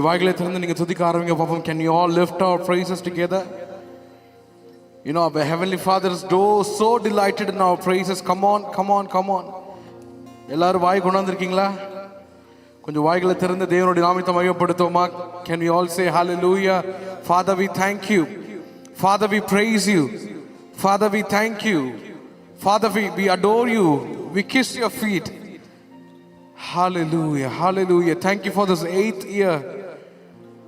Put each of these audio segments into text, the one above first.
வாய்களை திறந்து நீங்க துதிக்க ஆரம்பிங்க பாப்போம். Can you all lift our praises together? You know, our Heavenly Father is so delighted in our praises. Come on, come on, come on. எல்லாரும் வாய் கொண்டு வந்திருக்கீங்களா? கொஞ்சம் வாய்களை திறந்து தேவனுடைய நாமத்தை மகிமைப்படுத்துவோமா? Can we all say hallelujah? Father, we thank you. Father, we praise you. Father, we thank you. Father, we adore you. We kiss your feet. Hallelujah, hallelujah. Thank you for this 8th year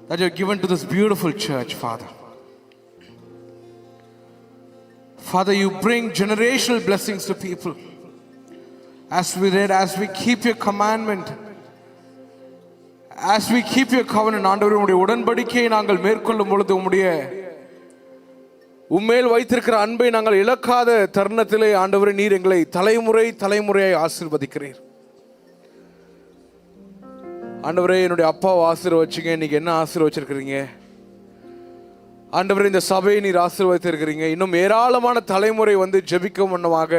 that you have given to this beautiful church, Father. Father, you bring generational blessings to people. As we read, as we keep your commandment, as we keep your covenant, ஆண்டவரே உம்முடைய உடன்படிக்கையை நாங்கள் மேற்கொள்ளும் பொழுது உம்மேல் வைத்திருக்கிற அன்பை நாங்கள் இழக்காத தருணத்திலே ஆண்டவரே நீர் எங்களை தலைமுறையாய் ஆசீர்வதிக்கிறீர். ஆண்டவரே என்னுடைய அப்பாவை ஆசீர்வதிச்சிங்க, இன்னைக்கு என்ன ஆசீர்வதிச்சிருக்கிறீங்க ஆண்டவரே? இந்த சபையை நீர் ஆசீர்வதித்திருக்கிறீங்க. இன்னும் ஏராளமான தலைமுறை ஜெபிக்கும் வண்ணமாக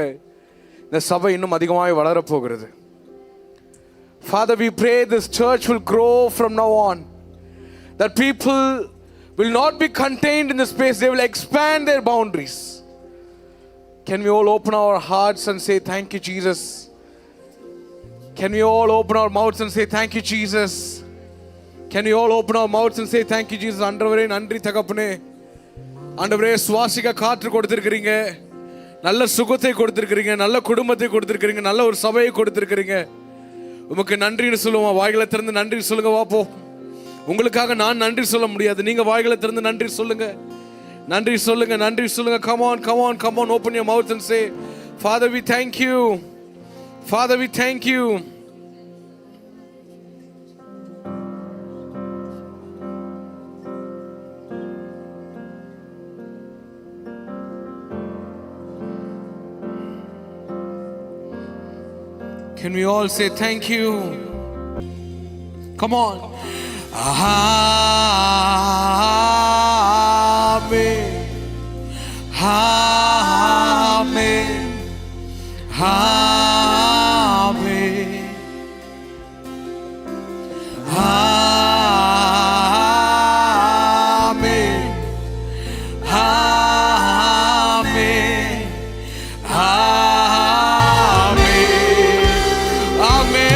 இந்த சபை இன்னும் அதிகமாக வளரப்போகிறது. Father, we pray this church will grow from now on, that people will not be contained in the space, they will expand their boundaries. Can we all open our hearts and say thank you, Jesus? Can we all open our mouths and say thank you, Jesus? Can we all open our mouths and say thank you, Jesus? ஆண்டவரே நன்றி தகப்பனே. ஆண்டவரே சுவாசிக்க காற்று கொடுத்திருக்கிறீங்க, நல்ல சுகத்தை கொடுத்திருக்கிறீங்க, நல்ல குடும்பத்தை கொடுத்திருக்கிறீங்க, நல்ல ஒரு சபையை கொடுத்திருக்கிறீங்க. உமக்கு நன்றின்னு சொல்லுவோம். வாய்களை திறந்து நன்றி சொல்லுங்க. வாப்போ, உங்களுக்காக நான் நன்றி சொல்ல முடியாது, நீங்க வாய்களை திறந்து நன்றி சொல்லுங்க, நன்றி சொல்லுங்க, நன்றி சொல்லுங்க. Come on, come on, come on, open your mouth and say, Father, we thank you. Father, we thank you. Can we all say thank you? Come on. Amen. Amen. Amen. Amen. Amen.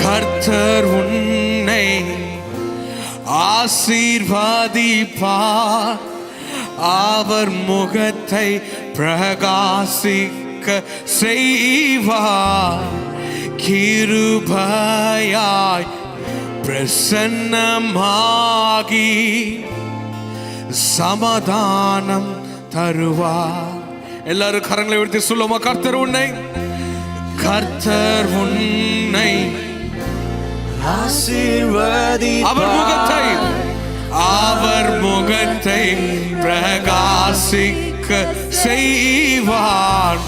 கர்த்தர் உன்னை ஆசீர்வதிப்பார், அவர் முகத்தை பிரகாசிக்க செய்வார், கிருபையாய் பிரசன்னமாகி சமாதானம் தருவார். எல்லாரும் கரங்களை உயர்த்தி சொல்லுமா, கர்த்தர் உன்னை ஆசீர்வதிப்பார், அவர் முகத்தை பிரகாசிக்க செய்வார்,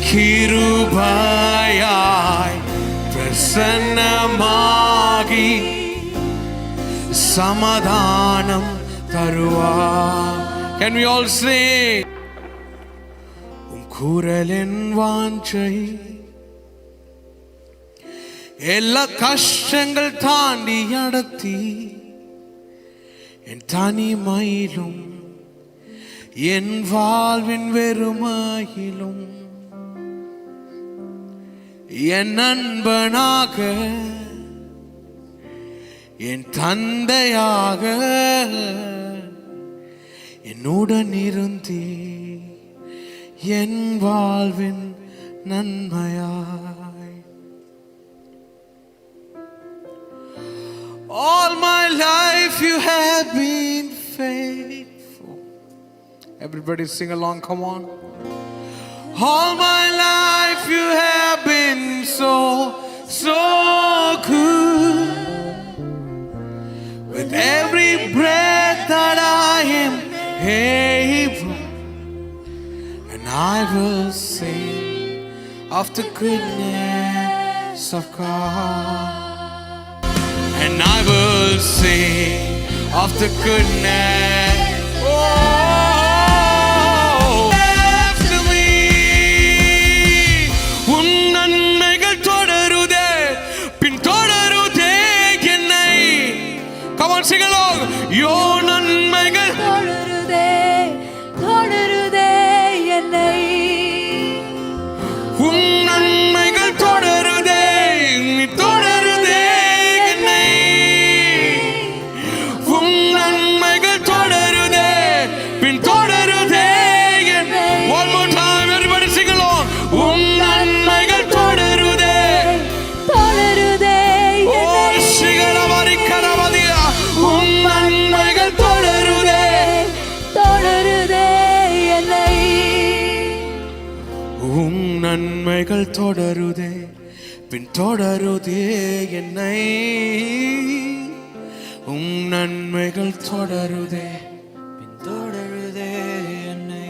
கிருபையாய் பிரசன்னமாகி சமாதானம் தருவார். Can we all say? குரலின் வாஞ்சை எல்லா கஷ்டங்கள் தாண்டி நடத்தி என் தனிமையிலும் என் வாழ்வின் வெறுமையிலும் என் நண்பனாக என் தந்தையாக என்னுடன் இருந்தே என் வாழ்வின் நன்மையாய். All my life you have been faithful. Everybody sing along, come on. All my life you have been so good. With every breath that I am able, and I will sing of the goodness of God. And I will sing of the goodness. Oh, after me, உன் நன்மைகள் தொடருதே பின் தொடருதே என்னை. Come on, sing along. Your நன்மைகள் தொடருதே தொடருதே என்னை. உன் நன்மைகள் தொடருதே நீ தொடருதே. நன்மைகள் தொடருதே பின் தொடருதே என்னை. உம் நன்மைகள் தொடருதே பின் தொடருதே என்னை.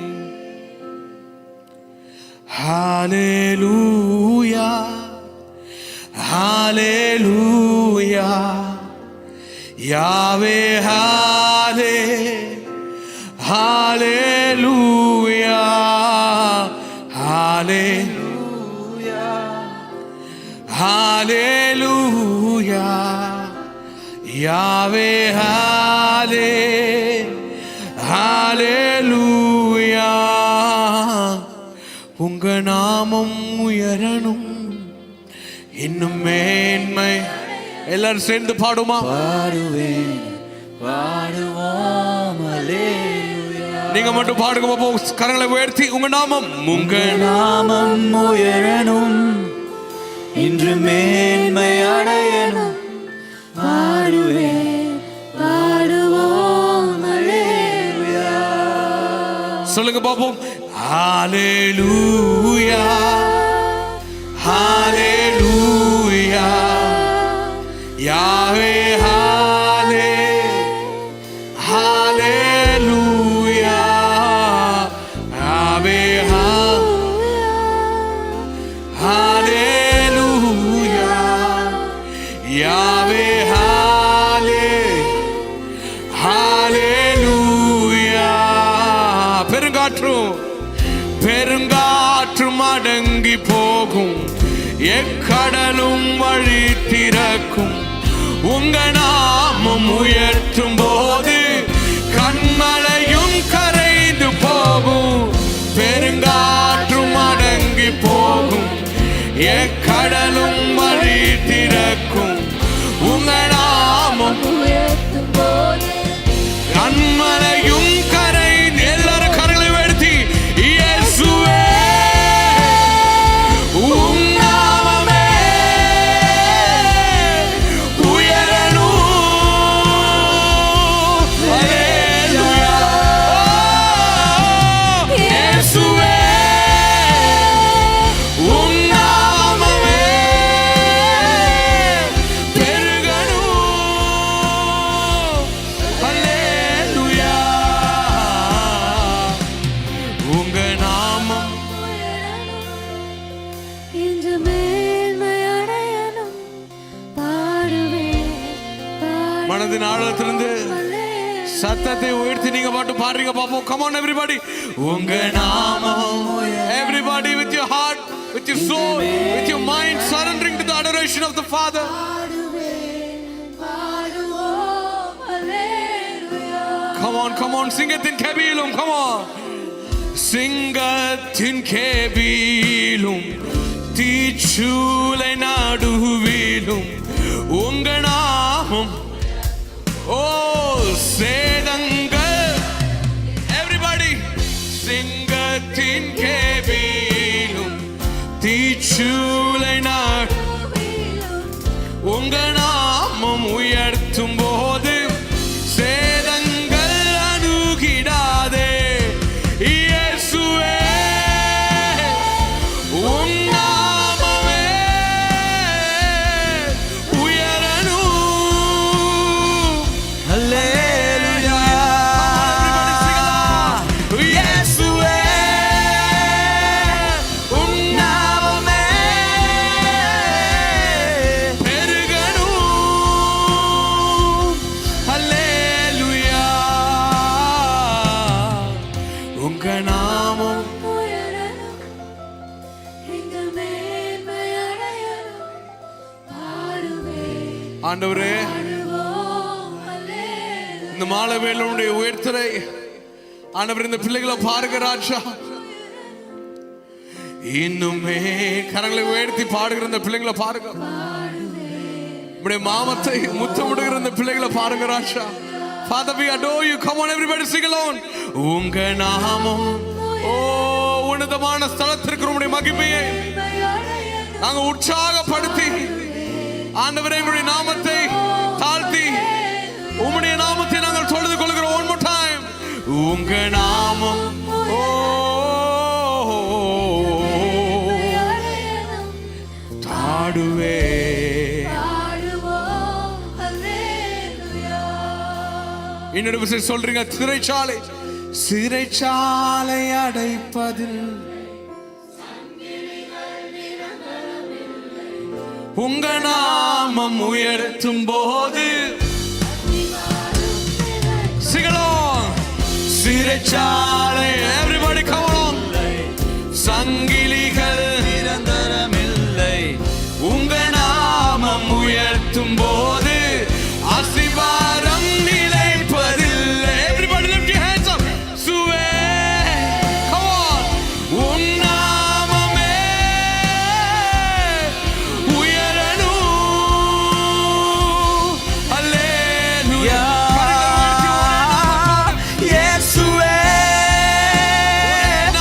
ஹalleluya ஹalleluya யாவே ஹாலே ஹalleluya Hallelujah, Hallelujah, Yahweh, Hallelujah. உங்க நாமம் உயரணும் இன்னும் மேன்மை. எல்லாரும் சேர்ந்து பாடுமா? பாடுவேன் பாடுவோம் நீங்க மட்டும் பாடுங்க பாப்போம். கரங்களை உயர்த்தி உங்க நாமம் உயரணும் இன்று மேன்மை அடையணும். பாடுவேன் பாடுவோம் அல்லேலூயா. சொல்லுங்க பாப்போம். ஹalleluya ஹalleluya யாவே பெருங்காற்றும் அடங்கி போகும் எக்கடலும் வழி திறக்கும். உங்க நாமம் உயர்த்தும் போது கண்மலையும் கரைந்து போகும். பெருங்காற்றும் அடங்கி போகும் எக்கடலும் வழி திறக்கும். உங்க நாமம் உயர்த்தும் போது கண்மலையும் கரைந்து. எல்லாரும் கரங்களை உயர்த்தி இயேசுவே உம் நாமமே உயரணும். அல்லேலூயா. இயேசுவே உம் நாமமே பெருகணும். அல்லேலூயா. உங்க நாமம் இன்று மேன்மை அடையணும். பாடுவேன் மனதின் ஆழத்திலிருந்து சத்தத்தை உயர்த்தி நீங்க பாட்டு பாடுறீங்க பாப்போம். Come on everybody. உங்க நாமம் everybody with your heart, with your soul, with your mind surrendering to the adoration. celebration of the Father. Come on, சிங்கத்தின் கெபியிலும், come on. சிங்கத்தின் கெபியிலும் தீச்சூளை நடுவிலும் உங்க நாமம் ஓ சேதங்கள் everybody சிங்கத்தின் கெபியிலும் தீச்சூளை நடுவிலும் உங்க நாமம் உயர்த்தும் போது சேதங்கள் அணுகிடாதே இயேசுவே உம் நாமமே உயரணும் அல்லேலூயா இயேசுவே உம் நாமமே பெருகணும் அல்லேலூயா உங்க நாமம் ஆண்டவரே இந்த மாலை வேளையுடைய உயர்த்தலை ஆண்டவர் இந்த பிள்ளைகளை பாருங்க ராஜா இன்னுமே கரங்களை உயர்த்தி பாடுகிற இந்த பிள்ளைகளை பாருங்க உடைய மாமத்தை முத்தமிடுகிற இந்த பிள்ளைகளை பாருங்க ராஜா Father, we adore you. Come on, everybody, sing along. உங்க நாமம் ஓ உன்னதமான ஸ்தலத்திற்கு உம்முடைய மகிமையை நாங்க உற்சாகப்படுத்தி ஆண்டவரே உம்முடைய நாமத்தை தாழ்த்தி உம்முடைய நாமத்தை நாங்கள் தொழுது கொள்கிறோம். one more time. உங்க நாமம் ஓ தாடுவே இன்னொரு விஷயம் சொல்றீங்க சிறைச்சாலை அடைப்பதில் உங்க நாமம் உயர்த்தும் போது சிறைச்சாலை everybody come on சங்கிலிகள் நிரந்தரமில்லை உங்க நாமம் உயர்த்தும் போது அசிவாரம் நிலைப்பதில்லை everybody lift your hands up சுவே come on உன் நாமமே உயரணும் அல்லேலூயா இயேசுவே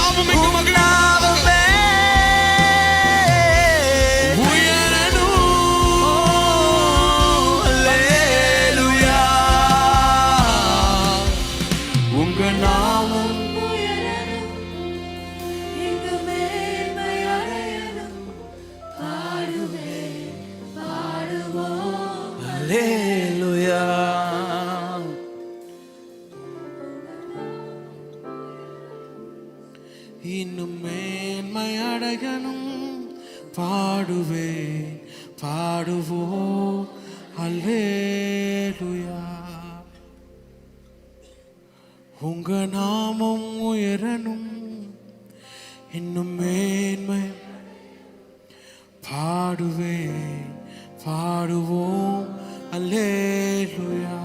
உம் நாமமே அல்லேலூயா உங்க நாமம் அல்லேலூயா இன்னும் மேன்மை அடையணும் பாடுவோம் அல்லேலூயா உங்க நாமம் உயரணும் இன்னும் மேன்மை பாடுவோம் அல்லேலூயா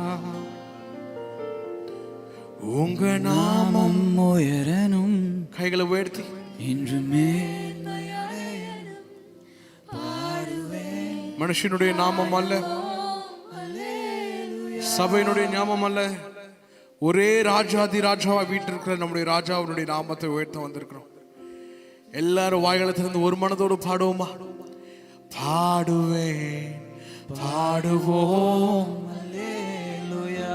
உங்க நாமம் உயரணும் கைகளை உயர்த்தி இன்று மனுஷனுடைய நாமம் அல்ல சபையினுடைய நாமம் அல்ல ஒரே ராஜாதி ராஜாவா வீட்டிருக்கிற நம்முடைய ராஜாவுடைய நாமத்தை உயர்த்த வந்திருக்கிறோம். எல்லாரும் வாய்களை திறந்து ஒரு மனதோடு பாடுவோமா? பாடுவோம் அல்லேலூயா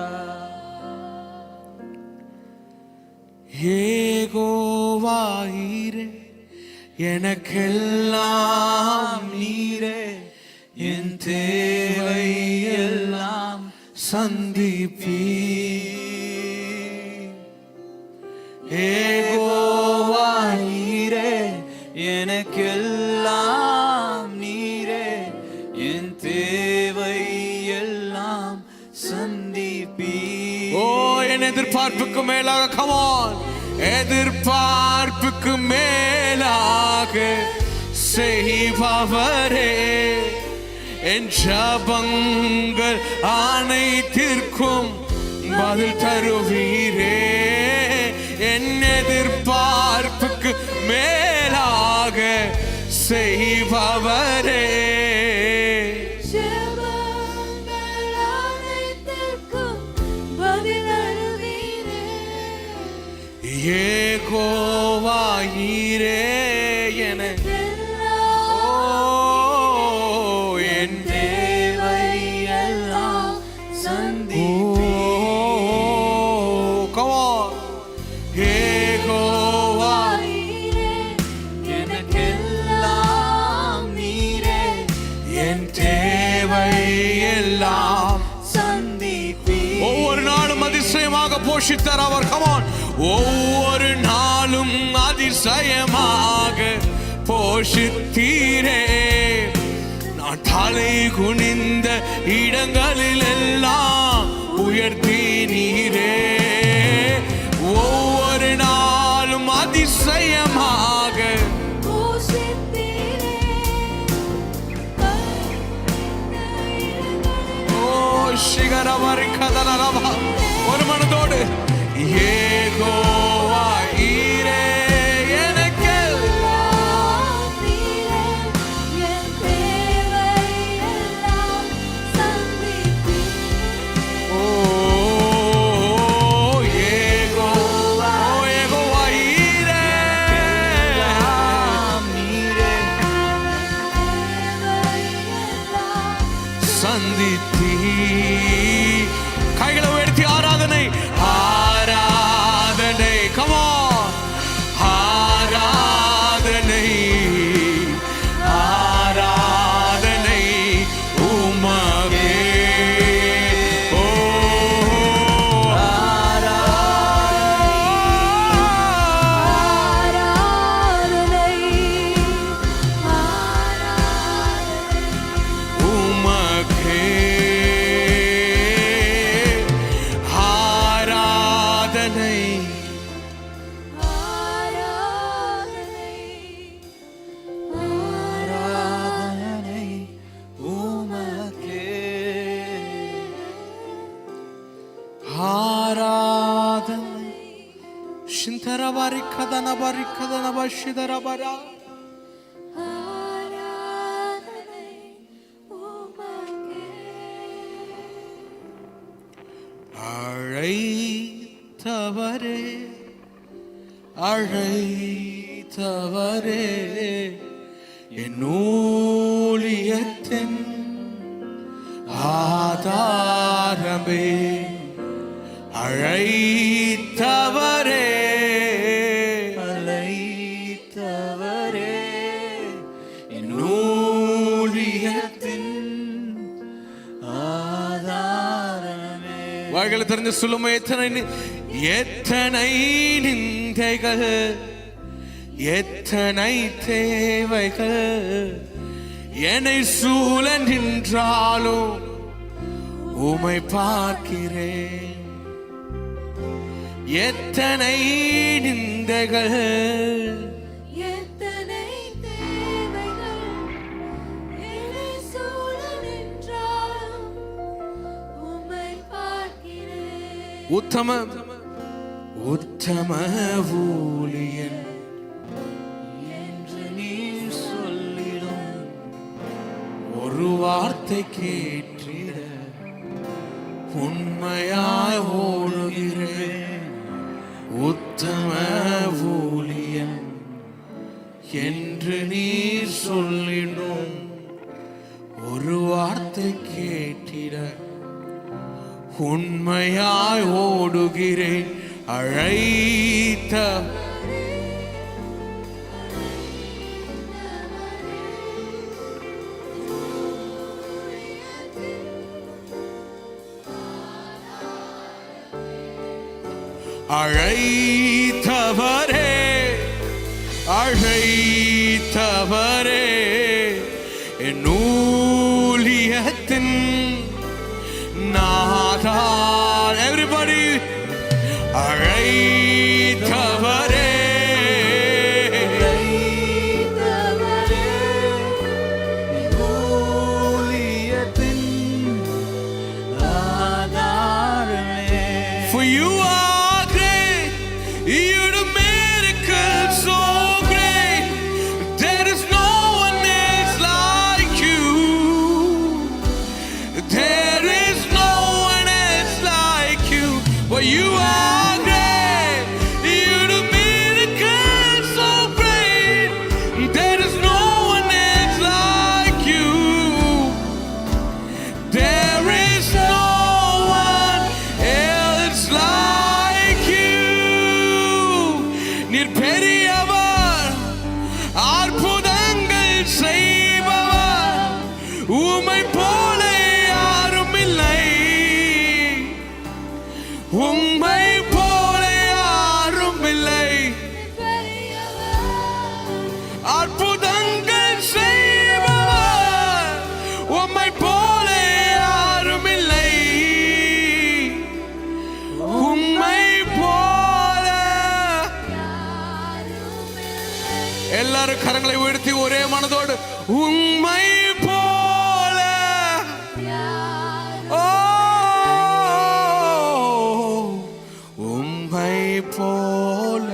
ஏகோவாயிரே எனக்கெல்லாம் நீரே என் தேவை எல்லாம் சந்திப்பீ ஏகோவா நீரே எனக்கெல்லாம் நீரே என் தேவை எல்லாம் சந்திப்பீ ஓ என் எதிர்பார்ப்புக்கு மேலாக come on எதிர்பார்ப்புக்கு மேலாக செய்பவரே என் ஜபங்கள் அனைத்திற்கும் பதில் தருவீரே. என் எதிர்பார்ப்புக்கு மேலாக செய்பவரே. ஜெபங்கள் அனைத்திற்கும் பதில் அருளீரே. யெகோவா ஈரே எனக்கு என் தேவை எல்லாம் சந்திப்பீரே. Come on. யெகோவா எனக்கெல்லாம் நீரே என் தேவை எல்லாம் சந்திப்பீரே. ஒவ்வொரு நாளும் அதிசயமாக போஷித்தார் அவர். கமான். ஒவ்வொரு நாளும் அதிசயமாக போஷித்தீரே. நான் தலை குனிந்த இடங்களில் எல்லாம் உயர்த்தினீரே. ஒவ்வொரு நாளும் அதிசயமாக போஷித்தீரே. ஓ சிகரவரி கதலரவா. ஒரு மனதோடு யெகோவா ஈரே எனக்கெல்லாம் நீரே என் தேவை எல்லாம் சந்திப்பீரே. ஓ யெகோவா ஈரே நீரே சந்தித்தீ. கைகளை உயர்த்தி ஆராதனை ஆராதனை. Come on. ஆராதனை ஆராதனை உமக்கே. ஓ ஆராதனை ஆராதனை உமக்கே ஆராதனை. ஆராதனை உமக்கே. ஆராதனை சிந்தரபரி கதனபரி கதனபஷிதரபரா. ஆராதனை உமக்கே. அழைத்தவரே அழைத்தவரே என் ஊழியத்தின் ஆதாரமே. அழைத்தவரே அழைத்தவரே என் ஊழியத்தின் ஆதாரமே. வாய்களை திறந்து சொல்லுமா. எத்தனை நிந்தைகள் எத்தனை தேவைகள் என்னை சூழ நின்றாலும் உமை பார்க்கிறேன். எத்தனை நிந்தைகள் எத்தனை தேவைகள் என்னை சூழ நின்றாலும் உம்மை பார்க்கிறேன். உத்தம ஊழியன் என்று நீர் சொல்லிடும் ஒரு வார்த்தை கேட்டிட உண்மையாய் ஓடுகிறேன். உத்தம ஊழியன் என்று நீர் சொல்லிடும் ஒரு வார்த்தை கேட்டிட உண்மையாய் ஓடுகிறேன். அழைத்த அழைத்தவரே அழைத்தவரே என் ஊழியத்தின் நாதா. Everybody அழைத்தவரே ஊழியத்தின் எல்லாரும் கரங்களை உயர்த்தி ஒரே மனதோடு உம்மை போல ஓ உம்மை போல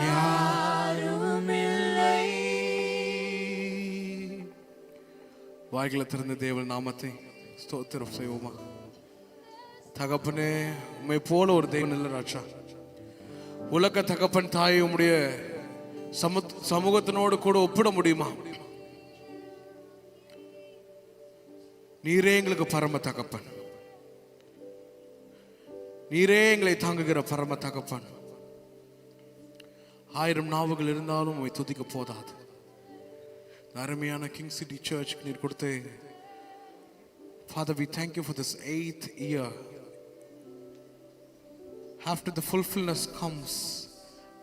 யாரும் இல்லை. வாய்களை திறந்த தேவன் நாமத்தை ஸ்தோத்திரம் செய்வோமா? தகப்பனே, உம்மை போல ஒரு தேவன் இல்லை ராஜா. உலக தகப்பன் தாயை உம்முடைய சமூகத்தினோடு கூட ஒப்பிட முடியுமா? நீரே எங்களுக்கு பரம தகப்பன், நீரே எங்களை தாங்குகிற பரம தகப்பன். 1000 நாவுகள் இருந்தாலும் உம்மை துதிக்க போதாது. அருமையான கிங் சிட்டி சர்ச் நீர் கொடுத்த Father, we thank you for this 8th year. After the fulfillment comes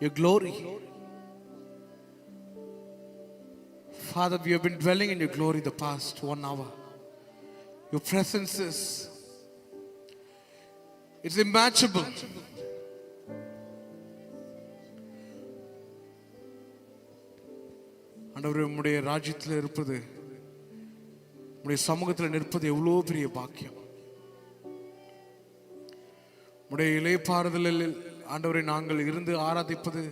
your glory. Father, we have been dwelling in your glory the past 1 hour. Your presence it's immatchable. ஆண்டவரே, உம்முடைய ராஜ்யத்தில் இருப்பது, உம்முடைய சமூகத்தில் நிற்பது எவ்வளோ பெரிய பாக்கியம். உம்முடைய இளைப்பாறுதலில் ஆண்டவரை நாங்கள் இருந்து ஆராதிப்பது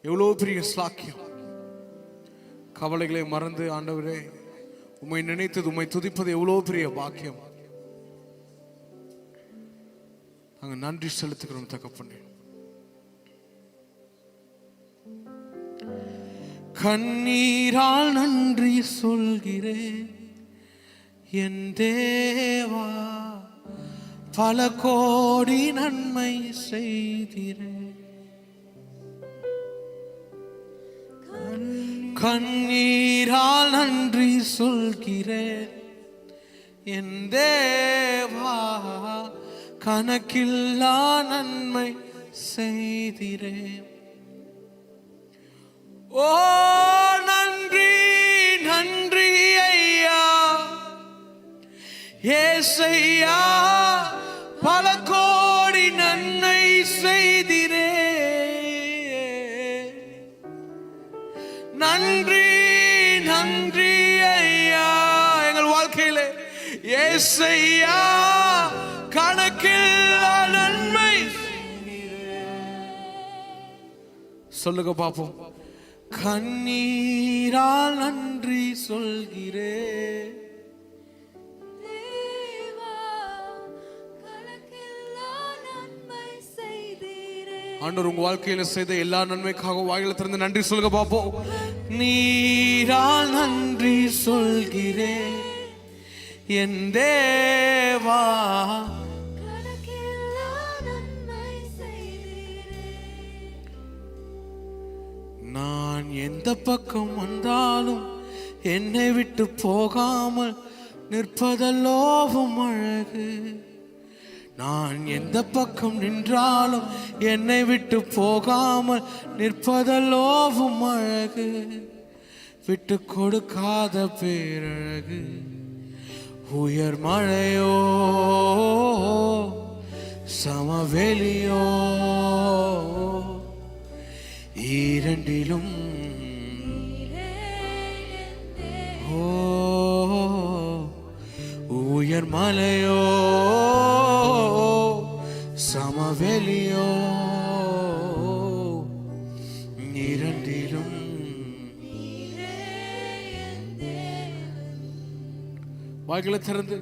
எவ்வளோ பெரிய ஸ்லாக்கியம். கவலைகளை மறந்து ஆண்டவரே உம்மை நினைத்தது, உம்மை துதிப்பது எவ்வளோ பெரிய பாக்கியம். நாங்கள் நன்றி செலுத்துகிறோம் தகப்பனே. கண்ணீரால் நன்றி சொல்கிறேன் என் தேவா, பல கோடி நன்மை செய்திரே. கண்ணீரால் நன்றி சொல்கிறேன் என் தேவா, கணக்கில்லா நன்மை செய்திரே. ஓ நன்றி நன்றி ஐயா ஏசையா, பல கோடி நன்மை செய்திரே. நன்றி நன்றி ஐயா, எங்கள் வாழ்க்கையிலே ஏசையா, கணக்கில்லா நன்மை. சொல்லுங்க பாப்போம். கண்ணீரால் நன்றி சொல்கிறேன் ஆண்டவர், உங்க வாழ்க்கையில செய்த எல்லா நன்மைக்காக வாயில திறந்து நன்றி சொல்லுங்க பாப்போம். நீரால் நன்றி சொல்கிறேன் என் தேவா, நான் எந்த பக்கம் வந்தாலும் என்னை விட்டு போகாமல் நிற்பதல்லோவும் அழகு. நான் எந்த பக்கம் நின்றாலும் என்னை விட்டு போகாமல் நிற்பதல்லோவும் அழகு. விட்டு கொடுக்காத பேரழகு. உயர் மழையோ சமவெளியோ இரண்டிலும் ஓ உயர் மலையோ சமவெளியோ இரண்டிலும் வாய்களை திறந்து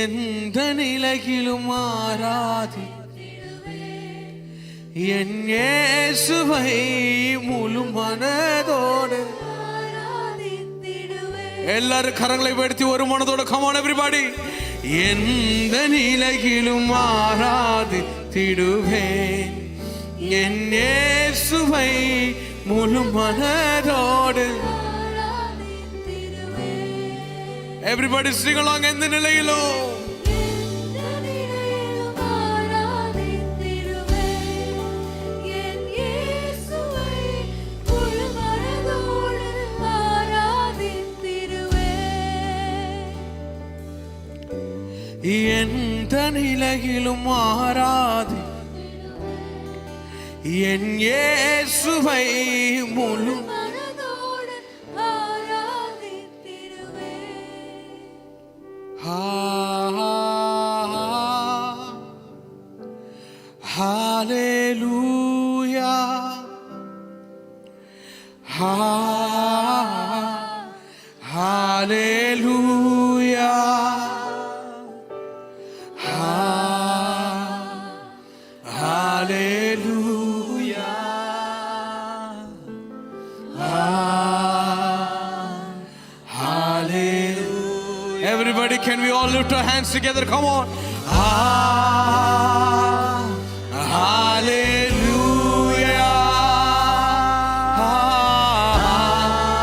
எந்த நிலையிலும் மாறாதி என் இயேசுவை முழு மனதோடு. எல்லாரும் கரங்களை உயர்த்தி ஒரு மனதோடு come on everybody. எந்த நிலையிலும் ஆராதித்திடுவேன் என் இயேசுவை முழு மனதோடு. Everybody sing along. எந்த நிலையிலும் எந்த நிலையிலும் ஆராதி என் இயேசுவை முழு மனதோடு ஆராதித்திடுவேன். Hallelujah. Hallelujah. Hallelujah. Hallelujah. Everybody, can we all lift our hands together? Come on. Hallelujah.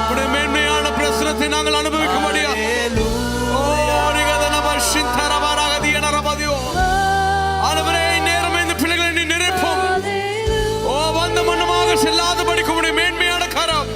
உம்முடைய மேன்மையான பிரசன்னத்தை நாங்கள் அனுபவிக்க முடியும். ஆண்டவரே, இந்நேரமே இந்த பிள்ளைகளை நீ நிரப்பும். ஓ, வந்த மன்னமாக செல்லாதபடிக்கு உம்முடைய மேன்மையான கரம்.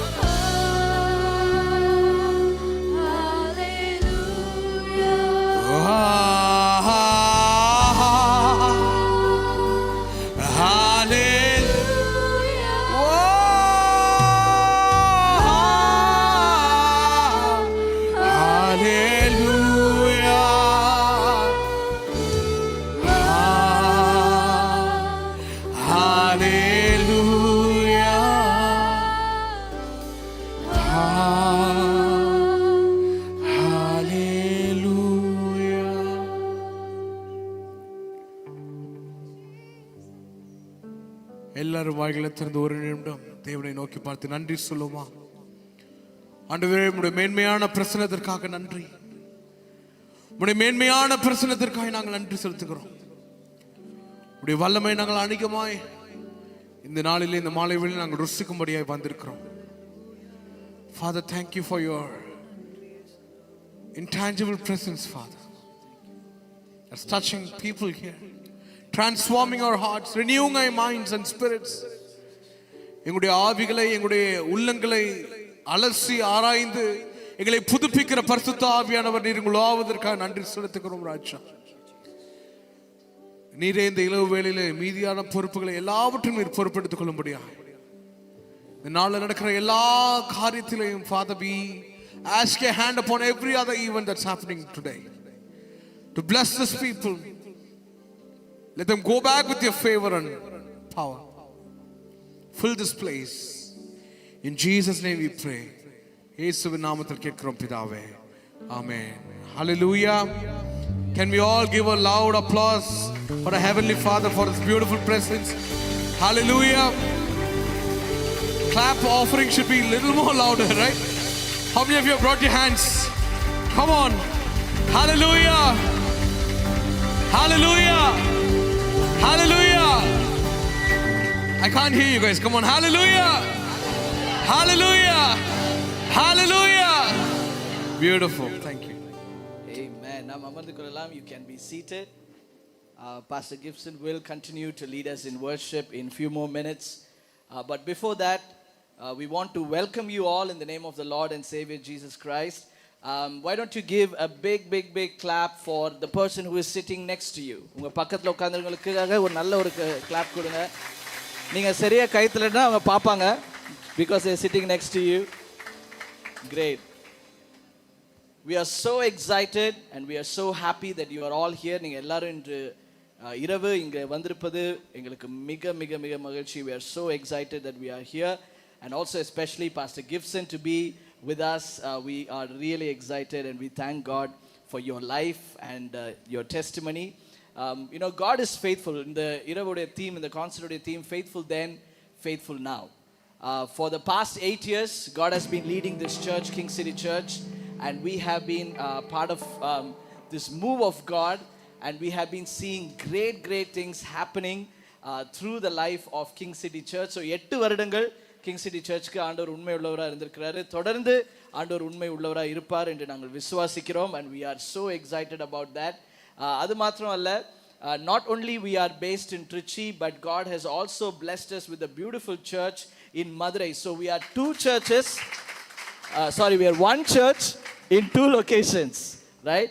எல்லாரும் வாய்களை திறந்து ஒரு நிமிடம் தேவனை நோக்கி பார்த்து நன்றி சொல்லுமா. ஆண்டவரே, உம்முடைய மேன்மையான பிரசன்னத்திற்காக நன்றி. உம்முடைய மேன்மையான பிரசன்னத்திற்காக நாங்கள் நன்றி செலுத்துகிறோம். உம்முடைய வல்லமை நாங்கள் அதிகமாய் இந்த நாளிலே இந்த மாலை வேளையில் நாங்கள் ருசிக்கும்படியாய் வந்திருக்கிறோம். Father, thank you for your intangible presence, Father. That's touching people here, transforming our hearts, renewing our minds and spirits. எங்களுடைய ஆவிகளை, எங்களுடைய உள்ளங்களை அலசி ஆராய்ந்து எங்களை புதுப்பிக்கிற பரிசுத்த ஆவியானவர் நீர் உலாவதற்காக நன்றி செலுத்துகிறோம் ராஜா. நீரே இந்த இளவு வேளையில மீதியான பொறுப்புகளை எல்லாவற்றையும் நீர் பொறுப்பெடுத்துக் கொள்ளும்படியா இந்த நாளில் நடக்கிற எல்லா காரியத்திலையும் Father, we ask a hand upon every other event that's happening today to bless this people. Let them go back with your favor and power. Fill this place. In Jesus' name we pray. இயேசுவின் நாமத்தில் கேட்கிறோம் பிதாவே. Amen. Hallelujah. Can we all give a loud applause for our Heavenly Father for His beautiful presence? Hallelujah. Clap offering should be a little more louder, right? How many of you have brought your hands? Come on. Hallelujah. Hallelujah. Hallelujah. I can't hear you guys. Come on. Hallelujah. Hallelujah. Hallelujah. Beautiful. Thank you. Amen. நாம் அமர்ந்து கொள்ளலாம். You can be seated. Pastor Gibson will continue to lead us in worship in few more minutes. But before that, we want to welcome you all in the name of the Lord and Savior Jesus Christ. Why don't you give a big clap for the person who is sitting next to you? உங்க பக்கத்துல உட்கார்ந்தவங்களுக்காக ஒரு நல்ல ஒரு clap கொடுங்க. நீங்க சரியா கை தட்டனா அவங்க பாப்பாங்க because they are sitting next to you. Great. We are so excited and we are so happy that you are all here. நீங்க எல்லாரும் இன்று இரவு இங்க வந்திருப்பது எங்களுக்கு மிக மகிழ்ச்சி. We are so excited that we are here and also especially Pastor Gibson to be with us. We are really excited and we thank God for your life and your testimony. You know, God is faithful. In the iravude theme, in the concert theme, faithful then, faithful now. For the past 8 years, God has been leading this church, King City Church, and we have been part of this move of God, and we have been seeing great things happening through the life of King City Church. So 8 வருடங்கள் king City சர்ச்சுக்கு ஆண்டவர் உண்மை உள்ளவராக இருந்திருக்கிறாரு. தொடர்ந்து ஆண்டவர் உண்மை உள்ளவராக இருப்பார் என்று நாங்கள் விசுவாசிக்கிறோம். and we are so excited about that. அது மாத்திரம் அல்ல, not only we are based in Trichy, but God has also blessed us with a beautiful church in Madurai. So we are two churches, we are one church in 2 locations, right?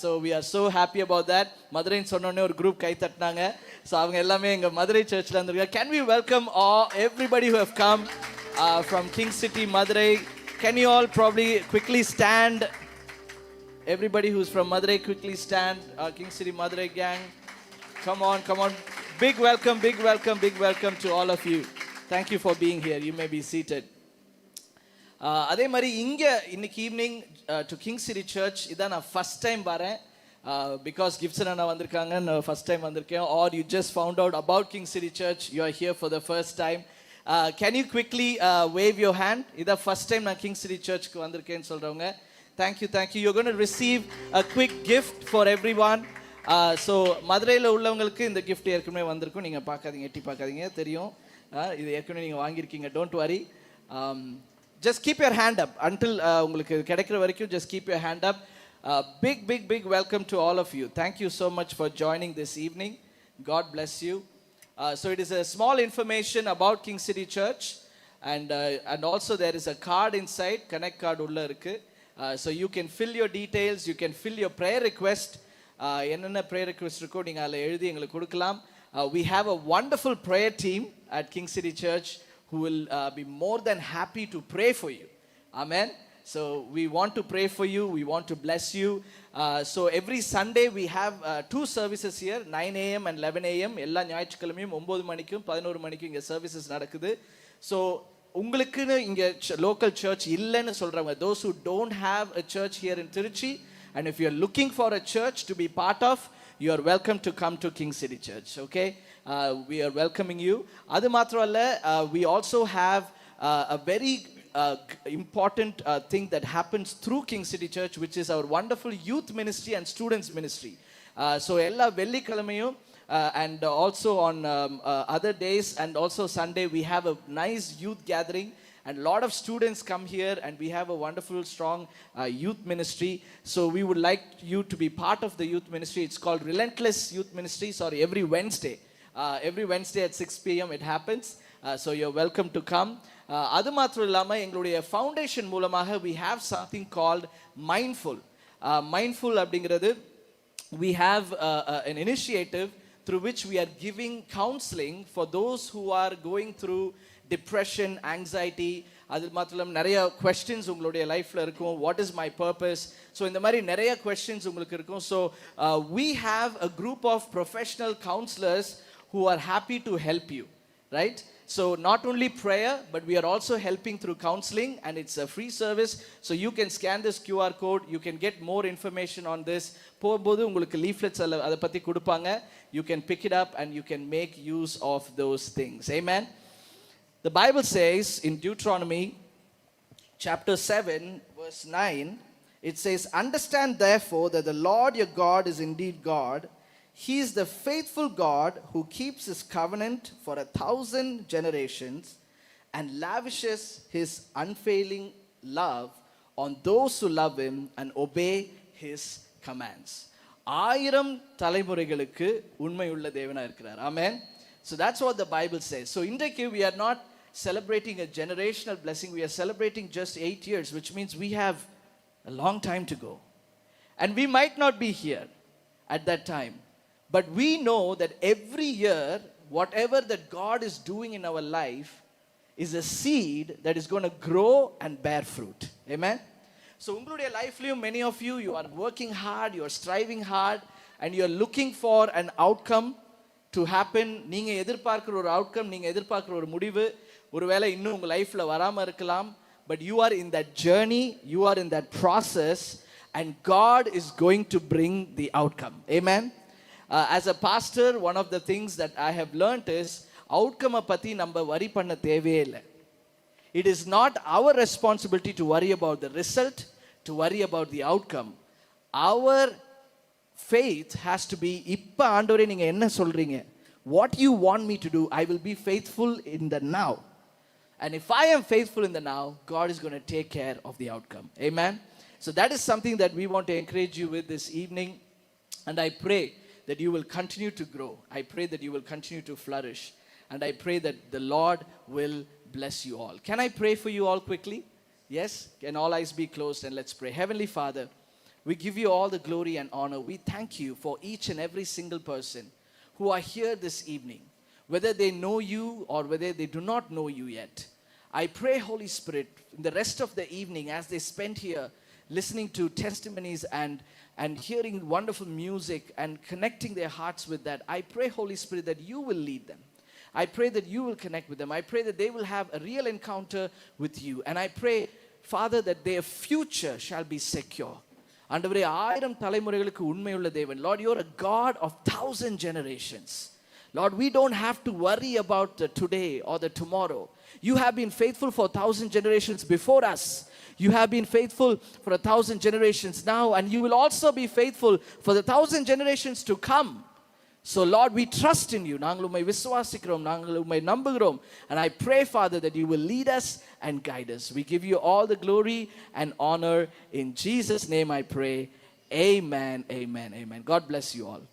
So we are so happy about that. Madurai சொன்னோனே ஒரு group கை தட்டினாங்க. So அவங்க எல்லாமே எங்கள் மதுரை சர்ச்சில் இருந்திருக்காங்க. Can we welcome all everybody who have come from King City, Madurai? Can you all probably quickly stand? Everybody who's from Madurai, quickly stand. King City, Madurai gang. Come on, come on. Big welcome, big welcome, big welcome to all of you. Thank you for being here. You may be seated. அதே மாதிரி இங்கே இன்னைக்கு evening to King City Church இதான் நான் first time வரேன். Because Gibson அண்ணா வந்திருக்காங்க, நான் ஃபஸ்ட் டைம் வந்திருக்கேன். Are you just found out about King City Church, you are here for the first time. Can you quickly wave your hand? இதான் first time நான் King City சர்ச்சுக்கு வந்திருக்கேன்னு சொல்கிறவங்க, thank you thank you. You gonna receive a quick gift for everyone. So மதுரையில் உள்ளவங்களுக்கு இந்த gift ஏற்கனவே வந்திருக்கும், நீங்கள் பார்க்காதீங்க, எட்டி பார்க்காதீங்க, தெரியும். இது ஏற்கனவே நீங்கள் வாங்கியிருக்கீங்க, don't worry. Just keep your hand up until உங்களுக்கு கிடைக்கிற வரைக்கும். Just keep your hand up. Big welcome to all of you. Thank you so much for joining this evening. God bless you. So it is a small information about King City Church, and also there is a card inside, connect card உள்ள இருக்கு. So you can fill your details, you can fill your prayer request. என்னென்ன prayer request இருக்கோ நீங்கள் அதில் எழுதி எங்களுக்கு கொடுக்கலாம். We have a wonderful prayer team at King City Church who will be more than happy to pray for you. Amen. So we want to pray for you. We want to bless you. So every Sunday we have two services here, 9 a.m. and 11 a.m. எல்லா ஞாயிற்றுக்கிழமையும் 9 மணிக்கும் 11 மணிக்கும் இங்கே services நடக்குது. So உங்களுக்குன்னு இங்கே local search இல்லைன்னு சொல்கிறவங்க, those who don't have a church here in Tiruchi, and if you're looking for a church to be part of, you are welcome to come to King City Church. Okay. We are welcoming you. Adu matralla, we also have a very important thing that happens through King City Church, which is our wonderful youth ministry and students ministry. So ella vellikalamayum and also on other days and also Sunday we have a nice youth gathering, and a lot of students come here, and we have a wonderful strong youth ministry. So we would like you to be part of the youth ministry. It's called Relentless Youth Ministry. Sorry, every Wednesday at 6 p.m. it happens. So you're welcome to come. அது மாத்திரம் இல்லாமல் எங்களுடைய foundation மூலமாக we have something called Mindful. Mindful அப்படிங்கிறது, we have an initiative through which we are giving counseling for those who are going through depression, anxiety. அது மாத்திரம் நிறைய questions உங்களுடைய லைஃப்பில் இருக்கும். What is my purpose? So இந்த மாதிரி நிறைய questions உங்களுக்கு இருக்கும். So we have a group of professional counselors who are happy to help you, right? So not only prayer, but we are also helping through counseling, and it's a free service. So you can scan this QR code, you can get more information on this. போகும்போது உங்களுக்கு leaflets அதை பற்றி கொடுப்பாங்க. You can pick it up and you can make use of those things. Amen. The Bible says in Deuteronomy chapter 7 verse 9, it says, "Understand therefore that the Lord your God is indeed God. He is the faithful God who keeps his covenant for 1,000 generations and lavishes his unfailing love on those who love him and obey his commands." 1000 தலைமுறைகளுக்கு உண்மையுள்ள தேவனா இருக்கிறார். Amen. So that's what the Bible says. So இன்றைக்கு we are not celebrating a generational blessing. We are celebrating just 8 years, which means we have a long time to go. And we might not be here at that time. But we know that every year, whatever that God is doing in our life is a seed that is going to grow and bear fruit. Amen? So, உங்களுடைய லைஃப்லையும் many of you, you are working hard, you are striving hard, and you are looking for an outcome to happen. நீங்கள் எதிர்பார்க்கிற ஒரு outcome, நீங்கள் எதிர்பார்க்கிற ஒரு முடிவு, ஒருவேளை இன்னும் உங்கள் லைஃப்பில் வராமல் இருக்கலாம். But you are in that journey, you are in that process, and God is going to bring the outcome. Amen? As a pastor, one of the things that I have learned is outcome பற்றி நம்ம worry பண்ண தேவையே இல்லை. It is not our responsibility to worry about the result, to worry about the outcome. Our faith has to be, இப்போ ஆண்டவரே நீங்க என்ன சொல்றீங்க, what you want me to do, I will be faithful in the now. And if I am faithful in the now, God is going to take care of the outcome. Amen. So that is something that we want to encourage you with this evening. And I pray that you will continue to grow. I pray that you will continue to flourish. And I pray that the Lord will bless you all. Can I pray for you all quickly? Yes? Can all eyes be closed, and let's pray. Heavenly Father, we give you all the glory and honor. We thank you for each and every single person who are here this evening, whether they know you or whether they do not know you yet. I pray, Holy Spirit, in the rest of the evening as they spend here listening to testimonies and hearing wonderful music and connecting their hearts with that, I pray, Holy Spirit, that you will lead them. I pray that you will connect with them. I pray that they will have a real encounter with you. And I pray, Father, that their future shall be secure. ஆண்டவரே, 1000 தலைமுறைகளுக்கு உண்மையுள்ள தேவன். Lord, you're a God of 1000 generations. Lord, we don't have to worry about the today or the tomorrow. You have been faithful for 1000 generations before us. You have been faithful for 1000 generations now, and you will also be faithful for the 1000 generations to come. So Lord, we trust in you. நாங்கள் உம்மை விசுவாசிக்கிறோம், நாங்கள் உம்மை நம்புகிறோம். And I pray, Father, that you will lead us and guide us. We give you all the glory and honor. In Jesus' name I pray. Amen, amen, amen. God bless you all.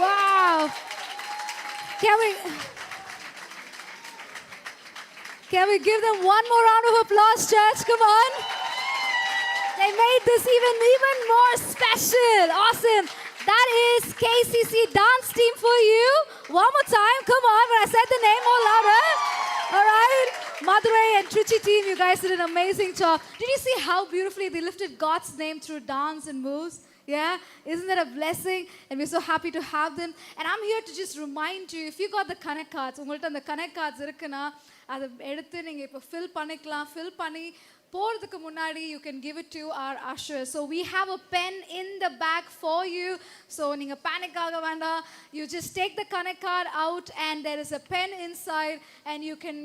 Wow. Can we give them one more round of applause, church? Come on. They made this even more special. Awesome. That is KCC dance team for you. One more time. Come on. When I said the name more louder. All right. Madurai and Trichy team, you guys did an amazing job. Did you see how beautifully they lifted God's name through dance and moves? Yeah, isn't that a blessing? And we're so happy to have them. And I'm here to just remind you, if you got the connect cards, உங்கள்ட்ட அந்த connect cards இருக்குன்னா அதை எடுத்து நீங்க இப்போ fill பண்ணிக்கலாம். Fill பண்ணி போறதுக்கு முன்னாடி you can give it to our ushers. So we have a pen in the bag for you. So நீங்க panic ஆக வேண்டாம். You just take the connect card out and there is a pen inside and you can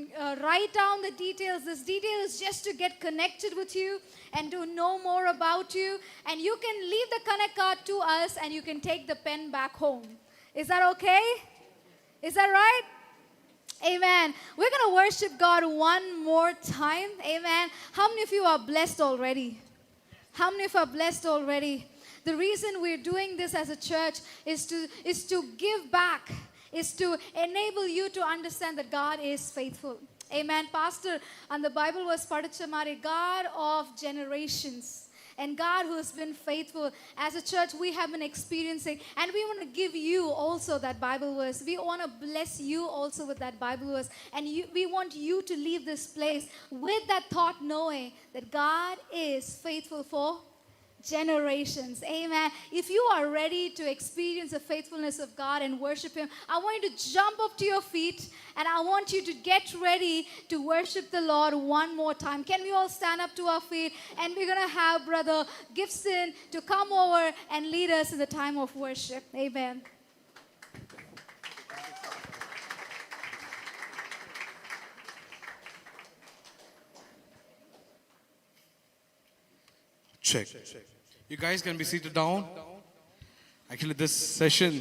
write down the details. This detail is just to get connected with you and to know more about you. And you can leave the connect card to us and you can take the pen back home. Is that okay? Is that right? Amen. We're going to worship God one more time. Amen. How many of you are blessed already? How many of you are blessed already? The reason we're doing this as a church is to give back, is to enable you to understand that God is faithful. Amen. Pastor, and the Bible was padichamari, God of generations. And God who has been faithful. As a church, we have been experiencing, and we want to give you also that Bible verse. We want to bless you also with that Bible verse. And we want you to leave this place with that thought, knowing that God is faithful for generations. Amen. If you are ready to experience the faithfulness of God and worship Him, I want you to jump up to your feet and I want you to get ready to worship the Lord one more time. Can we all stand up to our feet? And we're going to have Brother Gibson to come over and lead us in the time of worship. Amen. Check. You guys can be seated down. Actually, this session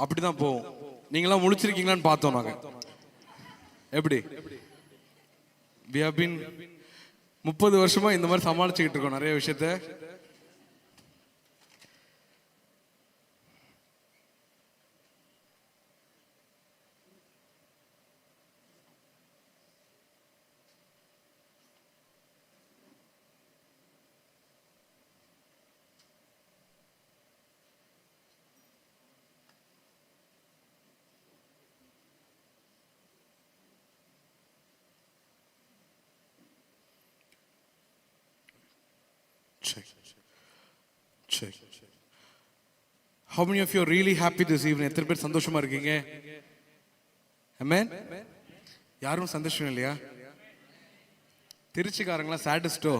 அப்படிதான் போகும். நீங்களாம் முழிச்சிருக்கீங்களான்னு பார்த்தோம் நாங்க. எப்படி? We have been 30 வருஷமா இந்த மாதிரி சமாளிச்சுக்கிட்டு இருக்கோம் நிறைய விஷயத்தை. Check. How many of you are really happy this evening? எத்தனை பேர் சந்தோஷமா இருக்கீங்க? Amen? யாரும் சந்தோஷம் இல்லையா? திருச்சிக்காரங்களா சாடிஸ்டோ?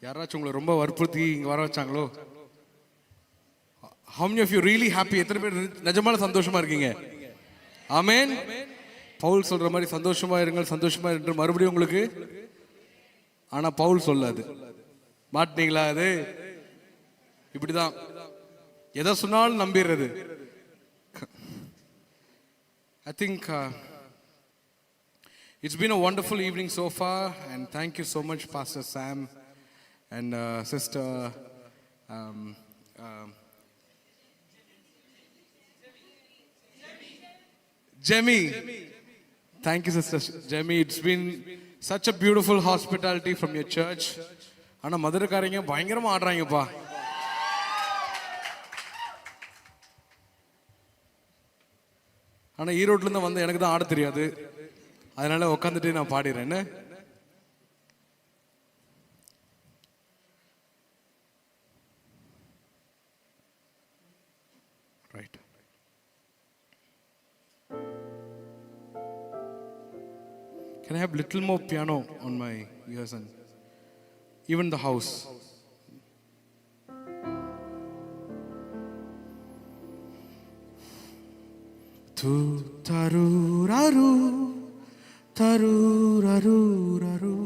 யாராச்சும் உங்களை ரொம்ப வற்புறுத்தி இங்க வர வச்சாங்களோ? How many of you really happy? எத்தனை பேர் நிஜமான சந்தோஷமா இருக்கீங்க? Amen? பவுல் சொல்ற மாதிரி சந்தோஷமா இருங்கள், சந்தோஷமா என்று மறுபடியும் உங்களுக்கு. ஆனா பவுல் சொல்லாது. மாட்டீங்களா? அது இப்படிதான் எதை சொன்னாலும் நம்பிடுறது. I think it's been a wonderful evening so far, and thank you so much, Pastor Sam and Sister Jemmy. Thank you, Sister Jemmy. It's been such a beautiful hospitality from your church. ஆனா மதுரைக்காரங்க பயங்கரமா ஆடுறாங்கப்பா. ஆனா ஈரோட்ல இருந்து வந்து எனக்கு தான் ஆட தெரியாது, அதனால உட்காந்துட்டு நான் பாடிடுறேன். Right. Can I have little more piano on my ears and even the house? Tu taruraru taruraru raru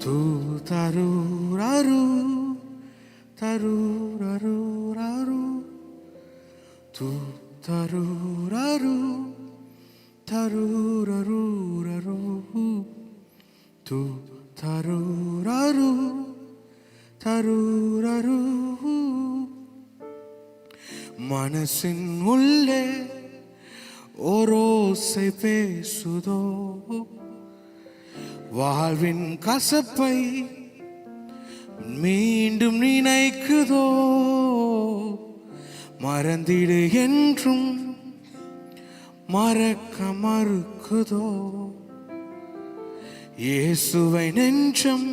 tu taruraru taruraru raru tu taruraru taruraru raru tu taruraru taruraru மனசின் உள்ளே ஓரோசை பேசுதோ, வாழ்வின் கசப்பை மீண்டும் நினைக்குதோ, மறந்திடு என்றும் மறக்க மறுக்குதோ, இயேசுவை நெஞ்சம்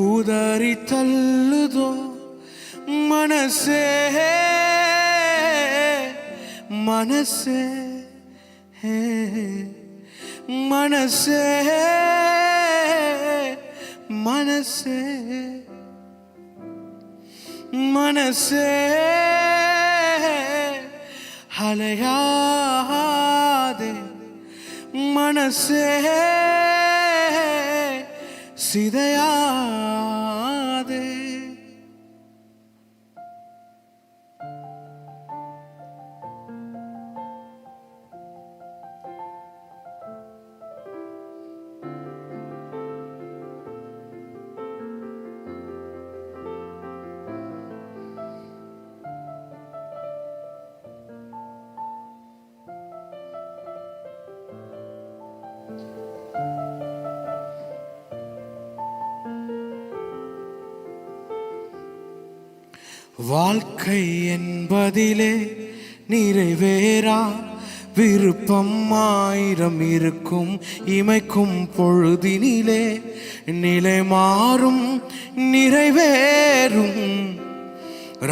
உதறி தள்ளுதோ, மனசே மனசே மனசே மனசே மனசே அலையாதே, மனசே சிதையாதே. வாழ்க்கை என்பதிலே நிறைவேறா விருப்பம் ஆயிரம் இருக்கும், இமைக்கும் பொழுதினிலே நிலை மாறும் நிறைவேறும்,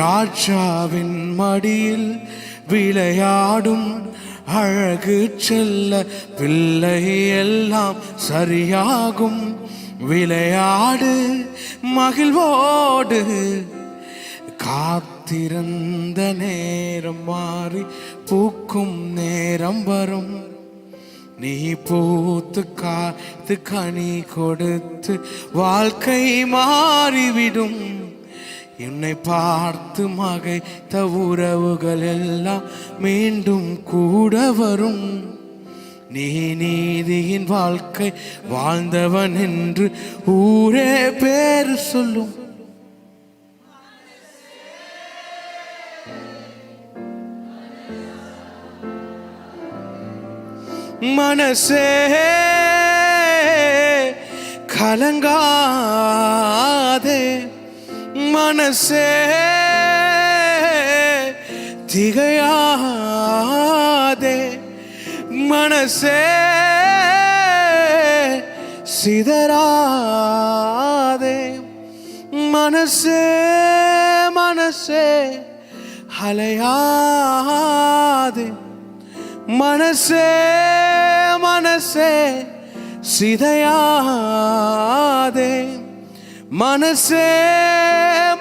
ராஜாவின் மடியில் விளையாடும் அழகு செல்ல பிள்ளை எல்லாம் சரியாகும், விளையாடு மகிழ்வோடு, காத்திருந்த நேரம் மாறி பூக்கும் நேரம் வரும், நீ பூத்து காத்து கனி கொடுத்து வாழ்க்கை மாறிவிடும், என்னை பார்த்து மகைத்த உறவுகள் எல்லாம் மீண்டும் கூட வரும், நீ நீதியின் வாழ்க்கை வாழ்ந்தவன் என்று ஊரே பேர் சொல்லும். மனசே கலங்காதே, மனசே திகையாதே, மனசே சிதறாதே, மனசே மனசே அலையாதே, மனசே மனசே சிதையாதே, மனசே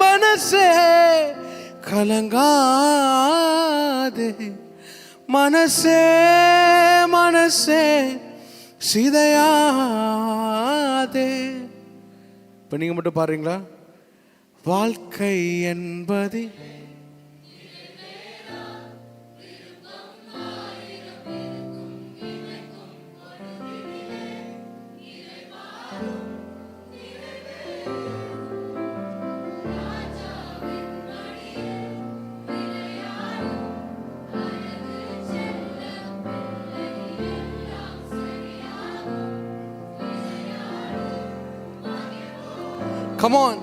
மனசே கலங்காதே, மனசே மனசே சிதையாதே. இப்போ நீங்கள் மட்டும் பாருங்களா? வாழ்க்கை என்பது Come on.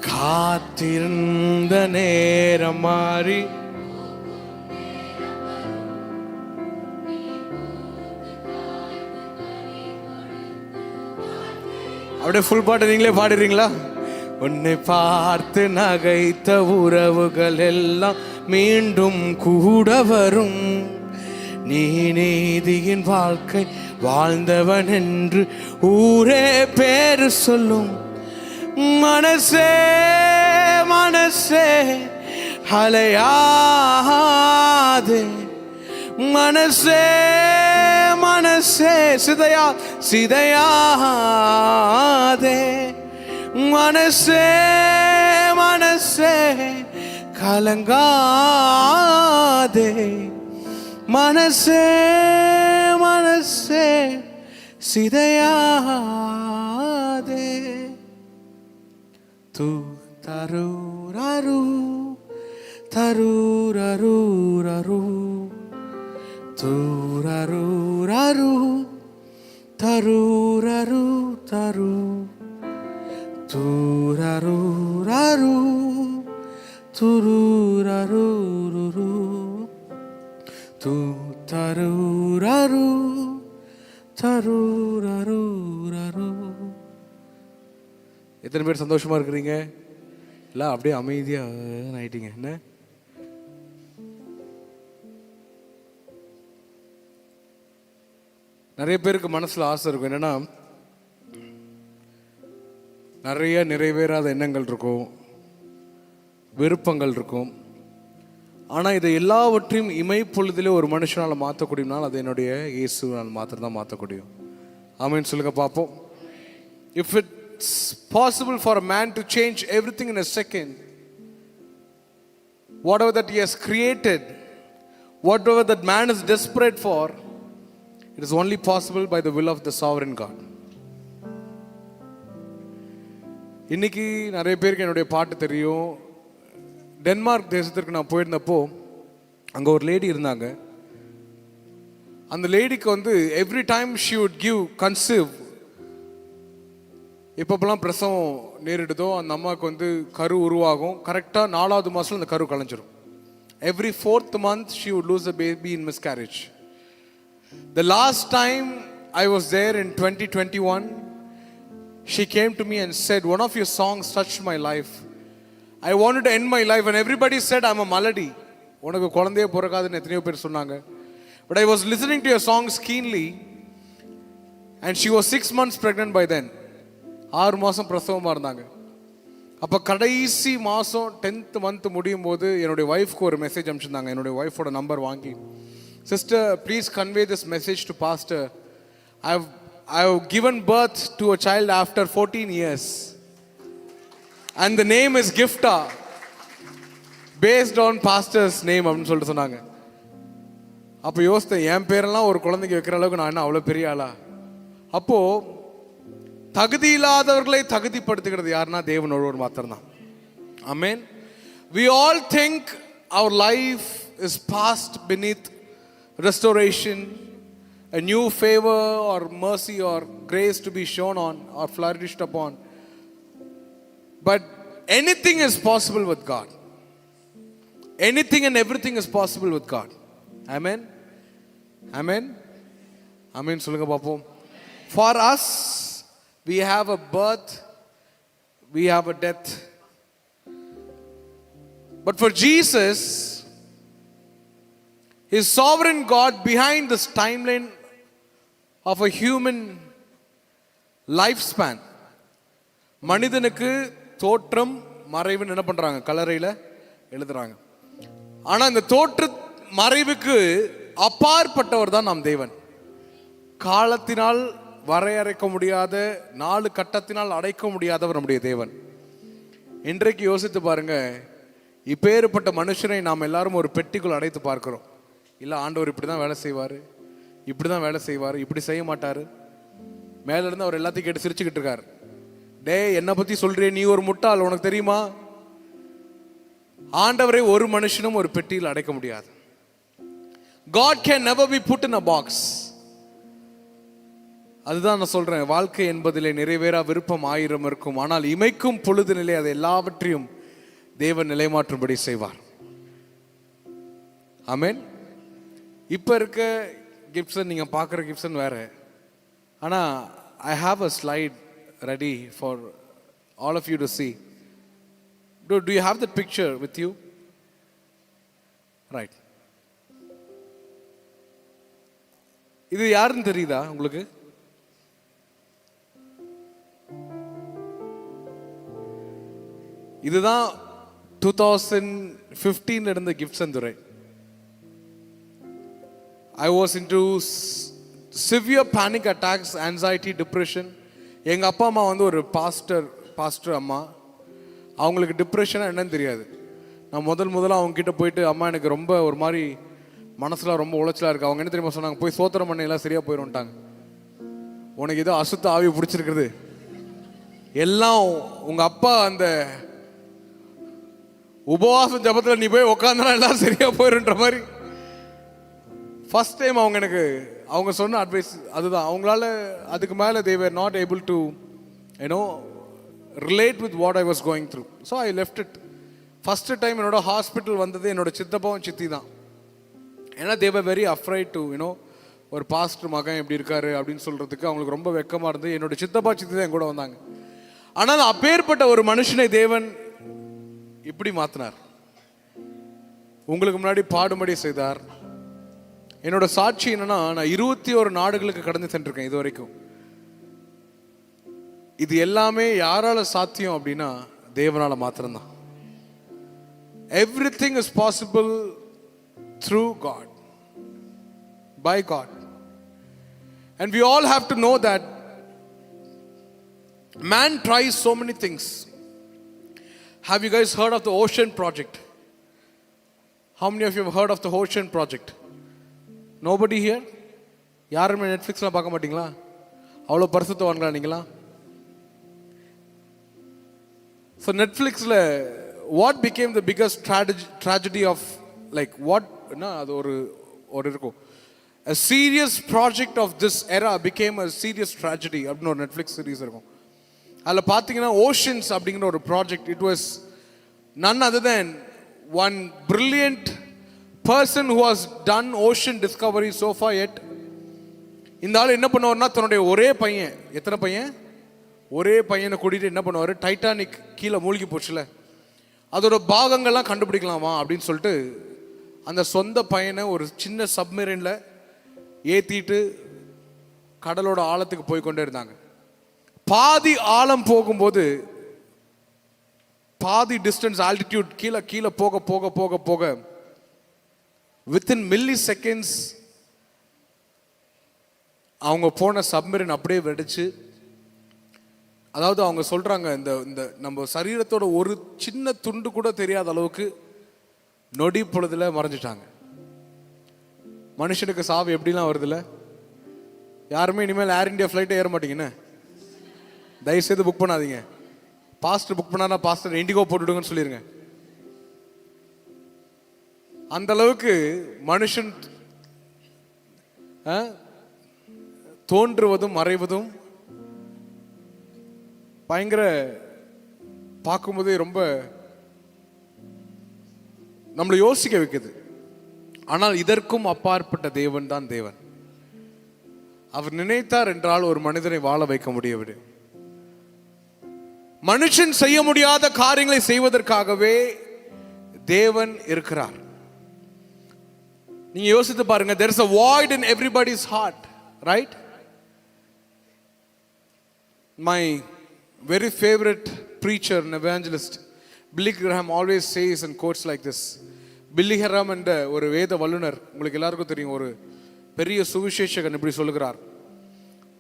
காத்திருந்த நேரம் மாறி அப்படியே ஃபுல் பாட்டு நீங்களே பாடுறீங்களா? உன்னை பார்த்து நகைத்த உறவுகள் எல்லாம் மீண்டும் கூட வரும், நீ நீதியின் வாழ்க்கை வாழ்ந்தவன் என்று ஊரே பேரு சொல்லும், மனசே மனசே அலையாதே, மனசே மனசே சிதையாதே, மனசே மனசே கலங்காதே, மனசே மனசே சிதையாதே. தூ தரு ரரு தரூரூரூ தூரூரூரூ தரூரூ தரூ தூரூரூரூ துரூரூரூ தூ தரூரூ தரூரூரூ. எத்தனை பேர் சந்தோஷமா இருக்கிறீங்க? எல்லாம் அப்படியே அமைதியா ஆயிட்டீங்க. என்ன நிறைய பேருக்கு மனசுல ஆசை இருக்கும், என்னன்னா நிறைய நிறைவேறாத எண்ணங்கள் இருக்கும், விருப்பங்கள் இருக்கும். ஆனா இதை எல்லாவற்றையும் இமைப்பொழுதிலே ஒரு மனுஷனால் மாற்றக்கூடியனால் அது என்னுடைய இயேசுவால் மாத்திரம் தான் மாற்றக்கூடியும். ஆமென் சொல்லுங்க பார்ப்போம். If it's possible for a man to change everything in a second, whatever that he has created, whatever that man is desperate for, it is only possible by the will of the sovereign God. இன்னைக்கு நிறைய பேருக்கு என்னுடைய பாட்டு தெரியும். Denmark தேசத்திற்கு நான் போயிருந்தப்போ அங்கே ஒரு லேடி இருந்தாங்க. அந்த லேடிக்கு வந்து every time she would give conceive, எப்பப்பெல்லாம் பிரசவம் நேரிடுதோ அந்த அம்மாவுக்கு வந்து கரு உருவாகும். கரெக்டாக 4வது மாதம் அந்த கரு கலைஞ்சிரும். Every 4th month she would lose a baby in miscarriage. The last time I was there in 2021, she came to me and said, one of your songs touched my life. I wanted to end my life and everybody said I'm a malady. உனக்கு குழந்தையே பிறக்காதுன்னு எத்தனையோ பேர் சொன்னாங்க. But I was listening to your songs keenly and she was 6 months pregnant by then. 6 மாதம் பிரசவமாக இருந்தாங்க. அப்போ கடைசி மாதம் 10th month முடியும் போது என்னுடைய ஒய்ஃப்க்கு ஒரு மெசேஜ் அனுப்பிச்சிருந்தாங்க. என்னுடைய ஒய்ஃபோட நம்பர் வாங்கி, sister please convey this message to pastor. I have given birth to a child after 14 years and the name is Gifta based on pastor's name அப்படின்னு சொல்லிட்டு சொன்னாங்க. அப்போ யோசித்தேன், என் பேரெல்லாம் ஒரு குழந்தைக்கு வைக்கிற அளவுக்கு நான் என்ன அவ்வளோ பெரிய ஆளா? அப்போ தகுதி இல்லாதவர்களை தகுதிப்படுத்துகிறது யாருன்னா தேவன் ஒருவர் மாத்திரம்தான். ஆமென். We all think our life is past beneath restoration, a new favor or mercy or grace to be shown on or flourished upon. But anything is possible with God. Anything and everything is possible with God. Amen. Amen. Amen சொல்லுங்க பாப்போம். For us, we have a birth, we have a death. But for Jesus, His sovereign God behind this timeline of a human lifespan, மனிதனுக்கு தோற்றம் மறைவுன்னு என்ன பண்றாங்க? கல்லறையில் எழுதுறாங்க. ஆனா இந்த தோற்ற மறைவுக்கு அப்பாற்பட்டவர் தான் நம் தேவன். காலத்தினால் வரையறைக்க முடியாத, 4 கட்டத்தினால் அடைக்க முடியாதவர் நம்முடைய தேவன். இன்றைக்கு யோசித்து பாருங்க, இப்பேற்பட்ட மனுஷனை நாம் எல்லாரும் ஒரு பெட்டிக்குள் அடைத்து பார்க்கிறோம். இல்லை ஆண்டவர் இப்படி தான் வேலை செய்வார், இப்படி தான் வேலை செய்வார், இப்படி செய்ய மாட்டார். மேலேருந்து அவர் எல்லாத்தையும் கேட்டு சிரிச்சுக்கிட்டு இருக்கார். டே என்னை பற்றி சொல்கிறே, நீ ஒரு முட்டாள், உனக்கு தெரியுமா? ஆண்டவரை ஒரு மனுஷனும் ஒரு பெட்டியில் அடைக்க முடியாது. God can never be put in a box. அதுதான் நான் சொல்றேன், வாழ்க்கை என்பதிலே நிறைவேறா விருப்பம் 1000 இருக்கும், ஆனால் இமைக்கும் பொழுதினிலே அதை எல்லாவற்றையும் தேவன் நிலைமாற்றும்படி செய்வார். ஆமென். இப்போ இருக்க கிப்சன் நீங்கள் பார்க்குற கிப்சன் வேற. ஆனால் I have a slide ready for all of you to see. Do you have that picture with you? Right. இது யாருன்னு தெரியுதா உங்களுக்கு? இதுதான் 2015 இருந்த Gibson Durai. I was into severe panic attacks, anxiety, depression. எங்கள் அப்பா அம்மா வந்து ஒரு பாஸ்டர் அம்மா. அவங்களுக்கு டிப்ரெஷனாக என்னன்னு தெரியாது. நான் முதல்ல அவங்க கிட்ட போயிட்டு, அம்மா எனக்கு ரொம்ப ஒரு மாதிரி மனசுலாம் ரொம்ப உளைச்சலாக இருக்குது. அவங்க என்ன தெரியுமா சொன்னாங்க? போய் சோத்திரம் பண்ண எல்லாம் சரியாக போயிடும்ட்டாங்க. உனக்கு ஏதோ அசுத்த ஆவி பிடிச்சிருக்குது, எல்லாம் உங்கள் அப்பா அந்த உபவாசம் ஜபத்தில் நீ போய் உட்காந்தனா எல்லாம் சரியா போயிருன்ற மாதிரி ஃபர்ஸ்ட் டைம் அவங்க சொன்ன அட்வைஸ் அதுதான். அவங்களால அதுக்கு மேலே they were not able to relate with what I was going through. So I left it. First time என்னோட ஹாஸ்பிட்டல் வந்தது என்னோட சித்தப்பாவும் சித்தி தான். ஏன்னா they were very afraid to ஒரு பாஸ்டர் மகன் எப்படி இருக்காரு அப்படின்னு சொல்றதுக்கு அவங்களுக்கு ரொம்ப வெக்கமாக இருந்து என்னோட சித்தப்பா சித்தி தான் என் கூட வந்தாங்க. ஆனால் அப்பேற்பட்ட ஒரு மனுஷனை தேவன் இப்படி மாத்தினார். உங்களுக்கு முன்னாடி பாடுபடி செய்தார். என்னோட சாட்சி என்னன்னா, நான் 21 நாடுகளுக்கு கடந்து சென்றிருக்கேன் இது வரைக்கும். இது எல்லாமே யாரால சாத்தியம் அப்படின்னா தேவனால மாத்திரம்தான். Everything is possible through God, by God. And we all have to know that man tries so many things. Have you guys heard of the Ocean Project? How many of you have heard of the Ocean Project? Nobody here? யாருமே நெட்ஃப்ளிக்ஸ்லாம் பார்க்க மாட்டீங்களா? அவ்வளோ பரிசுத்தவான்களா நீங்களா? So நெட்ஃப்ளிக்ஸில் what became the biggest tragedy of like what அது ஒரு இருக்கும். A serious project of this era became a serious tragedy அப்படின்னு ஒரு நெட்ஃப்ளிக்ஸ் சீரீஸ் இருக்கும். அதில் பார்த்தீங்கன்னா ஓஷன்ஸ் அப்படிங்கிற ஒரு project. It was none other than one brilliant person who has done ocean discovery so far yet. இந்த ஆள் என்ன பண்ணுவார்னா, தன்னுடைய ஒரே பையன், எத்தனை பையன், ஒரே பையனை கூட்டிகிட்டு என்ன பண்ணுவார், டைட்டானிக் கீழே மூழ்கி போச்சுல, அதோட பாகங்கள்லாம் கண்டுபிடிக்கலாமா அப்படின்னு சொல்லிட்டு அந்த சொந்த பையனை ஒரு சின்ன சப்மெரினில் ஏற்றிட்டு கடலோட ஆழத்துக்கு போய் கொண்டே இருந்தாங்க. பாதி ஆழம் போகும்போது பாதி டிஸ்டன்ஸ் ஆல்டிடியூட் கீழே கீழே போக போக போக போக வித்தின் மில்லி செகண்ட்ஸ் அவங்க போன சப்மெரின் அப்படியே வெடிச்சு, அதாவது அவங்க சொல்றாங்க இந்த நம்ம சரீரத்தோட ஒரு சின்ன துண்டு கூட தெரியாத அளவுக்கு நொடி பொழுதுல மறைஞ்சிட்டாங்க. மனுஷனுக்கு சாவு எப்படிலாம் வருதுல்ல. யாருமே இனிமேல் ஏர் இந்தியா ஃப்ளைட்டை ஏற மாட்டீங்கன்னு தயவுசெய்து புக் பண்ணாதீங்க. பாஸ்டர் புக் பண்ணா பாஸ்டர் இண்டிகோ போட்டுடுங்கன்னு சொல்லிடுங்க. அந்த அளவுக்கு மனுஷன் தோன்றுவதும் மறைவதும் பயங்கர பார்க்கும்போதே ரொம்ப நம்மளை யோசிக்க வைக்குது. ஆனால் இதற்கும் அப்பாற்பட்ட தேவன் தான் தேவன். அவர் நினைத்தார் என்றால் ஒரு மனிதனை வாழ வைக்க முடியவில்லை. மனுஷன் செய்ய முடியாத காரியங்களை செய்வதற்காகவே தேவன் இருக்கிறார். நீங்க யோசித்து பாருங்க. there is a void in everybody's heart, right? My very favorite preacher and evangelist Billy Graham always says and quotes like this. Billy Graham என்ற ஒரு வேத வல்லுனர், உங்களுக்கு எல்லாருக்கும் தெரியும், ஒரு பெரிய சுவிசேஷகன் இப்படி சொல்லுகிறார்: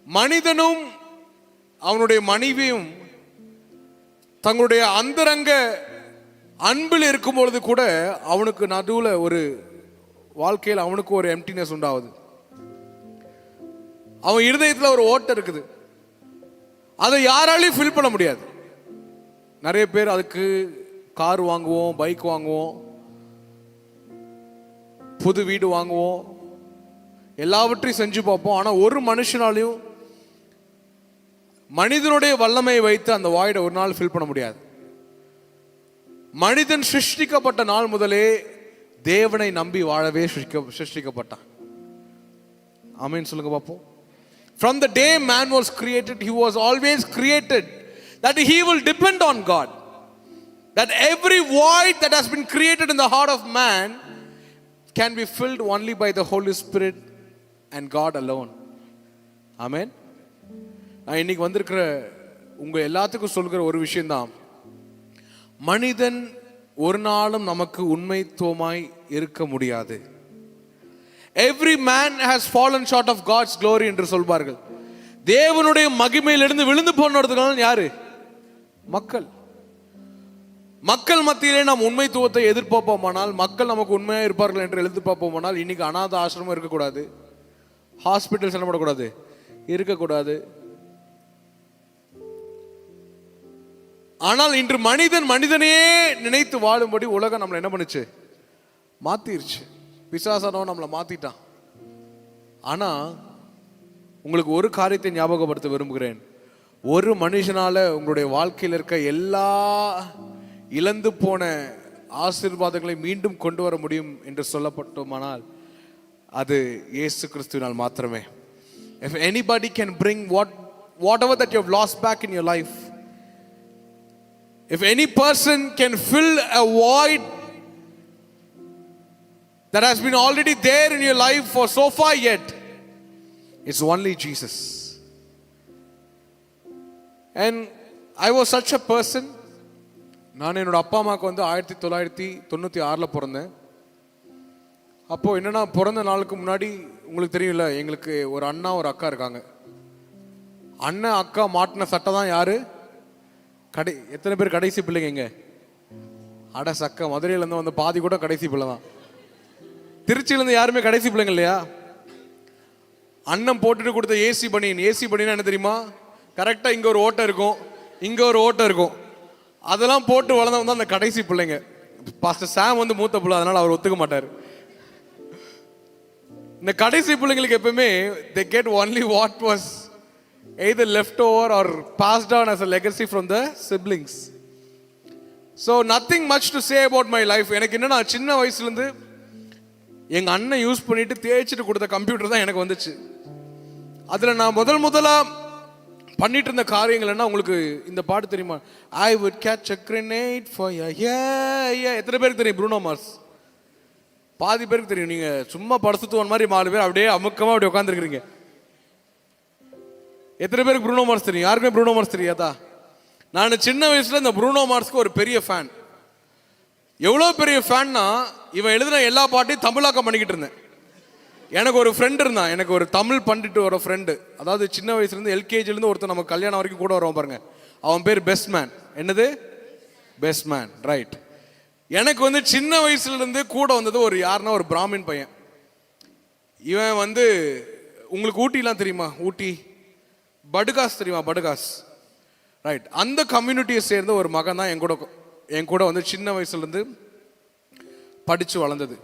மனிதனும் அவனுடைய மனைவியும் தங்களுடைய அந்தரங்க அன்பில் இருக்கும் பொழுது கூட அவனுக்கு நடுவில் ஒரு வாழ்க்கையில் அவனுக்கு ஒரு எம்டினஸ் உண்டாகுது. அவன் இருதயத்தில் ஒரு ஓட்டை இருக்குது. அதை யாராலையும் ஃபில் பண்ண முடியாது. நிறைய பேர் அதுக்கு கார் வாங்குவோம், பைக் வாங்குவோம், புது வீடு வாங்குவோம், எல்லாவற்றையும் செஞ்சு பார்ப்போம். ஆனால் ஒரு மனுஷனாலையும் மனிதனுடைய வல்லமையை வைத்து அந்த வாய்டை ஒரு நாள் ஃபில் பண்ண முடியாது. மனிதன் சிருஷ்டிக்கப்பட்ட நாள் முதலே தேவனை நம்பி வாழவே சிருஷ்டிக்கப்பட்டான். ஆமென் சொல்லுங்க பாப்போம். From the day man was created, he was always created that he will depend on God. That every void that has been created in the heart of man can be filled only by the Holy Spirit and God alone. Amen. நான் இன்னைக்கு வந்திருக்கிற உங்க எல்லாத்துக்கும் சொல்கிற ஒரு விஷயம்தான், மனிதன் ஒரு நாளும் நமக்கு உண்மைத்துவமாய் இருக்க முடியாது. Every man has fallen short of God's glory என்று சொல்வார்கள். தேவனுடைய மகிமையிலிருந்து விழுந்து போனவர்கள் யாரு? மக்கள். மக்கள் மத்தியிலே நாம் உண்மைத்துவத்தை எதிர்பார்ப்போமானால், மக்கள் நமக்கு உண்மையாக இருப்பார்கள் என்று எதிர்பார்ப்போமானால், இன்னைக்கு அநாத ஆசிரமம் இருக்கக்கூடாது, ஹாஸ்பிட்டல் செல்லப்படக்கூடாது, இருக்கக்கூடாது. ஆனால் இன்று மனிதனையே நினைத்து வாழும்படி உலகம் நம்மளை என்ன பண்ணுச்சு? மாத்திருச்சு. பிசாசானவன் நம்மளை மாத்திட்டான். ஆனா உங்களுக்கு ஒரு காரியத்தை ஞாபகப்படுத்த விரும்புகிறேன். ஒரு மனுஷனால உங்களுடைய வாழ்க்கையில் இருக்க எல்லா இழந்து போன ஆசீர்வாதங்களை மீண்டும் கொண்டு வர முடியும் என்று சொல்லப்பட்டோமானால் அது இயேசு கிறிஸ்துவினால் மாத்திரமே. If anybody can bring whatever that you have lost back in your life, if any person can fill a void that has been already there in your life for so far yet, it's only Jesus. And I was such a person. நான் என்னோட அப்பா அம்மாவுக்கு வந்து 1996 பிறந்தேன். அப்போ என்னன்னா, பிறந்த நாளுக்கு முன்னாடி உங்களுக்கு தெரியும்ல, எங்களுக்கு ஒரு அண்ணா ஒரு அக்கா இருக்காங்க. அண்ணன் அக்கா மாட்டின சட்டை தான் யாரு? எத்தனை பேர் கடைசி பிள்ளைங்க இங்க? அட சக்க, மதுரையில இருந்து வந்து பாதி கூட கடைசி பிள்ளை தான். திருச்சியில இருந்து யாருமே கடைசி பிள்ளைங்க இல்லையா? அண்ணன் போட்டுட்டு கொடுத்த ஏசி பனியன் என்ன தெரியுமா? கரெக்டா இங்க ஒரு ஓட்டை இருக்கும், இங்க ஒரு ஓட்டை இருக்கும். அதெல்லாம் போட்டு வளர்ந்தவங்க தான் அந்த கடைசி பிள்ளைங்க. பாஸ்டர் சாம் வந்து மூத்த பிள்ளை, அதனால அவர் ஒத்துக்க மாட்டார். இந்த கடைசி பிள்ளைங்களுக்கு எப்பவுமே they get only what was either left over or passed down as a legacy from the siblings. So nothing much to say about my life. எனக்கு என்னன்னா, சின்ன வயசுல இருந்து எங்க அண்ணன் யூஸ் பண்ணிட்டு தேய்ச்சிட்டு கொடுத்த கம்ப்யூட்டர் தான் எனக்கு வந்துச்சு. அதுல நான் முதலா பண்ணிட்டு இருந்த காரியங்கள் என்ன, உங்களுக்கு இந்த பாட்டு தெரியுமா? I would catch a grenade for you. எத்தனை பேருக்கு தெரியும் ப்ரூனோ மார்ஸ்? பாதி பேருக்கு தெரியும். நீங்க சும்மா படுத்துவன் மாதிரி 4 பேர் அப்படியே அமுக்கமா அப்படி உட்காந்துருக்கீங்க. எத்தனை பேருக்கு ப்ரூனோ மார்ஸ் தெரியும்? யாருக்குமே ப்ரூனோ மார்ஸ் தெரியாதா? நான் சின்ன வயசுல இந்த ப்ரூனோ மார்ஸ்க்கு ஒரு பெரிய ஃபேன். எவ்வளோ பெரிய ஃபேன்னா, இவன் எழுதின எல்லா பாட்டையும் தமிழாக்கம் பண்ணிக்கிட்டு இருந்தேன். எனக்கு ஒரு ஃப்ரெண்டு இருந்தான், எனக்கு ஒரு தமிழ் பண்டிட்டு ஒரு ஃப்ரெண்டு. அதாவது சின்ன வயசுலேருந்து எல்கேஜிலேருந்து ஒருத்தர் நம்ம கல்யாணம் வரைக்கும் கூட வருவான் பாருங்க. அவன் பேர் பெஸ்ட் மேன். என்னது? Best man, right. எனக்கு வந்து சின்ன வயசுலேருந்து கூட வந்தது ஒரு யாருன்னா ஒரு பிராமின் பையன். இவன் வந்து உங்களுக்கு ஊட்டிலாம் தெரியுமா? ஊட்டி படுகாஸ் தெரியுமா? படுகாஸ், ரைட். அந்த கம்யூனிட்டியை சேர்ந்த ஒரு மகன் தான் என் கூட வந்து சின்ன வயசுலேருந்து படித்து வளர்ந்தது.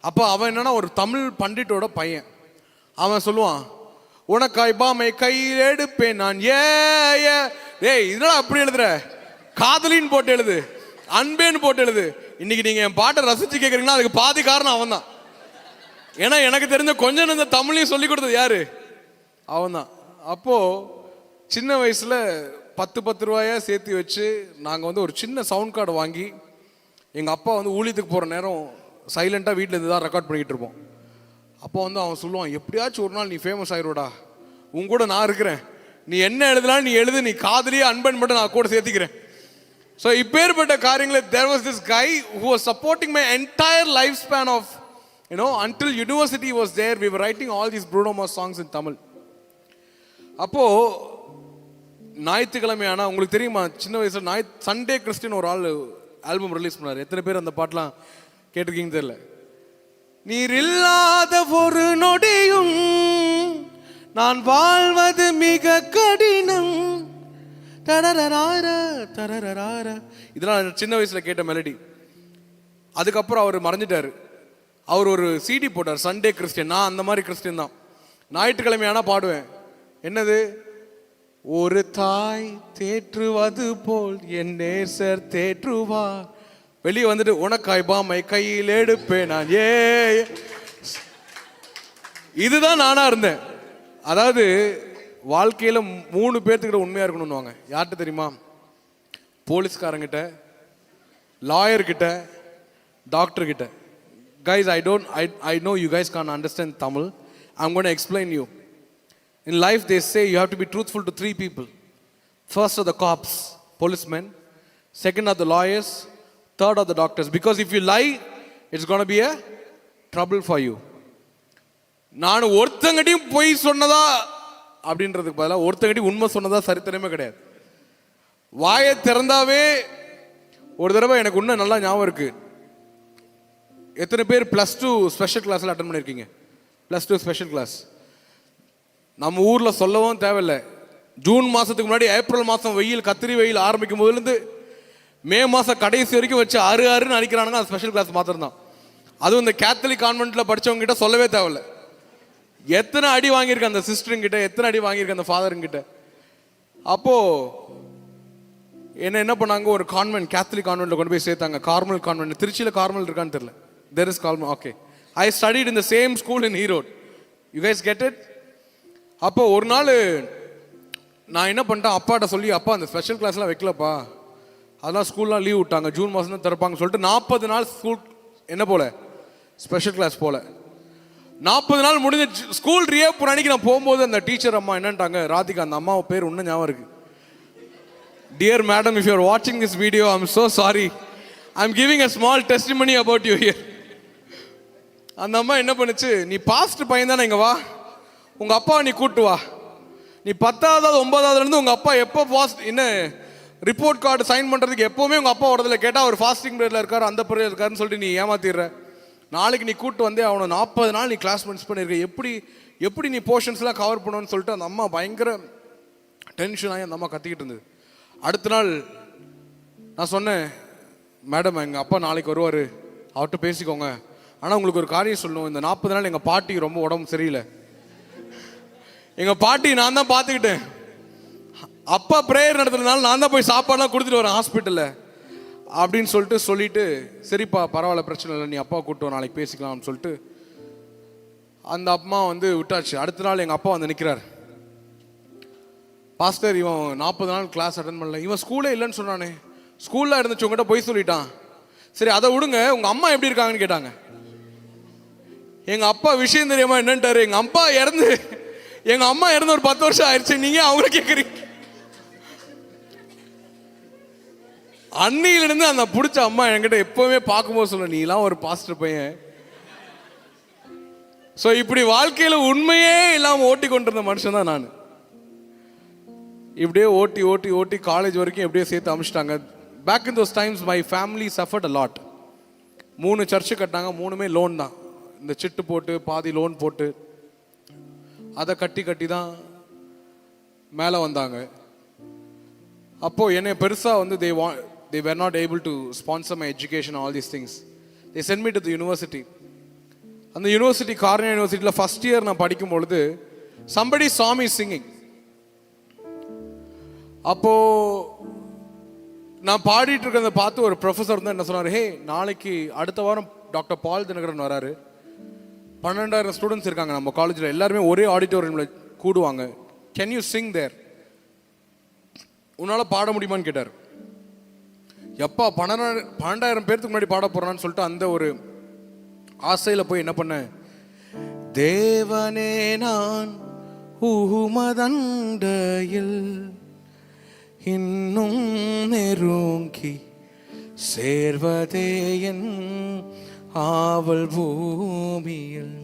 அப்போ அவன் என்னன்னா ஒரு தமிழ் பண்டிட்டோட பையன். அவன் சொல்லுவான், உனக்காய் பாமை கையில் எடுப்பேன் நான். ஏய் இதெல்லாம் அப்படி எழுதுற, காதலின்னு போட்டு எழுது, அன்பேன்னு போட்டு எழுது. இன்னைக்கு நீங்க என் பாட்டை ரசிச்சு கேட்குறீங்கன்னா அதுக்கு பாதி காரணம் அவன் தான். ஏன்னா எனக்கு தெரிஞ்ச கொஞ்சம் இந்த தமிழையும் சொல்லி கொடுத்தது யாரு? அவன் தான். அப்போ சின்ன வயசுல 10 ரூபாயா சேர்த்து வச்சு நாங்கள் வந்து ஒரு சின்ன சவுண்ட் கார்டு வாங்கி, எங்கள் அப்பா வந்து ஊழியத்துக்கு போகிற நேரம் சைலண்டாக வீட்டில் இருந்து தான் ரெக்கார்ட் பண்ணிக்கிட்டு இருப்போம். அப்போ வந்து அவன் சொல்லுவான், எப்படியாச்சும் ஒரு நாள் நீ ஃபேமஸ் ஆயிடுவடா, உன் கூட நான் இருக்கிறேன், நீ என்ன எழுதலாம் நீ எழுது, நீ காதலியே அன்பன் மட்டும் நான் கூட சேர்த்துக்கிறேன். ஸோ இப்பேற்பட்ட காரியங்களை there was this guy who was supporting my entire lifespan of, until university was there, we were writing all these Bruno Mars songs in Tamil. அப்போ ஞாயிற்றுக்கிழமை ஆனால் உங்களுக்கு தெரியுமா, சின்ன வயசுல சண்டே கிறிஸ்டின் ஒரு ஆல்பம் ரிலீஸ் பண்ணார். எத்தனை பேர் அந்த பாட்டெலாம் கேட்டிருக்கீங்க தெரியல. நீர் இல்லாத ஒரு நொடியும் நான் வாழ்வது மிக கடினம், இதெல்லாம் சின்ன வயசுல கேட்ட மெலடி. அதுக்கப்புறம் அவர் மறைஞ்சிட்டாரு. அவர் ஒரு சிடி போட்டார், சண்டே கிறிஸ்டியன். நான் அந்த மாதிரி கிறிஸ்டியன் தான். ஞாயிற்றுக்கிழமையானா பாடுவேன். என்னது? ஒரு தாய் தேற்றுவது போல் என் நேசர் தேற்றுவார். வெளியே வந்துட்டு உனக்காய் பாமை கையில் எடுப்பேன் நான். இதுதான் நானா இருந்தேன். அதாவது வாழ்க்கையில 3 பேர்த்துக்கிட்ட உண்மையா இருக்கணும்னுவாங்க. யார்கிட்ட தெரியுமா? போலீஸ்காரங்கிட்ட, லாயர்கிட்ட, டாக்டர் கிட்ட. Guys, I know you guys can't understand Tamil. I'm going to explain you. In life they say you have to be truthful to 3 people. First are the cops, policemen. Second are the lawyers. Third are the doctors. Because if you lie, it's going to be a trouble for you. நான் ஒருத்தங்கடியும் போய் சொன்னதா அப்படின்றதுக்கு பதிலாக ஒருத்தங்கடி உண்மை சொன்னதா சரித்திரமே கிடையாது. வாயை திறந்தாவே ஒரு தடவை எனக்கு இன்னும் நல்லா ஞாபகம் இருக்கு. எத்தனை பேர் +2 ஸ்பெஷல் கிளாஸில் அட்டன் பண்ணியிருக்கீங்க? +2 ஸ்பெஷல் கிளாஸ் நம்ம ஊரில் சொல்லவும் தேவையில்லை. ஜூன் மாதத்துக்கு முன்னாடி ஏப்ரல் மாதம் வெயில் கத்திரி வெயில் ஆரம்பிக்கும் போதுலேருந்து மே மாதம் கடைசி வரைக்கும் வச்சு ஆறுன்னு அடிக்கிறானுங்க. அது ஸ்பெஷல் கிளாஸ் மாத்திரம் தான். அதுவும் இந்த கேத்தலிக் கான்வென்ட்டில் படித்தவங்க கிட்ட சொல்லவே தேவையில்ல. எத்தனை அடி வாங்கியிருக்கேன் அந்த சிஸ்டருங்கிட்ட, எத்தனை அடி வாங்கியிருக்கேன் அந்த ஃபாதருங்கிட்ட. அப்போது என்ன பண்ணாங்க, ஒரு கான்வென்ட், கேத்தலிக் கான்வென்ட்டில் கொண்டு போய் சேர்த்தாங்க. Carmel convent. திருச்சியில் கார்மல் இருக்கான்னு தெரியல. There is Carmel. Okay, I studied in the same school in Erode. You guys get it? அப்போ ஒரு நாள் நான் என்ன பண்ணிட்டேன், அப்பாட்ட சொல்லி, அப்பா அந்த ஸ்பெஷல் கிளாஸ்லாம் வைக்கலப்பா, அதெல்லாம் ஸ்கூல்லாம் லீவ் விட்டாங்க, ஜூன் மாதம் தான் திறப்பாங்கன்னு சொல்லிட்டு 40 நாள் ஸ்கூல் என்ன போல ஸ்பெஷல் கிளாஸ் போல. 40 நாள் முடிஞ்ச ஸ்கூல் ரீஓப்பன் அன்னைக்கு நான் போகும்போது அந்த டீச்சர் அம்மா என்னன்ட்டாங்க, ராதிகா, அந்த அம்மாவை பேர் இன்னும் ஞாபகம் இருக்கு. Dear madam, if you are வாட்சிங் this video, I am so sorry. I am giving a small testimony about you here. அந்த அம்மா என்ன பண்ணுச்சு, நீ பாஸ்ட் பையன் தானே, இங்க வா, உங்க அப்பாவை நீ கூட்டு வா. நீ 10வது 9வதுலேருந்து உங்க அப்பா எப்போ பாஸ்ட் என்ன ரிப்போர்ட் கார்டு சைன் பண்ணுறதுக்கு எப்போவுமே உங்கள் அப்பா வரதில்ல. கேட்டால் அவர் ஃபாஸ்டிங் பீரியடில் இருக்கார், அந்த பீரியட் இருக்காருன்னு சொல்லிட்டு நீ ஏமாத்திடுற. நாளைக்கு நீ கூப்பிட்டு வந்தே அவனை 40 நாள் நீ கிளாஸ் மிஸ் பண்ணியிருக்க, எப்படி நீ போர்ஷன்ஸ்லாம் கவர் பண்ணுவேன்னு சொல்லிட்டு அந்த அம்மா பயங்கர டென்ஷன் ஆகி அந்த அம்மா கத்திக்கிட்டு இருந்தது. அடுத்த நாள் நான் சொன்னேன், மேடம் எங்கள் அப்பா நாளைக்கு வருவார், அவர்கிட்ட பேசிக்கோங்க. ஆனால் உங்களுக்கு ஒரு காரியம் சொல்லணும், இந்த 40 நாள் எங்கள் பாட்டிக்கு ரொம்ப உடம்பு சரியில்லை. எங்கள் பாட்டி நான் தான் பார்த்துக்கிட்டேன். அப்பா ப்ரேயர் நடத்துறதுனால நான் தான் போய் சாப்பாடுலாம் கொடுத்துட்டு வரேன் ஹாஸ்பிட்டலில் அப்படின்னு சொல்லிட்டு சரிப்பா பரவாயில்ல, பிரச்சனை இல்லை, நீ அப்பா கூப்பிட்டு நாளைக்கு பேசிக்கலாம்னு சொல்லிட்டு அந்த அம்மா வந்து விட்டாச்சு. அடுத்த நாள் எங்கள் அப்பா வந்து நிற்கிறார். பாஸ்டர், இவன் 40 நாள் கிளாஸ் அட்டன் பண்ணல, இவன் ஸ்கூலே இல்லைன்னு சொன்னானே, ஸ்கூலில் இருந்துச்சு உங்கள்கிட்ட போய் சொல்லிட்டான். சரி அதை விடுங்க, உங்கள் அம்மா எப்படி இருக்காங்கன்னு கேட்டாங்க. எங்கள் அப்பா விஷயம் தெரியாமல் என்னன்ட்டாரு, எங்கள் அம்மா இறந்து ஒரு 10 வருஷம் ஆயிடுச்சு, நீங்கள் அவங்கள கேட்குறீங்க. அன்னியிலிருந்து அந்த பிடிச்ச அம்மா என்கிட்ட எப்பவுமே பார்க்கும்போது சொல்ல, நீலாம் ஒரு பாஸ்டர் பையன். ஸோ இப்படி வாழ்க்கையில் உண்மையே இல்லாமல் ஓட்டி கொண்டிருந்த மனுஷன் தான் நான். இப்படியே ஓட்டி காலேஜ் வரைக்கும் எப்படியே சேர்த்து அமிச்சிட்டாங்க. Back in those times my family suffered a lot. 3 church கட்டினாங்க, 3மே லோன் தான். இந்த சிட்டு போட்டு பாதி லோன் போட்டு அதை கட்டி தான் மேலே வந்தாங்க. அப்போது என்னை பெருசாக வந்து they were not able to sponsor my education, all these things. They sent me to the university. அந்த யூனிவர்சிட்டி, கார்னியா யூனிவர்சிட்டியில் ஃபர்ஸ்ட் இயர் நான் படிக்கும் பொழுது somebody saw me singing. அப்போது நான் பாடிட்டு இருக்கிறத பார்த்து ஒரு ப்ரொஃபஸர் தான் என்ன சொன்னார், ஹே நாளைக்கு அடுத்த வாரம் டாக்டர் பால் தினகரன் வராரு, 12,000 ஸ்டூடெண்ட்ஸ் இருக்காங்க நம்ம காலேஜில், எல்லாருமே ஒரே ஆடிட்டோரியமில் கூடுவாங்க, கேன் யூ சிங் தேர், உன்னால் பாட முடியுமான்னு கேட்டார். எப்பா 12,000 பேருக்கு முன்னாடி பாட போறான்னு சொல்லிட்டு அந்த ஒரு ஆசையில் போய் என்ன பண்ணேன், தேவனே நான் உமதண்டையில் இன்னும் நெருங்கி சேர்வதே என் ஆவல் பூமியில்,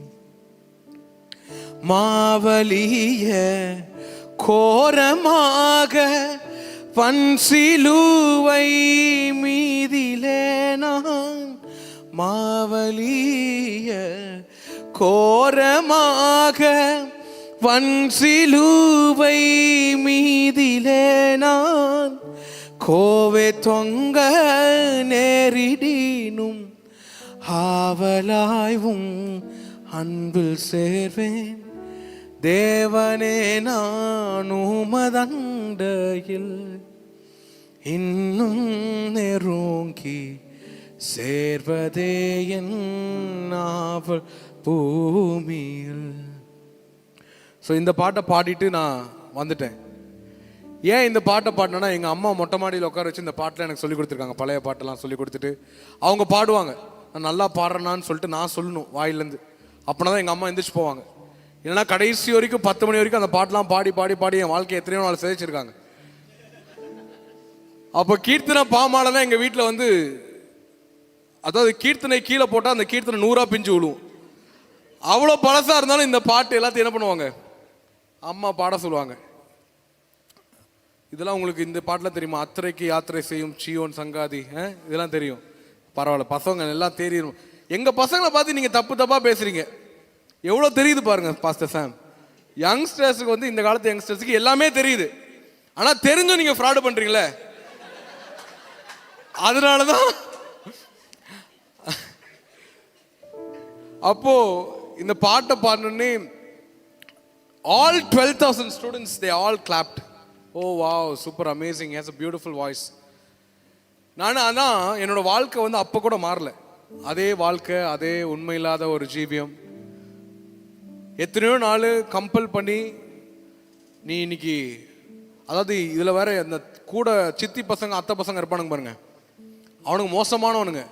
மாவலிய கோரமாக பன்சிலுவை மீதிலே நான், மாவலிய கோரமாக வன்சிலுவை மீதிலே நான், கோவே தொங்க நேரிடினும் ஆவலாய்வும் அன்பில் சேர்வேன், தேவனே நான் உமதண்டையில் இன்னும் நெருங்கி சேர்வதே என் ஆவல் பூமியில். ஸோ இந்த பாட்டை பாடிட்டு நான் வந்துட்டேன். ஏன் இந்த பாட்டை பாடினா, எங்கள் அம்மா மொட்டை மாடியில் உட்கார வச்சு இந்த பாட்டில் எனக்கு சொல்லி கொடுத்துருக்காங்க, பழைய பாட்டெல்லாம் சொல்லி கொடுத்துட்டு அவங்க பாடுவாங்க. நான் நல்லா பாடுறேனான்னு சொல்லிட்டு நான் சொல்லணும் வாயிலேருந்து, அப்படின்னா தான் எங்கள் அம்மா எந்திரிச்சு போவாங்க. இல்லைன்னா கடைசி வரைக்கும் 10 மணி வரைக்கும் அந்த பாட்டெலாம் பாடி என் வாழ்க்கையை எத்தனையோ நாள் சிதைச்சிருக்காங்க. அப்போ கீர்த்தனை பாமாலெல்லாம் எங்கள் வீட்டில் வந்து, அதாவது கீர்த்தனை கீழே போட்டால் அந்த கீர்த்தனை 100 பிஞ்சு விழுவும். அவ்வளோ பழசாக இருந்தாலும் இந்த பாட்டு எல்லாத்தையும் என்ன பண்ணுவாங்க, அம்மா பாட சொல்லுவாங்க. இதெல்லாம் உங்களுக்கு இந்த பாட்டெலாம் தெரியுமா, அத்திரைக்கு யாத்திரை செய்யும் சியோன் சங்காதி, இதெல்லாம் தெரியும். பரவாயில்ல, பசங்க எல்லாம் தெரியும். எங்கள் பசங்களை பார்த்து நீங்கள் தப்பாக பேசுகிறீங்க, எவ்வளோ தெரியுது பாருங்க பாஸ்டர் சாம், யங்ஸ்டர்ஸுக்கு வந்து இந்த காலத்து யங்ஸ்டர்ஸுக்கு எல்லாமே தெரியுது. ஆனால் தெரிஞ்சும் நீங்கள் ஃப்ராடு பண்ணுறீங்களே, அதனால தான். அப்போ இந்த பாட்டை பாடணுன்னே all 12,000 students they all clapped. Oh wow, super, amazing, has a beautiful voice. நான் ஆனால் என்னோட வாழ்க்கை வந்து அப்போ கூட மாறல. அதே வாழ்க்கை, அதே உண்மையில்லாத ஒரு ஜீவியம். எத்தனையோ நாள் கம்பல் பண்ணி நீ இன்னைக்கு, அதாவது இதில் வேற அந்த கூட சித்தி பசங்க அத்தை பசங்க இருப்பானுங்க பாருங்க, அவனுக்கு மோசமானவனுங்க.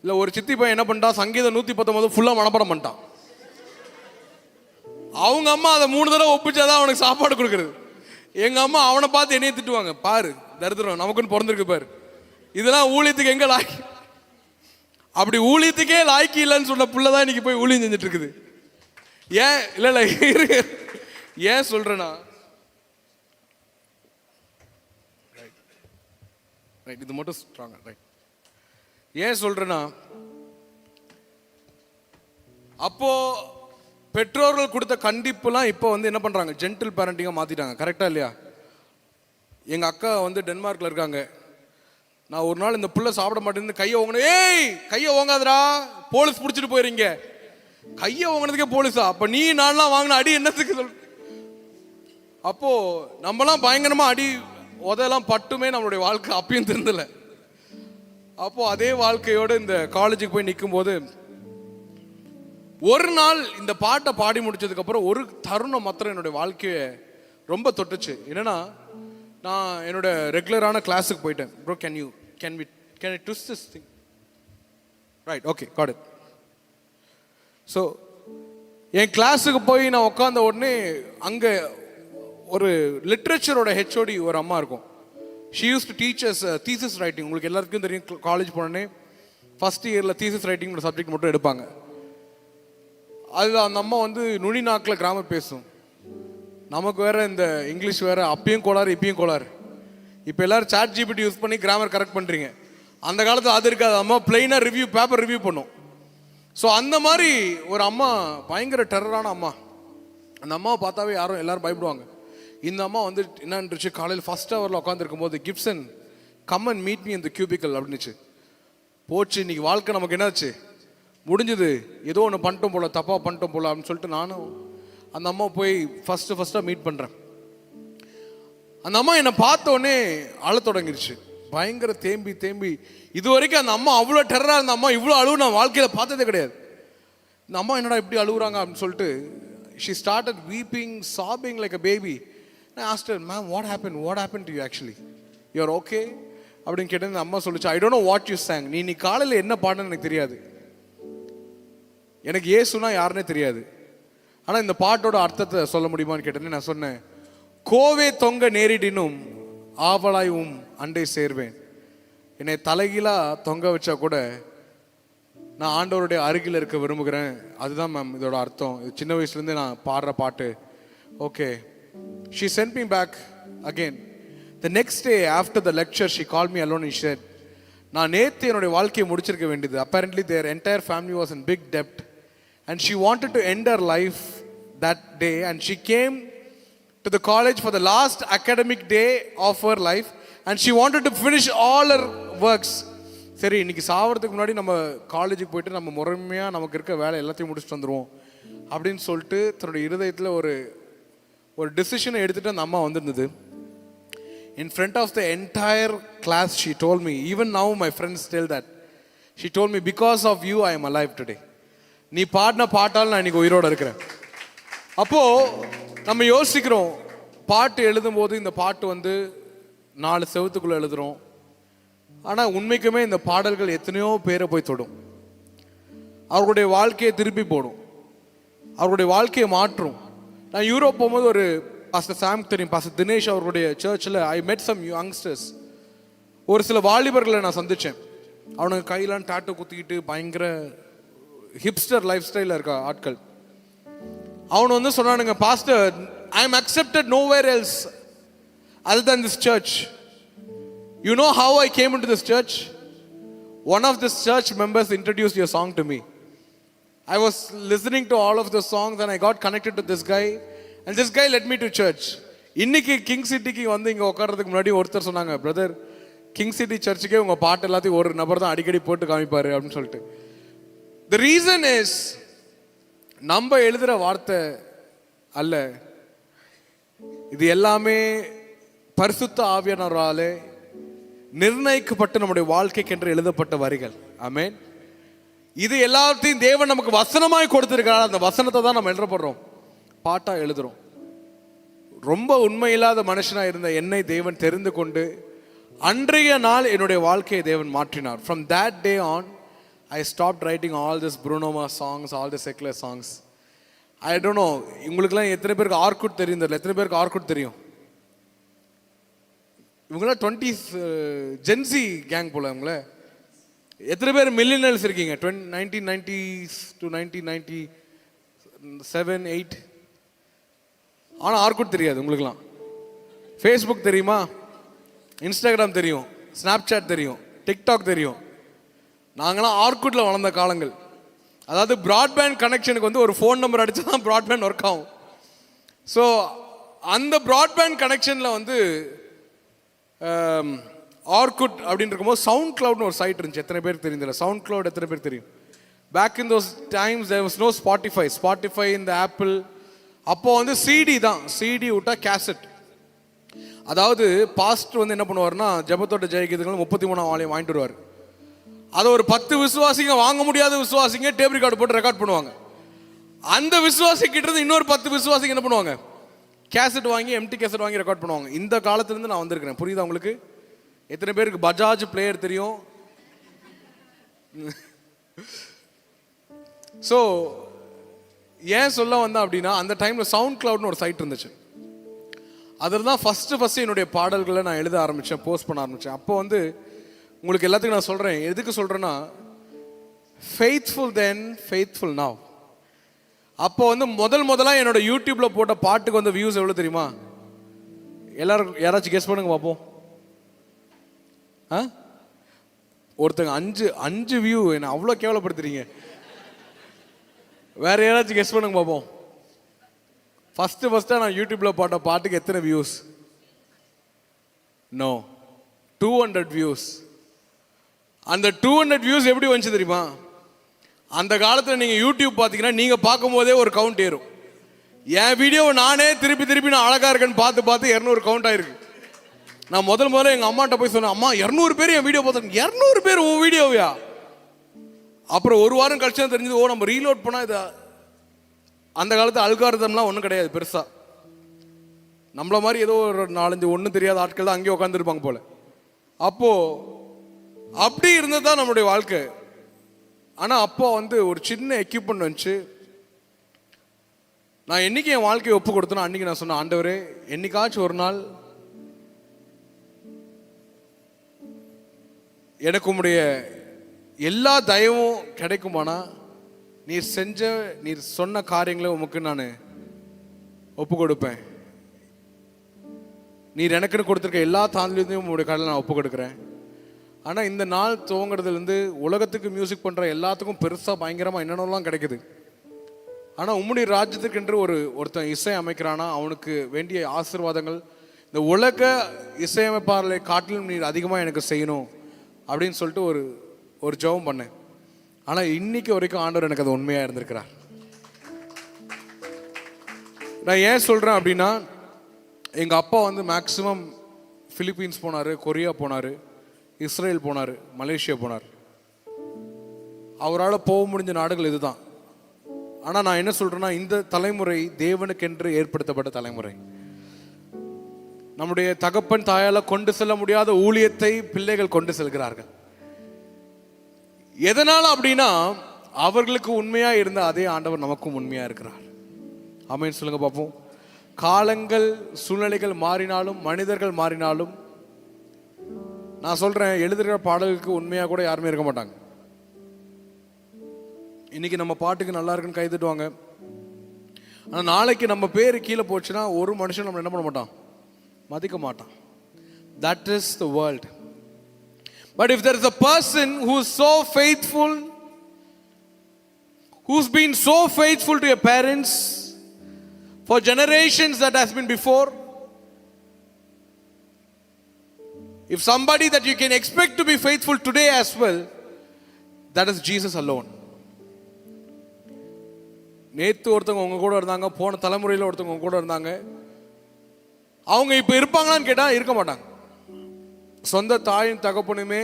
இல்லை ஒரு சித்தி பையன் என்ன பண்ணிட்டான், சங்கீதம் 119 ஃபுல்லாக மனப்பாடம் பண்ணிட்டான். அவங்க அம்மா அதை 3 தடவை ஒப்பிச்சாதான் அவனுக்கு சாப்பாடு கொடுக்குறது. எங்கள் அம்மா அவனை பார்த்து என்னையே திட்டுவாங்க, பாரு தரித்திரம் நமக்குன்னு பிறந்திருக்கு பாரு, இதெல்லாம் ஊழியத்துக்கு எங்கே லாய்க்கு. அப்படி ஊழியத்துக்கே லாய்க்கு இல்லைன்னு சொன்ன புள்ள தான் இன்னைக்கு போய் ஊழியம் செஞ்சுட்டு இருக்குது. ஏன் இல்லை ஏன் சொல்றேன்னா, ரைட், இது மட்டும் ஸ்ட்ராங்கா, ரைட். ஏன் சொல்றேன்னா, அப்போ பெற்றோர்கள் கொடுத்த கண்டிப்புலாம் இப்போ வந்து என்ன பண்றாங்க, ஜென்டில் பேரண்டிங்கா மாத்திட்டாங்க. கரெக்டா இல்லையா? எங்க அக்கா வந்து டென்மார்க்ல இருக்காங்க. நான் ஒரு நாள் இந்த புள்ள சாப்பிட மாட்டேன்னு கையை ஓங்கணும், ஏய் கையை ஓங்காதடா போலீஸ் பிடிச்சிட்டு போயிருங்க. கையை ஓங்கினதுக்கே போலீஸா? அப்ப நீ நான்லாம் வாங்கின அடி என்னத்துக்கு சொல். அப்போ நம்மலாம் பயங்கரமா அடி உதெல்லாம் பட்டுமே நம்மளுடைய வாழ்க்கை அப்பயும் திருந்தல. அப்போ அதே வாழ்க்கையோடு இந்த காலேஜுக்கு போய் நிற்கும் போது ஒரு நாள் இந்த பாட்டை பாடி முடிச்சதுக்கு அப்புறம் ஒரு தருணம் மாத்திரம் என்னுடைய வாழ்க்கையை ரொம்ப தொட்டுச்சு. என்னன்னா, நான் என்னோட ரெகுலரான கிளாஸுக்கு போயிட்டேன். Bro can I twist this thing? Right, okay, got it. So என் கிளாஸுக்கு போய் நான் உட்காந்த உடனே அங்கே ஒரு லிட்ரேச்சரோட ஹெச்ஓடி ஒரு அம்மா இருக்கும். She use to teachers thesis writing. உங்களுக்கு எல்லாருக்கும் தெரியும், காலேஜ் போனோடனே ஃபர்ஸ்ட் இயரில் தீசிஸ் ரைட்டிங் ஒரு சப்ஜெக்ட் மட்டும் எடுப்பாங்க. அது அந்த அம்மா வந்து நுனி நாக்கில் கிராமர் பேசும். நமக்கு வேற இந்த இங்கிலீஷ் வேற அப்பயும் கோளாறு இப்பயும் கோளாறு. இப்போ எல்லாரும் சாட் ஜிபிடி யூஸ் பண்ணி கிராமர் கரெக்ட் பண்ணுறீங்க. அந்த காலத்தில் அது இருக்காது. அம்மா பிளெயினாக பேப்பர் ரிவ்யூ பண்ணும். ஸோ அந்த மாதிரி ஒரு அம்மா, பயங்கர டெரரான அம்மா. அந்த அம்மாவை பார்த்தாவே எல்லாரும் பயப்படுவாங்க. இந்த அம்மா வந்து என்னன்றுச்சு, காலையில் ஃபர்ஸ்ட் ஹவரில் உட்காந்துருக்கும் போது, Gibson come and meet me இந்த கியூபிக்கல் அப்படின்னுச்சு. போச்சு, இன்னைக்கு வாழ்க்கை நமக்கு என்னாச்சு, முடிஞ்சது, ஏதோ ஒன்று பண்ணிட்டோம் போல, தப்பாக பண்ணிட்டோம் போல அப்படின்னு சொல்லிட்டு நானும் அந்த அம்மா போய் ஃபர்ஸ்ட்டாக மீட் பண்ணுறேன். அந்த அம்மா என்னை பார்த்தோன்னே அழ தொடங்கிருச்சு, பயங்கர தேம்பி. இது வரைக்கும் அந்த அம்மா அவ்வளோ டெரராக இருந்த அம்மா இவ்வளோ அழுவு நான் வாழ்க்கையில் பார்த்ததே கிடையாது. இந்த அம்மா என்னடா இப்படி அழுகுறாங்க அப்படின்னு சொல்லிட்டு she started weeping, sobbing like a baby. I asked her, ma'am, what happened to you actually? You're okay? அப்படின்னு கேட்டேன். இந்த அம்மா சொல்லிச்சு, I don't know what you sang. நீ காலையில் என்ன பாடுன்னு எனக்கு தெரியாது, எனக்கு ஏசுனா யாருன்னே தெரியாது, ஆனால் இந்த பாட்டோட அர்த்தத்தை சொல்ல முடியுமான்னு கேட்டேன்னு நான் சொன்னேன், கோவே தொங்க நேரிடினும் ஆவலாயும் அண்டை சேர்வேன். என்னை தலைகீழா தொங்க வச்சா கூட நான் ஆண்டவருடைய அருகில் இருக்க விரும்புகிறேன். அதுதான் மேம் இதோட அர்த்தம். இது சின்ன வயசுலேருந்து நான் பாடுற பாட்டு. Okay. She sent me back again. The next day after the lecture she called me alone and she said, நான் நேற்று என்னுடைய வாழ்க்கையை முடிச்சிருக்க வேண்டியது. Apparently their entire family was in big debt and she wanted to end her life that day and she came to the college for the last academic day of her life and she wanted to finish all her works. சரி, இன்னைக்கு சாவறதுக்கு முன்னாடி நம்ம காலேஜுக்கு போயிட்டு நம்ம முறைமையாக நமக்கு இருக்க வேலை எல்லாத்தையும் முடிச்சுட்டு வந்துடுவோம் அப்படின்னு சொல்லிட்டு தன்னுடைய இருதயத்தில் ஒரு டிசிஷனை எடுத்துகிட்டு அந்த அம்மா வந்திருந்தது. In front of the entire class she told me, even now my friends tell that, she told me, because of you I am alive today. நீ பாடின பாட்டால் நான் இன்னைக்கு உயிரோடு இருக்கிறேன். அப்போது நம்ம யோசிக்கிறோம், பாட்டு எழுதும்போது இந்த பாட்டு வந்து 4 செவத்துக்குள்ளே எழுதுகிறோம். ஆனால் உண்மைக்குமே இந்த பாடல்கள் எத்தனையோ பேரை போய் தொடும், அவர்களுடைய வாழ்க்கையை திருப்பி போடும், அவர்களுடைய வாழ்க்கையை மாற்றும். நான் யூரோப் போகும்போது ஒரு பாஸ்டர் சாம் தெரியும், பாஸ்டர் தினேஷ் அவர்களுடைய சர்ச்சில் ஐ மெட் சம் யங்ஸ்டர்ஸ். ஒரு சில வாலிபர்களை நான் சந்தித்தேன். அவனுக்கு கையெல்லாம் டாட்டோ குத்திக்கிட்டு பயங்கர ஹிப்ஸ்டர் லைஃப் ஸ்டைலில் இருக்க ஆட்கள். அவனு வந்து சொன்னானுங்க, pastor I am accepted nowhere else other than this church. You know how I came into this church? One of this church members introduced your song to me. I was listening to all of the songs and I got connected to this guy and this guy led me to church. இன்னைக்கு king சிட்டிக்கு வந்து இங்கே உட்கார்றதுக்கு முன்னாடி ஒருத்தர் சொன்னாங்க, brother king city சர்ச்சுக்கே உங்கள் பாட்டு எல்லாத்தையும் ஒரு நபர் தான் அடிக்கடி போட்டு காமிப்பார் அப்படின்னு சொல்லிட்டு. த ரீசன் இஸ், நம்ம எழுதுகிற வார்த்தை அல்ல, இது எல்லாமே பரிசுத்த ஆவியானவராலே நிர்ணயிக்கப்பட்டு நம்முடைய வாழ்க்கைக்கென்று எழுதப்பட்ட வரிகள். ஆமென். இது எல்லாத்தையும் தேவன் நமக்கு வசனமாய் கொடுத்திருக்கிறார். அந்த வசனத்தை தான் நம்ம எழுதப்படுறோம், பாட்டா எழுதுறோம். ரொம்ப உண்மையில்லாத மனுஷனா இருந்த என்னை தேவன் தெரிந்து கொண்டு அன்றைய நாள் என்னுடைய வாழ்க்கையை தேவன் மாற்றினார். From that day on, I stopped writing all this Bruno Mars songs, all the secular songs. I don't know, உங்களுக்குலாம் எத்தனை பேருக்கு ஆர்குட் தெரியும் தெரியல. எத்தனை பேருக்கு ஆர்குட் தெரியும்? இவங்களாம் 20s ஜென்சி கேங் போல. இவங்கள எத்தனை பேர் மில்லியனர்ஸ் இருக்கீங்க? 1990s to 1997, 8. ஆனால் ஆர்குட் தெரியாது உங்களுக்குலாம். ஃபேஸ்புக் தெரியுமா? இன்ஸ்டாகிராம் தெரியும், ஸ்னாப்சாட் தெரியும், டிக்டாக் தெரியும். நாங்களாம் ஆர்குட்டில் வளர்ந்த காலங்கள். அதாவது ப்ராட்பேண்ட் கனெக்ஷனுக்கு வந்து ஒரு ஃபோன் நம்பர் அடிச்சு தான் ப்ராட்பேண்ட் ஒர்க் ஆகும். ஸோ அந்த ப்ராட்பேண்ட் கனெக்ஷனில் வந்து ஆர்குட் அப்படின்னு இருக்கும்போது சவுண்ட் கிளவுட்னு ஒரு சைட் இருந்துச்சு. எத்தனை பேருக்கு தெரியுதில்ல சவுண்ட் கிளவுட்? எத்தனை பேர் தெரியும்? Back in those times there was no Spotify இந்த ஆப்பிள். அப்போ வந்து சிடி தான், சிடி விட்டா கேசட். அதாவது பாஸ்டர் வந்து என்ன பண்ணுவார்னா, ஜெபத்தோட ஜெயகீதங்கள் 33ஆம் வால்யூம் வாங்கிட்டு வருவார். அதை ஒரு 10 விசுவாசிங்க, வாங்க முடியாத விசுவாசிங்க டேப் ரெக்கார்டு போட்டு ரெக்கார்ட் பண்ணுவாங்க. அந்த விசுவாசிக்கிட்ட இன்னொரு 10 விசுவாசிங்க என்ன பண்ணுவாங்க, கேசட் வாங்கி, எம்டி கேசட் வாங்கி ரெக்கார்ட் பண்ணுவாங்க. இந்த காலத்துலேருந்து நான் வந்திருக்கிறேன். புரியுதா உங்களுக்கு? எத்தனை பேருக்கு பஜாஜ் பிளேயர் தெரியும்? ஸோ ஏன் சொல்ல வந்தேன் அப்படின்னா, அந்த டைமில் சவுண்ட் கிளவுட்னு ஒரு சைட் இருந்துச்சு. அதில் தான் ஃபஸ்ட்டு என்னுடைய பாடல்களை நான் எழுத ஆரம்பித்தேன், போஸ்ட் பண்ண ஆரம்பித்தேன். அப்போ வந்து உங்களுக்கு எல்லாத்துக்கும் நான் சொல்கிறேன், எதுக்கு சொல்கிறேன்னா, ஃபெய்த்ஃபுல் தென் ஃபெய்த்ஃபுல் நவ். அப்போ வந்து முதலாக என்னோட யூடியூப்பில் போட்ட பாட்டுக்கு வந்து வியூஸ் எவ்வளோ தெரியுமா? எல்லாரும் யாராச்சும் கெஸ் பண்ணுங்க பார்ப்போம். ஒருத்தங்க 5 வியூ. என்ன அவ்வளோ கேவலப்படுத்துறீங்க? வேற யாராச்சும் கெஸ் பண்ணுங்க பார்ப்போம். ஃபஸ்ட்டாக நான் யூடியூப்பில் போட்ட பாட்டுக்கு எத்தனை வியூஸ்? No, 200 views. அந்த 200 வியூஸ் எப்படி வந்துச்சு தெரியுமா? அந்த காலத்தில் நீங்கள் யூடியூப் பார்த்தீங்கன்னா நீங்கள் பார்க்கும்போதே ஒரு கவுண்ட் ஏறும். என் வீடியோவை நானே திருப்பி நான் அழகாக இருக்கேன்னு பார்த்து 200 கவுண்ட் ஆயிருக்கு. நான் முதல்ல எங்கள் அம்மாட்ட போய் சொன்னேன், அம்மா 200 பேர் என் வீடியோ பார்த்தாங்க. 200 பேர் உன் வீடியோவையா? அப்புறம் ஒரு வாரம் கழிச்சு தான் தெரிஞ்சது, ஓ நம்ம ரீலோட் பண்ணால் இது. அந்த காலத்து அல்காரிதம்லாம் ஒன்றும் கிடையாது பெருசாக. நம்மள மாதிரி ஏதோ ஒரு 4-5 ஒன்றும் தெரியாத ஆட்கள் தான் அங்கேயே உட்காந்துருப்பாங்க போல. அப்போது அப்படி இருந்தது தான் நம்மளுடைய வாழ்க்கை. ஆனால் அப்போ வந்து ஒரு சின்ன எக்யூப்மெண்ட் வந்துச்சு. நான் என்னைக்கு என் வாழ்க்கையை ஒப்பு கொடுத்தனோ அன்றைக்கி நான் சொன்னேன், ஆண்டவரே என்னைக்காச்சும் ஒரு நாள் எனக்கு உம்முடைய எல்லா தயவும் கிடைக்குமானா, நீர் சொன்ன காரியங்களை உமக்கு நான் ஒப்பு கொடுப்பேன். நீர் எனக்குன்னு கொடுத்துருக்க எல்லா தாழ்லையும் உங்களுடைய கடலை நான் ஒப்பு கொடுக்குறேன். ஆனால் இந்த நாள் துவங்குறதுலேருந்து உலகத்துக்கு மியூசிக் பண்ணுற எல்லாத்துக்கும் பெருசாக பயங்கரமாக என்னென்னலாம் கிடைக்குது. ஆனால் உம்முடைய ராஜ்யத்துக்கென்று ஒருத்தன் இசை அமைக்கிறானா, அவனுக்கு வேண்டிய ஆசீர்வாதங்கள் இந்த உலக இசையமைப்பாளர்களை காட்டிலும் நீர் அதிகமாக எனக்கு செய்யணும் அப்படின்னு சொல்லிட்டு ஒரு ஜெபம் பண்ணேன். ஆனால் இன்னைக்கு வரைக்கும் ஆண்டவர் எனக்கு அது உண்மையாக இருந்திருக்கிறார். நான் ஏன் சொல்கிறேன் அப்படின்னா, எங்கள் அப்பா வந்து மேக்ஸிமம் பிலிப்பீன்ஸ் போனார், கொரியா போனார், இஸ்ரேல் போனார், மலேசியா போனார். அவரால் போக முடிஞ்ச நாடுகள் இதுதான். ஆனால் நான் என்ன சொல்கிறேன்னா, இந்த தலைமுறை தேவனுக்கென்று ஏற்படுத்தப்பட்ட தலைமுறை. நம்முடைய தகப்பன் தாயால் கொண்டு செல்ல முடியாத ஊழியத்தை பிள்ளைகள் கொண்டு செல்கிறார்கள். எதனால அப்படின்னா, அவர்களுக்கு உண்மையாக இருந்த அதே ஆண்டவர் நமக்கும் உண்மையாக இருக்கிறார். ஆமென் சொல்லுங்க பார்ப்போம். காலங்கள் சூழ்நிலைகள் மாறினாலும், மனிதர்கள் மாறினாலும், நான் சொல்கிறேன், எழுதுகிற பாடலுக்கு உண்மையாக கூட யாருமே இருக்க மாட்டாங்க. இன்னைக்கு நம்ம பாட்டுக்கு நல்லா இருக்குன்னு கை தட்டுவாங்க. ஆனால் நாளைக்கு நம்ம பேர் கீழே போச்சுன்னா ஒரு மனுஷன் நம்ம என்ன பண்ண மாட்டான், மதிக்க மாட்டான். That is the world. But if there is a person who is so faithful, who's been so faithful to your parents, for generations that has been before. If somebody that you can expect to be faithful today as well, that is Jesus alone. நேத்து ஒருத்தவங்க உங்க கூட இருந்தாங்க, போன தலைமுறையில் ஒருத்தவங்க உங்க கூட இருந்தாங்க. அவங்க இப்ப இருப்பாங்களான்னு கேட்டா இருக்க மாட்டாங்க. சொந்த தாயின் தகப்பனுமே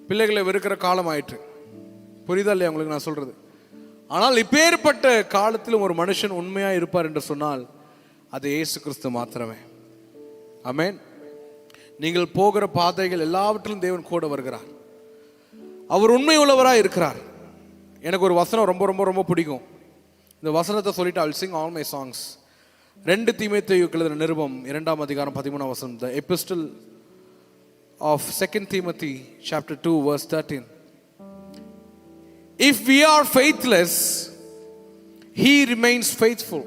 பிள்ளைகளை வெறுக்கிற காலம் ஆயிற்று. புரியுதா இல்லையா உங்களுக்கு நான் சொல்றது? ஆனால் இப்பேற்பட்ட காலத்திலும் ஒரு மனுஷன் உண்மையா இருப்பார் என்று சொன்னால் அது இயேசு கிறிஸ்து மாத்திரமே. ஆமென். நீங்கள் போகிற பாதைகள் எல்லாவற்றிலும் தேவன் கூட வருகிறார். அவர் உண்மை உள்ளவராக இருக்கிறார். எனக்கு ஒரு வசனம் ரொம்ப ரொம்ப ரொம்ப பிடிக்கும். இந்த வசனத்தை சொல்லிட்டு I'll sing all my songs. 2 தீமோத்தேயுவுக்கு எழுதின நிருபம் 2ஆம் அதிகாரம் 13ஆம் வசனம். The epistle of 2 Timothy chapter 2 verse 13. If we are faithless, he remains faithful,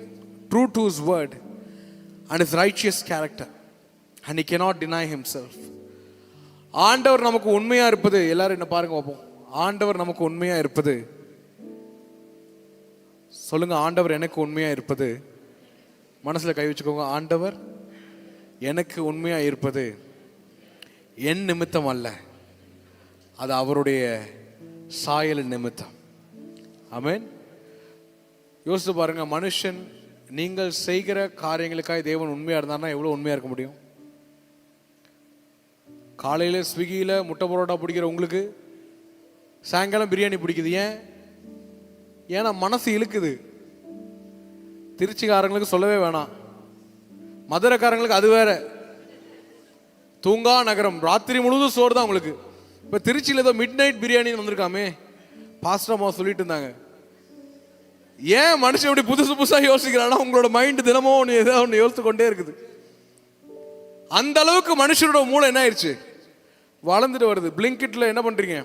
true to his word and his righteous character, and he cannot deny himself. ஆண்டவர் நமக்கு உண்மையா இருப்பது, எல்லாரும் என்ன பாருங்க பார்ப்போம். ஆண்டவர் நமக்கு உண்மையா இருப்பது, சொல்லுங்க, ஆண்டவர் எனக்கு உண்மையா இருப்பது. மனசுல கை வச்சுக்கோங்க. ஆண்டவர் எனக்கு உண்மையா இருப்பது என் நிமித்தம் அல்ல, அது அவருடைய சாயல் நிமித்தம். ஆமென். யோசித்து பாருங்க, மனுஷன் நீங்கள் செய்கிற காரியங்களுக்காக தேவன் உண்மையா இருந்தார்னா எவ்வளவு உண்மையா இருக்க முடியும்? காலையில ஸ்விக்கியில முட்டை பரோட்டா பிடிக்கிற உங்களுக்கு சாயங்காலம் பிரியாணி பிடிக்குது. ஏன்? ஏன்னா மனசு இழுக்குது. திருச்சிக்காரங்களுக்கு சொல்லவே வேணாம், மதுரைக்காரங்களுக்கு அது வேற. தூங்கா நகரம், ராத்திரி முழுவதும் சோறு தான் உங்களுக்கு. இப்போ திருச்சியில் ஏதோ மிட் நைட் பிரியாணின்னு வந்திருக்காமே, பாஸ்டர்மா சொல்லிட்டு இருந்தாங்க. ஏன் மனுஷன் இப்படி புதுசு புதுசாக யோசிக்கிறான்னா உங்களோட மைண்டு தினமும் ஒன்று ஏதாவது ஒன்று யோசித்து கொண்டே இருக்குது. அந்த அளவுக்கு மனுஷனோட மூளை என்ன ஆயிடுச்சு, வளர்ந்துட்டு வருது. பிளிங்கிட்ல என்ன பண்றீங்க?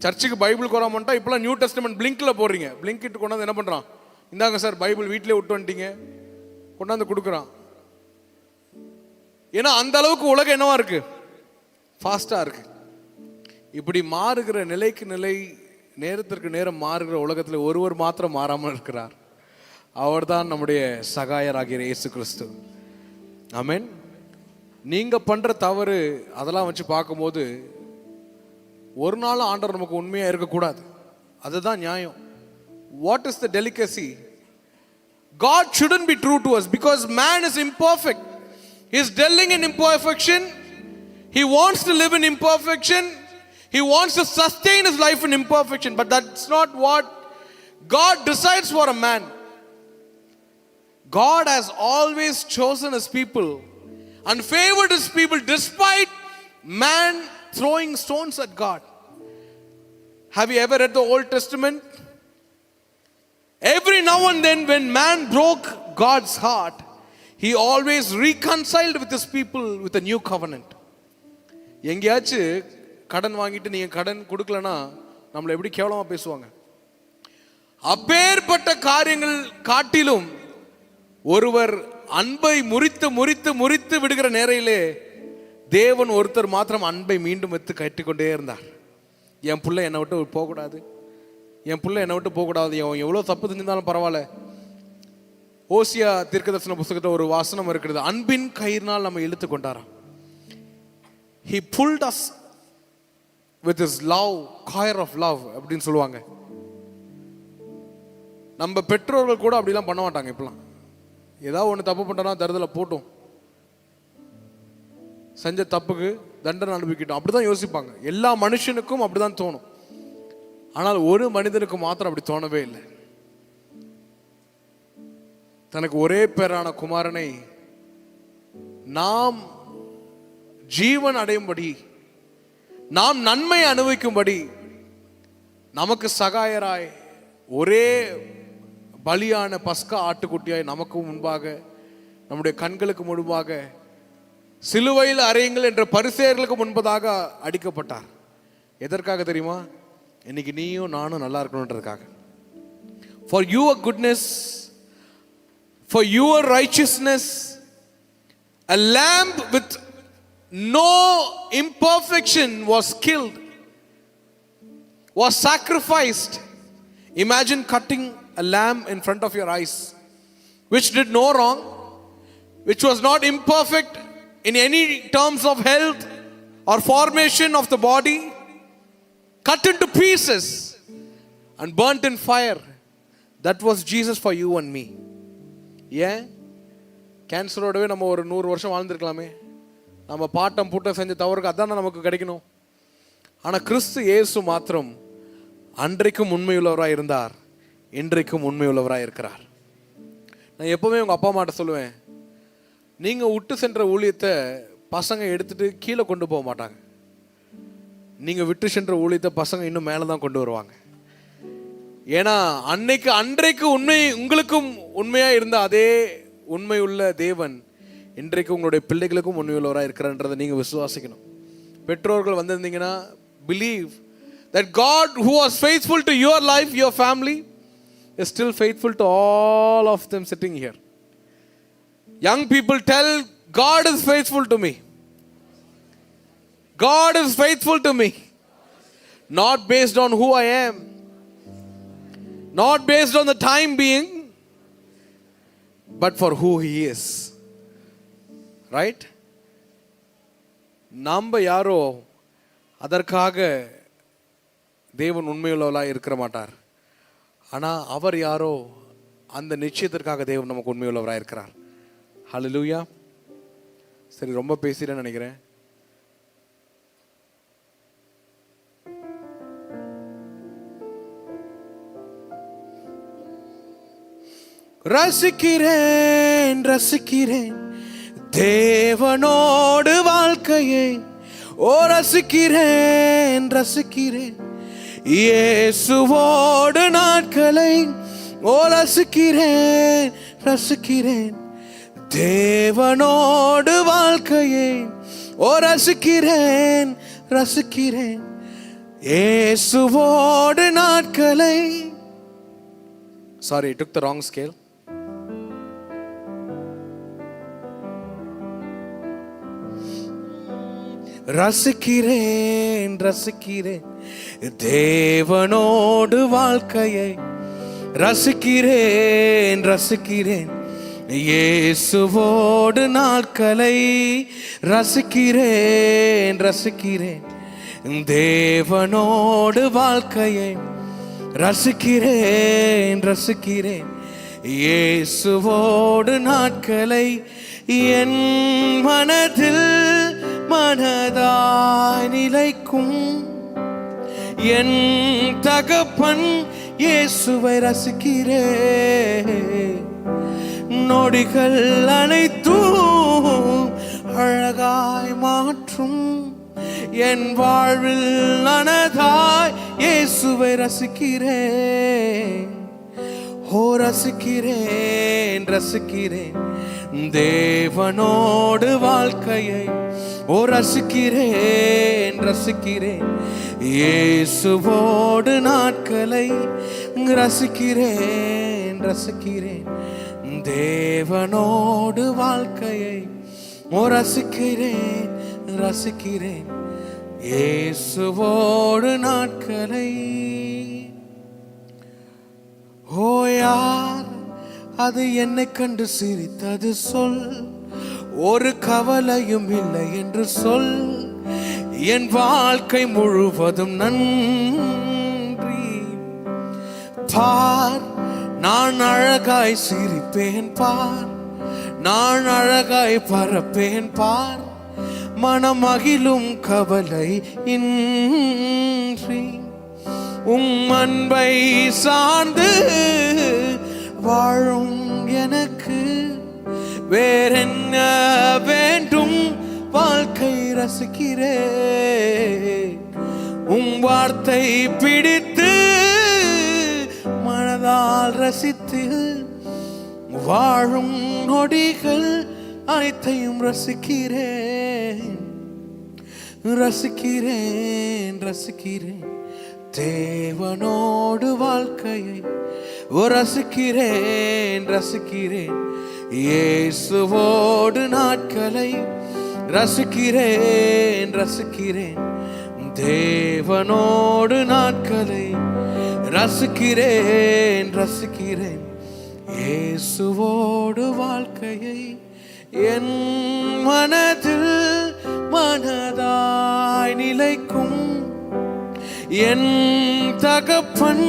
சர்ச்சுக்கு பைபிள் கொறாமட்டா இப்பெல்லாம் நியூ டெஸ்டமெண்ட் பிளிங்க்ல போடுறீங்க. பிளிங்கிட் கொண்டாந்து என்ன பண்றான்? இந்தாங்க சார் பைபிள் வீட்டிலே விட்டு வந்துட்டீங்க, கொண்டாந்து கொடுக்குறான். ஏன்னா அந்த அளவுக்கு உலகம் என்னவா இருக்கு, ஃபாஸ்டா இருக்கு. இப்படி மாறுகிற நிலைக்கு நிலை, நேரத்திற்கு நேரம் மாறுகிற உலகத்தில் ஒருவர் மாத்திரம் மாறாமல் இருக்கிறார். அவர்தான் நம்முடைய சகாயராகிய இயேசு கிறிஸ்து. ஆமென். நீங்க பண்ற தவறு அதெல்லாம் வச்சு பார்க்கும்போது ஒரு நாள் ஆண்டவர் நமக்கு உண்மையா இருக்கக்கூடாது. அதுதான் நியாயம். What is the delicacy? God shouldn't be true to us because man is imperfect. He is dwelling in imperfection. He wants to live in imperfection. He wants to sustain his life in imperfection. But that's not what God decides for a man. God has always chosen his people and favored his people despite man throwing stones at God. Have you ever read the Old Testament? Every now and then when man broke God's heart, he always reconciled with his people with a new covenant. எங்கேயாச்சு கடன் வாங்கிட்டு நீங்க கடன் கொடுக்கலனா நம்மளை எப்படி கேவலமா பேசுவாங்க. அப்பேற்பட்ட காரியங்கள் காட்டிலும் ஒருவர் அன்பை முறித்து முறித்து முறித்து விடுகிற நேரையிலே தேவன் ஒருத்தர் மாத்திரம் அன்பை மீண்டும் எடுத்து கட்டிக்கொண்டே இருந்தார். என் பிள்ளை என்னை விட்டு போகக்கூடாது, என் பிள்ளை என்னை விட்டு போகக்கூடாது, அவன் எவ்வளோ தப்பு செஞ்சிருந்தாலும் பரவாயில்ல. ஓசியா தீர்க்கதரிசன புத்தகத்தில் ஒரு வாசனம் இருக்கிறது, அன்பின் கயிறினால் நம்ம இழுத்து கொண்டாராம். He pulled us with his love, coil of love அப்படின்னு சொல்லுவாங்க. நம்ம பெற்றோர்கள் கூட அப்படிலாம் பண்ண மாட்டாங்க. இப்பெல்லாம் ஏதாவது ஒன்று தப்பு பண்ணிட்டோன்னா தருதலை போட்டோம், செஞ்ச தப்புக்கு தண்டனை அனுபவிக்கிட்டோம், அப்படிதான் யோசிப்பாங்க. எல்லா மனுஷனுக்கும் அப்படிதான் தோணும். ஆனால் ஒரு மனிதனுக்கு மாத்திரம் அப்படி தோணவே இல்லை. தனக்கு ஒரே பேரான குமாரனை நாம் ஜீவன் அடையும்படி, நாம் நன்மை அனுபவிக்கும்படி நமக்கு சகாயராய் ஒரே பலியான பஸ்கா ஆட்டுக்குட்டியாய் நமக்கு முன்பாக, நம்முடைய கண்களுக்கு முன்பாக சிலுவையில் அறையுங்கள் என்ற பரிசேயர்களுக்கு முன்பதாக அடிக்கப்பட்டார். எதற்காக தெரியுமா? இன்னைக்கு நீயும் நானும் நல்லா இருக்கணுன்றதுக்காக. For your goodness, for your righteousness, a lamb with no imperfection was killed, was sacrificed. Imagine cutting a lamb in front of your eyes. which did no wrong, which was not imperfect in any terms of health or formation of the body, cut into pieces and burnt in fire. That was Jesus for you and me. ஏன் கேன்சரோடவே நம்ம ஒரு 100 வருஷம் வாழ்ந்துருக்கலாமே, நம்ம bottom பூட்டம் செஞ்ச தவறுக்கு அதான் நமக்கு கிடைக்கணும். ஆனால் கிறிஸ்து இயேசு மாத்திரம் அன்றைக்கும் உண்மையுள்ளவராக இருந்தார், இன்றைக்கும் உண்மையுள்ளவராக இருக்கிறார். நான் எப்போவுமே உங்கள் அப்பா அம்மாட்ட சொல்லுவேன், நீங்கள் விட்டு சென்ற ஊழியத்தை பசங்க எடுத்துகிட்டு கீழே கொண்டு போக மாட்டாங்க. நீங்கள் விட்டு சென்ற ஊழியத்தை பசங்க இன்னும் மேலே தான் கொண்டு வருவாங்க. ஏன்னா அன்றைக்கு உங்களுக்கும் உண்மையாக இருந்த அதே உண்மையுள்ள தேவன் இன்றைக்கு உங்களுடைய பிள்ளைகளுக்கும் உண்மையுள்ளவராக இருக்கிறன்றதை நீங்கள் விசுவாசிக்கணும். பெற்றோர்கள் வந்திருந்தீங்கன்னா, believe that God who was faithful to your life, your family, is still faithful to all of them sitting here. Young people, tell God is faithful to me. God is faithful to me. Not based on who I am, not based on the time being, but for who He is. Right? நம்ம யாரோ அதற்காக தேவன் உண்மையுள்ளவராக இருக்க மாட்டார். ஆனால் அவர் யாரோ அந்த நிச்சயத்திற்காக தேவன் நமக்கு உண்மையுள்ளவராக இருக்கிறார். ஹல்லேலூயா. சரி, ரொம்ப பேசிட்டேன்னு நினைக்கிறேன். ரசிக்கிறேன் ரசிக்கிறேன் தேவனோடு வாழ்க்கையை, ஓ ரசிக்கிறேன் ரசிக்கிறேன் இயேசுவோடு நாட்களை, ஓ ரசிக்கிறேன் ரசிக்கிறேன் தேவனோடு வாழ்க்கையை, ஓ ரசிக்கிறேன் ரசிக்கிறேன் இயேசுவோடு நாட்களை. Sorry, I took the wrong scale. ரசிக்கிறேன் ரசிக்கிறேன் தேவனோடு வாழ்க்கையை, ரசிக்கிறேன் ரசிக்கிறேன் இயேசுவோடு நாட்களை, ரசிக்கிறேன் ரசிக்கிறேன் தேவனோடு வாழ்க்கையை, ரசிக்கிறேன் ரசிக்கிறேன் இயேசுவோடு நாட்களை. என் மனதில் மனதாய் நிலைக்கும் என் தகப்பன் இயேசுவை ரசிக்கிறேன். நொடிகள் அனைத்தும் அழகாய் மாற்றும் என் வாழ்வில் நனதாய் இயேசுவை ரசிக்கிறேன். ஓ ரசிக்கிறேன் ரசிக்கிறேன் தேவனோடு வாழ்க்கையை, ஓ ரசிக்கிறேன் ரசிக்கிறேன் இயேசுவோடு நாட்களை, ரசிக்கிறேன் ரசிக்கிறேன் தேவனோடு வாழ்க்கையை, ஓ ரசிக்கிறேன் ரசிக்கிறேன் இயேசுவோடு நாட்களை. ஓ யார் அது என்னை கண்டு சிரித்தது சொல், ஒரு கவலையும் இல்லை என்று சொல், என் வாழ்க்கை முழுவதும் நன்றி. பார் நான் அழகாய் சிரிப்பேன் பார், நான் அழகாய் பறப்பேன் பார், மனமகிழும் கவலை இன்றி, உம் அன்பை சார்ந்து வாழும் எனக்கு வேறென்ன வேண்டும், வாழ்க்கை ரசிக்கிறேன். உம் வார்த்தை பிடித்து மனதால் ரசித்து வாழும் நொடிகள் அனைத்தையும் ரசிக்கிறேன். ரசிக்கிறேன் ரசிக்கிறேன் தேவனோடு வாழ்க்கையை, ரசிக்கிறேன் ரசிக்கிறேன் இயேசுவோடு நாட்களை, ரசிக்கிறேன் ரசிக்கிறேன் தேவனோடு நாட்களை, ரசிக்கிறேன் ரசிக்கிறேன் இயேசுவோடு வாழ்க்கையை என் மனதில் மனதாய் நிலைக்கும் என் தகப்பன்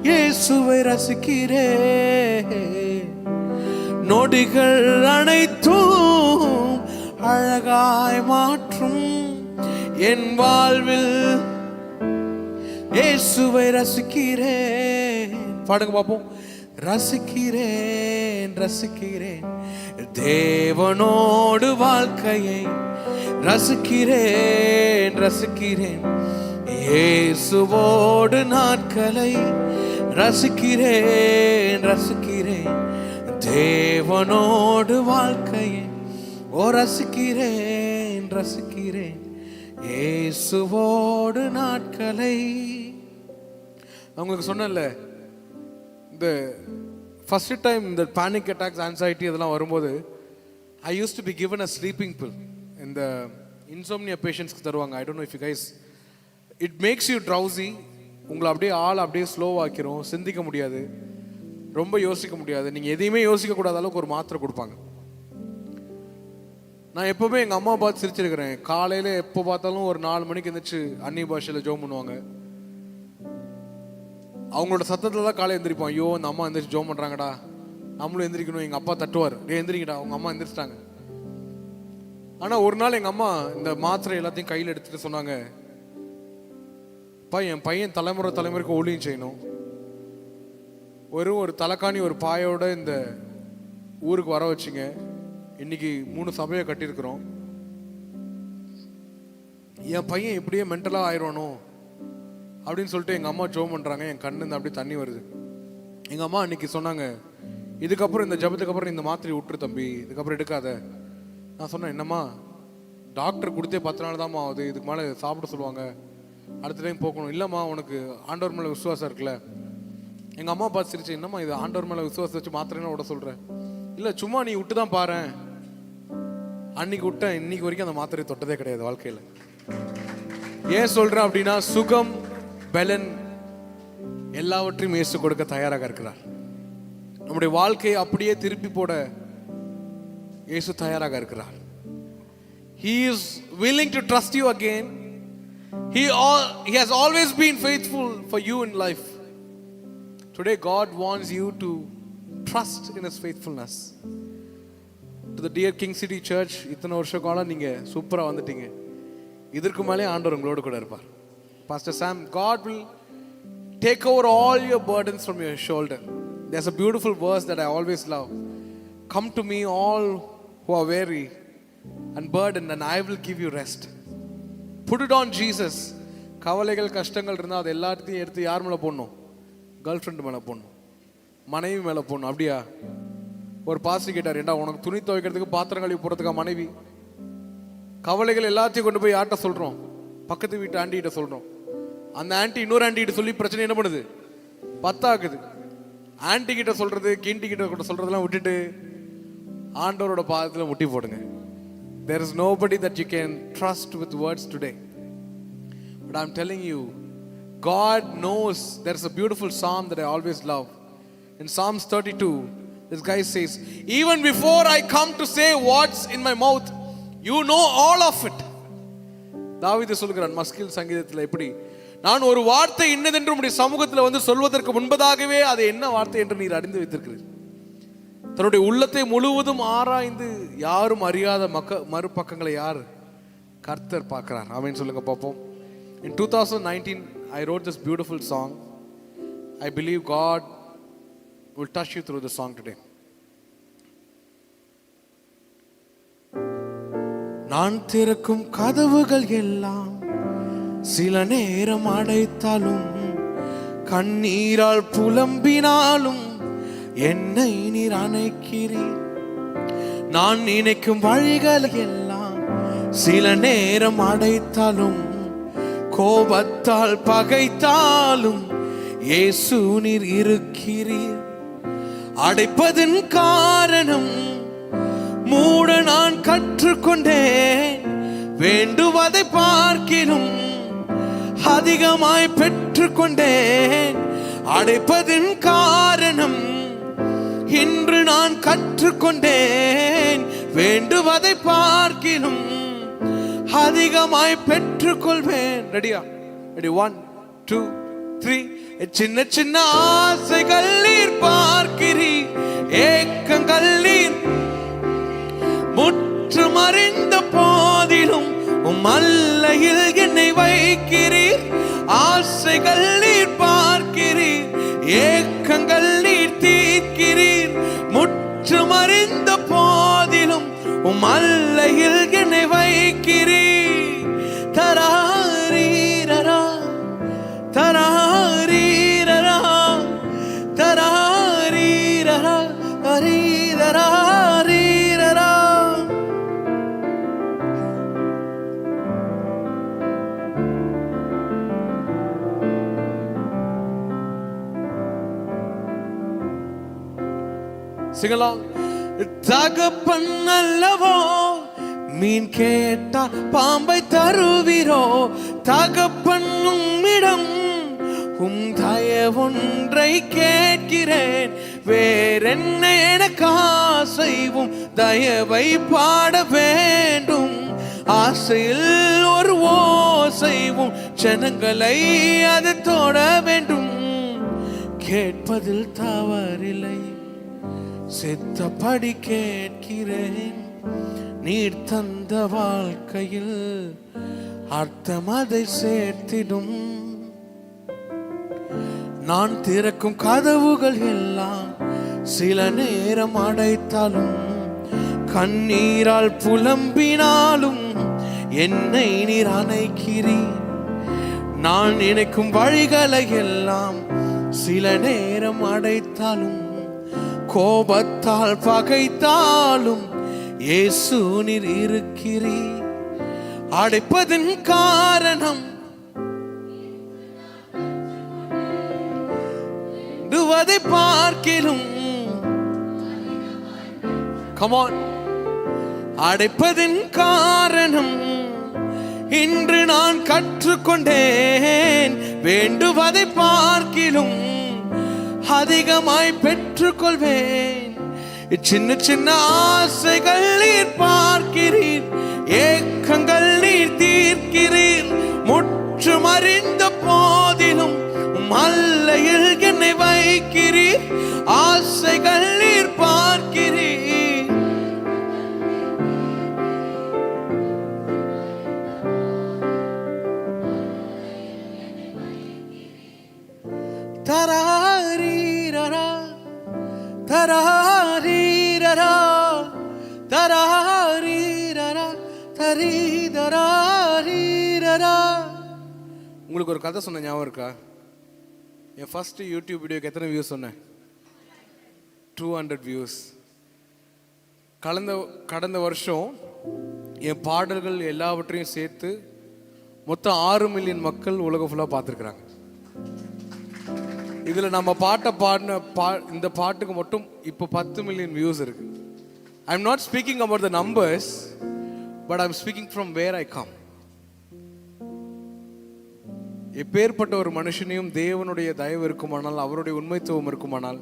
இயேசுவை ரசிக்கிறேன். நொடிகள் அனைத்தும் அழகாய் மாற்றும் என் வாழ்வில் இயேசுவை ரசிக்கிறேன். பாடுங்க பாப்போம். ரசிக்கிறேன் ரசிக்கிறேன் தேவனோடு வாழ்க்கையை ரசிக்கிறேன் ரசிக்கிறேன் இயேசுவோடு நாட்களை ரசிக்கிறேன் ரசிக்கிறேன் தேவனோடு வாழ்க்கையை ரசிக்கிறேன் ரசிக்கிறேன் இயேசுவோடு நாட்களை. அவங்களுக்கு சொன்னேன்ல, இந்த ஃபர்ஸ்ட் டைம் இந்த பேனிக் அட்டாக்ஸ் ஆன்சைட்டி இதெல்லாம் வரும்போது I use to be given a sleeping pill. இந்த இன்சோம்னியா பேஷண்ட்ஸ்க்கு தருவாங்க. I don't know if you guys, it makes you drowsy. உங்களை அப்படியே அப்படியே ஸ்லோவாக்கிரும், சிந்திக்க முடியாது, ரொம்ப யோசிக்க முடியாது, நீங்கள் எதையுமே யோசிக்கக்கூடாத அளவுக்கு ஒரு மாத்திரை கொடுப்பாங்க. நான் எப்போவுமே எங்கள் அம்மா பார்த்து சிரிச்சிருக்கிறேன். காலையில் எப்போ பார்த்தாலும் ஒரு 4 மணிக்கு எழுந்திரிச்சு அந்நிய பாஷையில் ஜோம் பண்ணுவாங்க. அவங்களோட சத்தத்தில் தான் காலை எந்திரிப்போம். ஐயோ அந்த அம்மா எந்திரிச்சு ஜோம் பண்ணுறாங்கடா, நம்மளும் எந்திரிக்கணும். எங்கள் அப்பா தட்டுவார், எந்திரிக்கடா, அவங்க அம்மா எந்திரிச்சிட்டாங்க. ஆனால் ஒரு நாள் எங்கள் அம்மா இந்த மாத்திரை எல்லாத்தையும் கையில் எடுத்துகிட்டு சொன்னாங்க, என் பையன் தலைமுறைக்கு ஒளியும் செய்யணும். ஒரு தலைக்காணி ஒரு பாயோட இந்த ஊருக்கு வர வச்சுங்க. இன்னைக்கு 3 சபையை கட்டியிருக்கிறோம். என் பையன் இப்படியே மென்டலாக ஆயிடுவானோ அப்படின்னு சொல்லிட்டு எங்கள் அம்மா ஜோம் பண்ணுறாங்க. என் கண்ணு அப்படியே தண்ணி வருது. எங்கள் அம்மா அன்னைக்கு சொன்னாங்க, இதுக்கப்புறம் இந்த ஜபத்துக்கு அப்புறம் இந்த மாத்திரை விட்டுரு தம்பி, இதுக்கப்புறம் எடுக்காத. நான் சொன்னேன், என்னம்மா டாக்டர் கொடுத்தே 10 நாள் தான்மா ஆகுது, இதுக்கு மேலே சாப்பிட சொல்லுவாங்க, அடுத்த டைம் போகணும். இல்லைம்மா உனக்கு ஆண்டவர் மேலே விசுவாசம் இருக்குல்ல. எங்கள் அம்மா பார்த்து சிரிச்சு, என்னம்மா இது ஆண்டவர் மேலே விசுவாசம் வச்சு மாத்திரைன்னா விட சொல்கிறேன். இல்லை சும்மா நீ விட்டு தான் பாரு. அன்னைக்கு விட்டேன், இன்னைக்கு வரைக்கும் அந்த மாத்திரை தொட்டதே கிடையாது வாழ்க்கையில். ஏன் சொல்கிறேன் அப்படின்னா, சுகம் பலன் எல்லாவற்றையும் இயேசு கொடுக்க தயாராக இருக்கிறார். நம்முடைய வாழ்க்கையை அப்படியே திருப்பி போட இயேசு தயாராக இருக்கிறார். He is willing to trust you again. He has always been faithful for you in life. Today God wants you to trust in His faithfulness. To the dear King City Church, இத்தனை வருஷ காலம் நீங்க சூப்பரா வந்துட்டீங்க. இதற்கு மேலே ஆண்டவர் உங்களோடு கூட இருப்பார். Pastor Sam, God will take over all your burdens from your shoulder. There's a beautiful verse that I always love. Come to me all who are weary and burdened and I will give you rest. Put it on Jesus. கவலைகள் கஷ்டங்கள் இருந்தால் அது எல்லாத்தையும் எடுத்து யார் மேலே போடணும்? Girl friend மேலே போடணும், மனைவி மேலே போடணும். அப்படியா? ஒரு பாஸ்டர் கேட்டார், ஏண்டா உனக்கு துணி துவைக்கிறதுக்கு பாத்திரம் கழுவி போகிறதுக்கா மனைவி? கவலைகள் எல்லாத்தையும் கொண்டு போய் யார்கிட்ட சொல்கிறோம்? பக்கத்து வீட்டு ஆண்டிகிட்ட சொல்கிறோம். அந்த ஆண்டி இன்னொரு ஆண்டிகிட்ட சொல்லி பிரச்சனை என்ன பண்ணுது? பத்தாக்குது. ஆண்டி கிட்ட சொல்கிறது, கீண்டி கிட்ட சொல்கிறதெல்லாம் விட்டுட்டு ஆண்டவரோட பாதத்தில் முட்டி போடுங்க. There is nobody that you can trust with words today. But I'm telling you, God knows. There's a beautiful psalm that I always love. In Psalms 32, this guy says, even before I come to say words in my mouth, you know all of it. தாவீது சொல்கிறான் muscle சங்கீதத்தில், எப்படி நான் ஒரு வார்த்தை இன்னதென்று உம்முடைய சமூகத்தில் வந்து சொல்வதற்கு முன்பதாகவே அது என்ன வார்த்தை என்று நீர் அறிந்து வைத்திருக்கிறீர். தன்னுடைய உள்ளத்தை முழுவதும் ஆராய்ந்து யாரும் அறியாத மறுபக்கங்களை யார்? கர்த்தர் பார்க்கிறார். ஆமென் சொல்லுங்க பார்ப்போம். In 2019 I wrote this beautiful song. I believe God will touch you through the song today. நான் திறக்கும் கதவுகள் எல்லாம் சில நேரம் அடைத்தாலும், கண்ணீரால் புலம்பினாலும் என்னை நீர் அணைக்கிறீர். நான் நினைக்கும் வழிகள் எல்லாம் சில நேரம் அடைத்தாலும், கோபத்தால் பகைத்தாலும் இயேசு நீர் இருக்கிறீர். அடைப்பதன் காரணம் மூட நான் கற்றுக்கொண்டேன், வேண்டுவதை பார்க்கிலும் அதிகமாய் பெற்றுக்கொண்டேன். அடைப்பதன் காரணம் கற்றுக்கொண்டேன், வேண்டுவதை பார்க்கிலும் அதிகமாய் பெற்றுக்கொள்வேன். ரெடியா? ரெடி? 1 2 3. சின்ன சின்ன ஆசைகள் நீர் பார்க்கிறீர், ஏக்கங்கள் நீர் முற்றும் அறிந்த போதிலும் மல்லையில் என்னை வைக்கிறீர். ஆசைகள் நீர் பார்க்கிறீர், ஏக்கங்கள் நீர் தீர்க்கிறீர். முற்றும் அறிந்த போதிலும் மல்லையில் என்னை வைக்கிறீர். தராரீரரா தராரீரரா தராரீரரா அரீரரா. Sing-along. தகப்பன் அல்லவோ மீன் கேட்டா பாம்பை தருவீரோ, தகப்பன் உம்மிடம் தயவொன்றை கேட்கிறேன், வேறென்ன எனக்கு ஆசைவும் தயவை பாட வேண்டும். ஆசையில் ஒரு ஓசைவும் ஜனங்களை அது தொட வேண்டும். கேட்பதில் தவறில்லை, சித்தப்படி கேட்கிறேன். நீர் தந்த வாழ்க்கையில் அர்த்தம் அதை சேர்த்திடும். நான் திறக்கும் கதவுகள் எல்லாம் சில நேரம் அடைத்தாலும், கண்ணீரால் புலம்பினாலும் என்னை நீர் அணைக்கிறீர். நான் நினைக்கும் வழிகளை எல்லாம் சில நேரம் அடைத்தாலும், கோபத்தால் பகைத்தாலும் இயேசு நீர் இருக்கிறீர். அடைப்பதன் காரணம் வேண்டுவதை பார்க்கிலும், come on, அடைப்பதன் காரணம் இன்று நான் கற்றுக்கொண்டேன், வேண்டுவதை பார்க்கிலும் அதிகமாய் பெற்றுக்கொள்வேன். சின்ன சின்ன ஆசைகள் நீர் பார்க்கிறீர், ஏக்கங்கள் நீர் தீர்க்கிறீர். முற்றும் அறிந்த போதிலும் மல்லையில் என்னை வைக்கிறீர். ஆசைகள் நீர் பார்க்கிறீர். தராரீரரா தராரீரரா தராரீரரா தரீதராரீரரா. உங்களுக்கு ஒரு கதை சொன்ன ஞாபகம் இருக்கா? என் ஃபர்ஸ்ட் யூடியூப் வீடியோக்கு எத்தனை வியூஸ் சொன்னேன்? 200 வியூஸ். கடந்த வருஷம் என் பாடல்கள் எல்லாவற்றையும் சேர்த்து மொத்தம் 6 மில்லியன் மக்கள் உலகம் ஃபுல்லாக பார்த்துருக்குறாங்க. இதில் நம்ம பாட்டை பாடின இந்த பாட்டுக்கு மட்டும் இப்போ 10 மில்லியன் வியூஸ் இருக்கு. I am not speaking about the numbers, but I am speaking from where I come. எப்பேற்பட்ட ஒரு மனுஷனையும் தேவனுடைய தயவு இருக்குமானால், அவருடைய உண்மைத்துவம் இருக்குமானால்,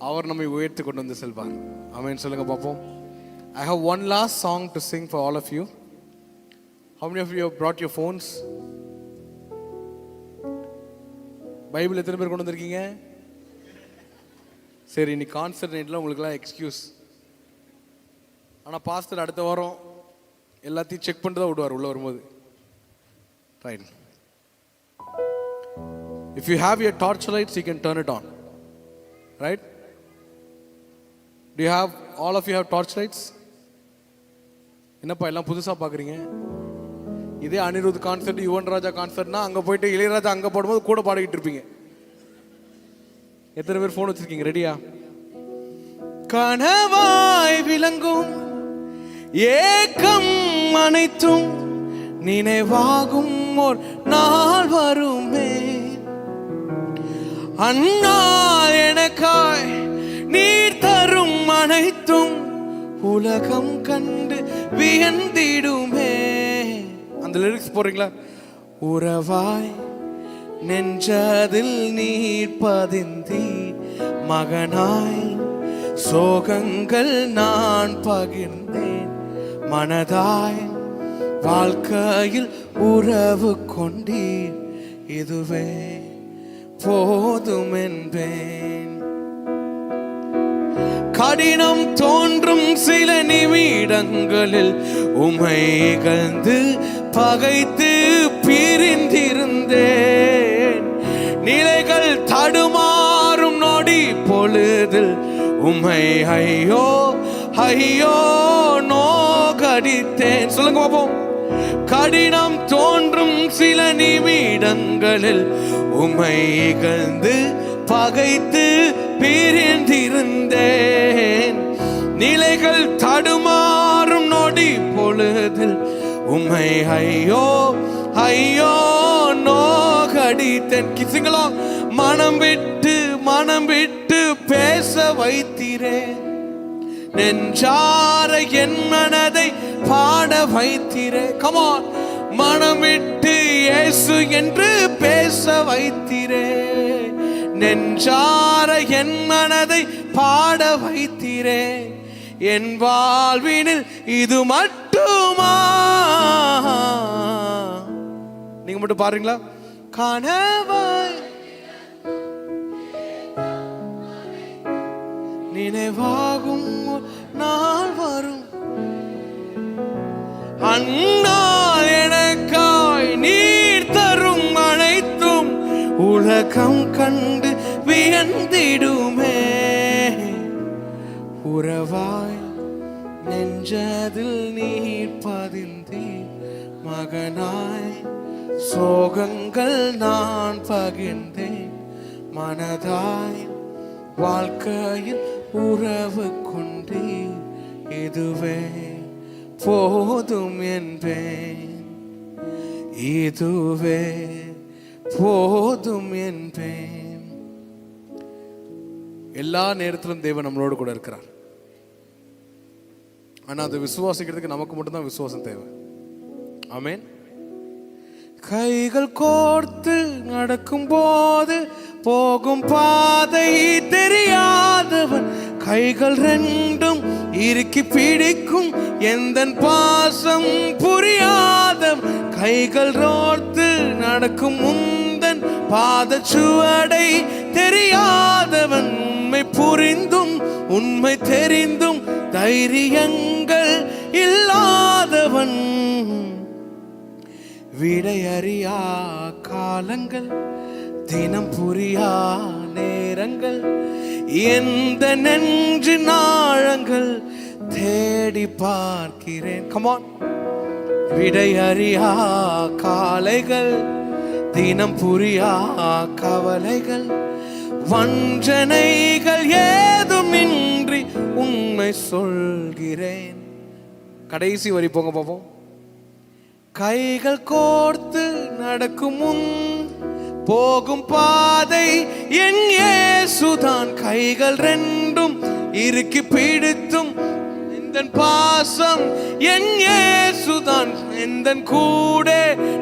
அவர் நம்மை உயர்த்தி கொண்டு வந்து செல்வார். ஆமென் சொல்லுங்க பார்ப்போம். I have one last song to sing for all of you. How many of you have brought your phones? Bible எத்தனை பேர் கொண்டு வந்திருக்கீங்க? சரி, இன்னைக்கு கான்சர்ட் நைட்டில் உங்களுக்குலாம் எக்ஸ்கியூஸ். ஆனால் பாஸ்டர் அடுத்த வாரம் எல்லாத்தையும் செக் பண்ணிட்டு தான் விடுவார் உள்ளே வரும்போது. Right. If you have your torch lights, you can turn it on. Right? Do you have, all of you have torch lights? என்னப்பா எல்லாம் புதுசாக பார்க்குறீங்க? இதே அனிருத் கான்சர்ட், யுவன் ராஜா கான்சர்ட்னா அங்கே போயிட்டு இளையராஜா அங்கே பாடும்போது கூட பாடிக்கிட்டு இருப்பீங்க. எத்தனை பேர் ஃபோன் வச்சிருக்கீங்க? ரெடியா? கனவாய் விளங்கும் ஏக்கம் அனைத்தும் நினைவாகும் ஒரு நாள் வருமே, அந்நாள் எனக்காய் நீர் தரும் அனைத்தும் உலகம் கண்டு வியந்திடுமே. அந்த லிரிக்ஸ் போறீங்களா? உறவாய் நெஞ்சதில் நீர் பதிந்தீர், மகனாய் சோகங்கள் நான் பகிர்ந்தேன் மனதாய், வாழ்க்கையில் உறவு கொண்டீர், இதுவே போதும் என்பேன். கடினம் தோன்றும் சில நிமிடங்களில் உம்மை இகழ்ந்து பகைத்து பிரிந்திருந்தேன். நிலைகள் தடுமாறும் நொடி பொழுதில் உம்மை ஐயோ ஐயோ நோகடித்தேன். சொல்லுங்க பாப்போம். கடினம் தோன்றும் சில நிமிடங்களில் உம்மை இகழ்ந்து பகைத்து பிரிந்திருந்தேன். நிலைகள் தடுமாறும் நொடி பொழுதில் உம்மை ஐயோ ஐயோ நோகடித்தேன். கிசுங்களோ. மனம் விட்டு பேச வைத்தீரேன், நெஞ்சார என் மனதை பாட வைத்தீரே. கமான். மனம் விட்டு இயேசு என்று பேச வைத்தீரே, நெஞ்சார என் மனதை பாட வைத்தீரே. என் வாழ்வினில் இது மட்டுமா? நீங்க மட்டும் பாருங்களா? கனவாய் நினைவாகும் நாள் வரும், அந்நாள் எனக்காய் நீர் தரும் அனைத்தும் உலகம் கண்டு வியந்திடுமே. உறவாய் நெஞ்சதில் நீர் பதிந்தீர், மகனாய் சோகங்கள் நான் பகிர்ந்தேன் மனதாய், வாழ்க்கையில் உறவு கொண்டீர், இதுவே போதும் என்பேன், இதுவே போதும் என்பேன். எல்லா நேரத்திலும் தேவன் நம்மளோடு கூட இருக்கிறார். ஆனா அதை விசுவாசிக்கிறதுக்கு நமக்கு மட்டும்தான் விசுவாசம் தேவை. ஆமென். கைகள் கோர்த்து நடக்கும் போது போகும் பாதை தெரியாதவன், கைகள் ரெண்டும் இறுக்கி பிடிக்கும் எந்தன் பாசம் புரியாதவன், கைகள் ரோர்த்து நடக்கும் முந்தன் பாத சுவடை தெரியாதவன், உண்மை புரிந்தும் உண்மை தெரிந்தும் தைரியங்கள் இல்லாதவன், விடையறியா காலங்கள் தினம் புரியா நேரங்கள், எந்த நெஞ்சு நாழங்கள் தேடி பார்க்கிறேன். கமான். விடையறியா காலைகள் தினம் புரியா கவலைகள், வஞ்சனைகள் ஏதும் இன்றி உண்மை சொல்கிறேன். கடைசி வரி போங்க பாப்போம். கைகள் கோர்த்து நடக்கும் முன் போகும் பாதை என் இயேசுதான், கைகள் ரெண்டும் இறுக்கி பிடித்தும் எந்தன் பாசம் என் இயேசுதான், எந்தன் கூட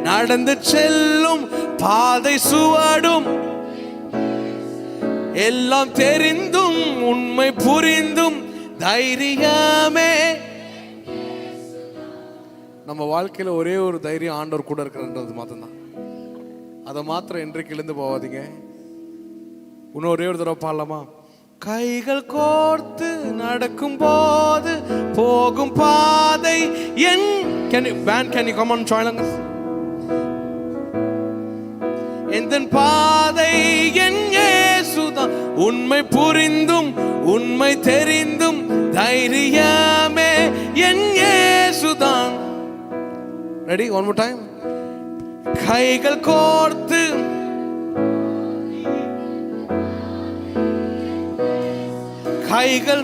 நடந்து செல்லும் பாதை சுவடும், எல்லாம் தெரிந்தும் உண்மை புரிந்தும் தைரியமே. நம்ம வாழ்க்கையில ஒரே ஒரு தைரியம் ஆண்டவர் கூட இருக்கிறன்றது மாத்திரம்தான். அதை மாத்திரம் இன்றைக்கு எழுந்து போவாதீங்க. இன்னும் ஒரே ஒரு தடவை பாடலாமா? கைகள் கோர்த்து நடக்கும் போது போகும் பாதை என் can you come on join us? எந்தன் பாதை என் இயேசுதான், உண்மை புரிந்தும் உண்மை தெரிந்தும் தைரியமே என் இயேசுதான். ரெடி? One more time. கைகள் கோர்த்து கைகள்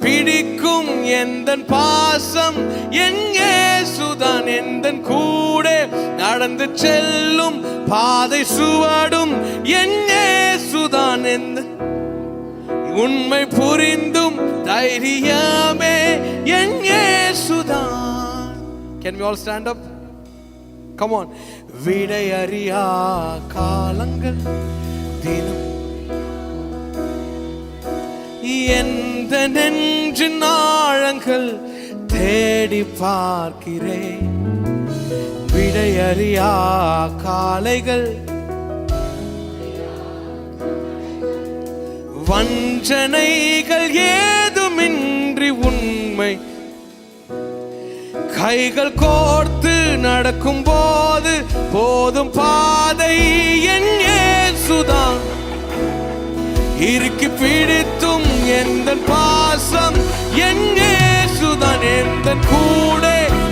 பிடிக்கும் எந்தன் பாசம் என் இயேசுதான், எந்தன் கூட நடந்து செல்லும் பாதை சுவடும் என் இயேசுதான், எந்த உண்மை புரிந்தும் தைரியமே என் இயேசுதான். Can we all stand up? Come on. விடையறியா காலங்கள் தினம் எந்த நெஞ்சின் ஆழங்கள் தேடி பார்க்கிறேன். விடையறியா காலைகள், வஞ்சனைகள் ஏதுமின்றி உண்மை கைகள் கோர்த்து நடக்கும் போது போதும் பாதை என் இயேசுதான். இறுக்கி பிடித்தும் எந்த பாசம் என் இயேசுதான். எந்த கூட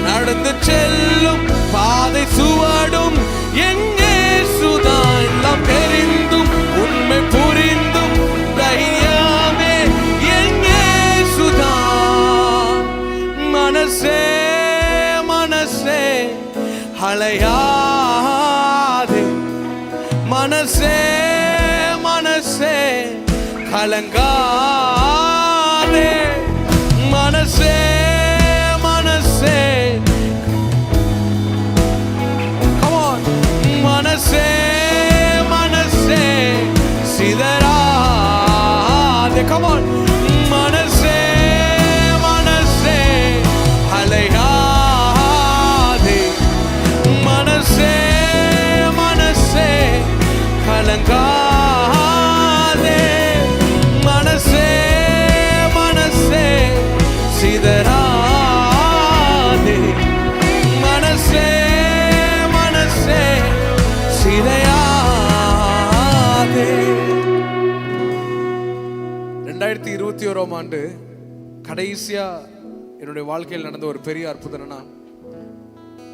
நடந்து செல்லும் பாதை சுவடும் என் இயேசுதான். எல்லாம் தெரிந்தும் உண்மை புரிந்தும் தைரியமே என் இயேசுதான். மனசே மனசே அலையாதே, மனசே மனசே கலங்காதே, மனசே மனசே come on, மனசே மனசே சிதறாதே, come on, மனசே மனசே அலையாதே, மனசே மனசே கலங்காதே, மனசே மனசே சிதறாதே, மனசே மனசே சிதையாதே. 2021 ஆண்டு கடைசியா என்னுடைய வாழ்க்கையில் நடந்த ஒரு பெரிய அற்புதம் என்னன்னா,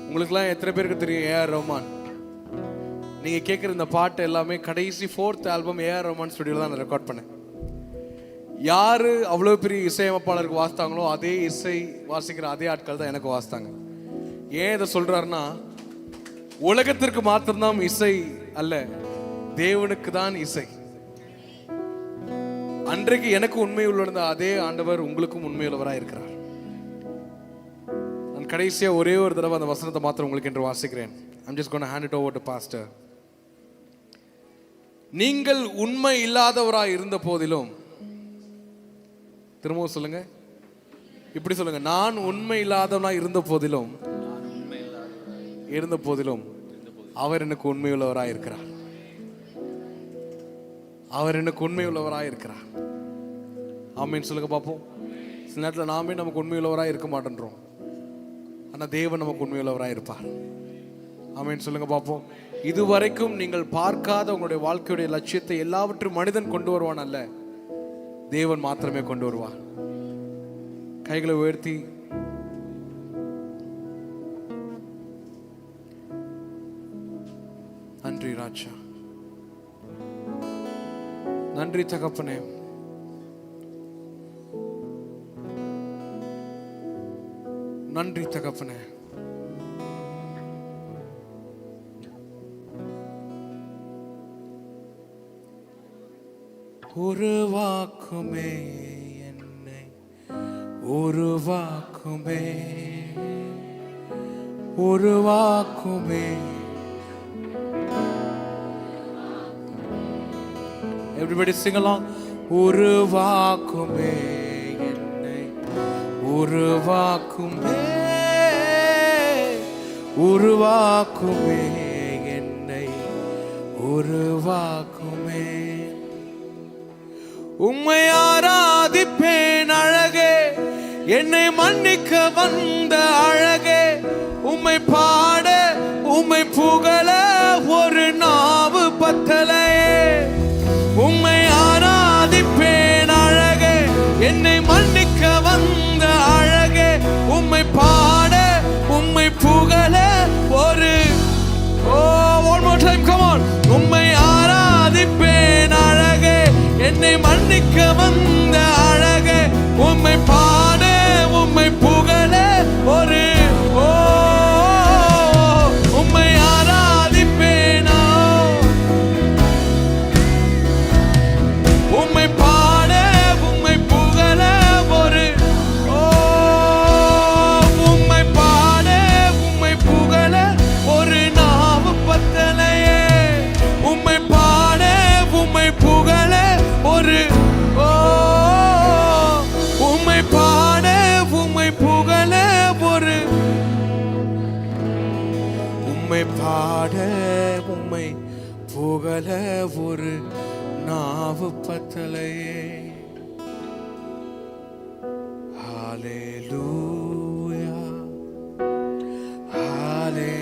உங்களுக்குலாம் எத்தனை பேருக்கு தெரியும் ஏஆர் ரஹ்மான்? நீங்க கேட்குற இந்த பாட்டு எல்லாமே கடைசி 4th ஆல்பம் ஏஆர் ரஹ்மான் ஸ்டுடியோவில் தான் நான் ரெக்கார்ட் பண்ணேன். யாரு அவ்வளோ பெரிய இசையமைப்பாளருக்கு வாசித்தாங்களோ அதே இசை வாசிக்கிற அதே ஆட்கள் தான் எனக்கு வாசித்தாங்க. ஏன் இதை சொல்றாருன்னா, உலகத்திற்கு மாத்திரம்தான் இசை அல்ல, தேவனுக்கு தான் இசை. அன்றைக்கு எனக்கு உண்மை உள்ள அதே ஆண்டவர் உங்களுக்கும் உண்மையுள்ளவராக இருக்கிறார். நான் கடைசியா ஒரே ஒரு தடவை அந்த வசனத்தை மாத்திரம் உங்களுக்கு என்று வாசிக்கிறேன். I'm just going to hand it over to pastor. நீங்கள் உண்மை இல்லாதவராய் இருந்த போதிலும், திரும்பவும் சொல்லுங்க, இப்படி சொல்லுங்க, நான் உண்மை இல்லாதவனாய் இருந்த போதிலும் அவர் எனக்கு உண்மையுள்ளவராய் இருக்கிறார். அவர் எனக்கு உண்மையுள்ளவராய் இருக்கிறார். ஆமீன் சொல்லுங்க பார்ப்போம். சில நேரத்தில் நாமே நமக்கு உண்மையுள்ளவராய் இருக்க மாட்டேன்றோம், ஆனா தேவன் நமக்கு உண்மையுள்ளவராய் இருப்பார். ஆமீன் சொல்லுங்க பார்ப்போம். இதுவரைக்கும் நீங்கள் பார்க்காத உங்களுடைய வாழ்க்கையுடைய லட்சியத்தை எல்லாவற்றையும் மனிதன் கொண்டு வருவான் அல்ல, தேவன் மாத்திரமே கொண்டு வருவார். கைகளை உயர்த்தி நன்றி ராஜா, நன்றி தகப்பனே, நன்றி தகப்பனே. உருவாக்குமே என்னை, உருவாக்குமே, உருவாக்குமே. Everybody sing along. உருவாக்குமே என்னை, உருவாக்குமே, உருவாக்குமே என்னை, உருவாக்குமே. உம்மை ஆராதிப்பேன் அழகே, என்னை மன்னிக்க வந்த அழகே. உம்மை பாட உம்மை புகழ ஒரு நாவு பத்தலையே. உம்மை ஆராதிப்பேன் அழகே, என்னை மன்னிக்க வந்த அழகே. உம்மை பாட உம்மை புகழ ஒரு one more time, come on. உம்மை ஆராதிப்பேன் அழகே, என்னை மன்னிக்க வந்த அழகே. உம்மை பாட உம்மை புகழ ஒரு உம்மை ஆராதிப்பேனோ. கேவல ஒரு நாவு பத்தலையே. ஹalleluya ஹalleluya.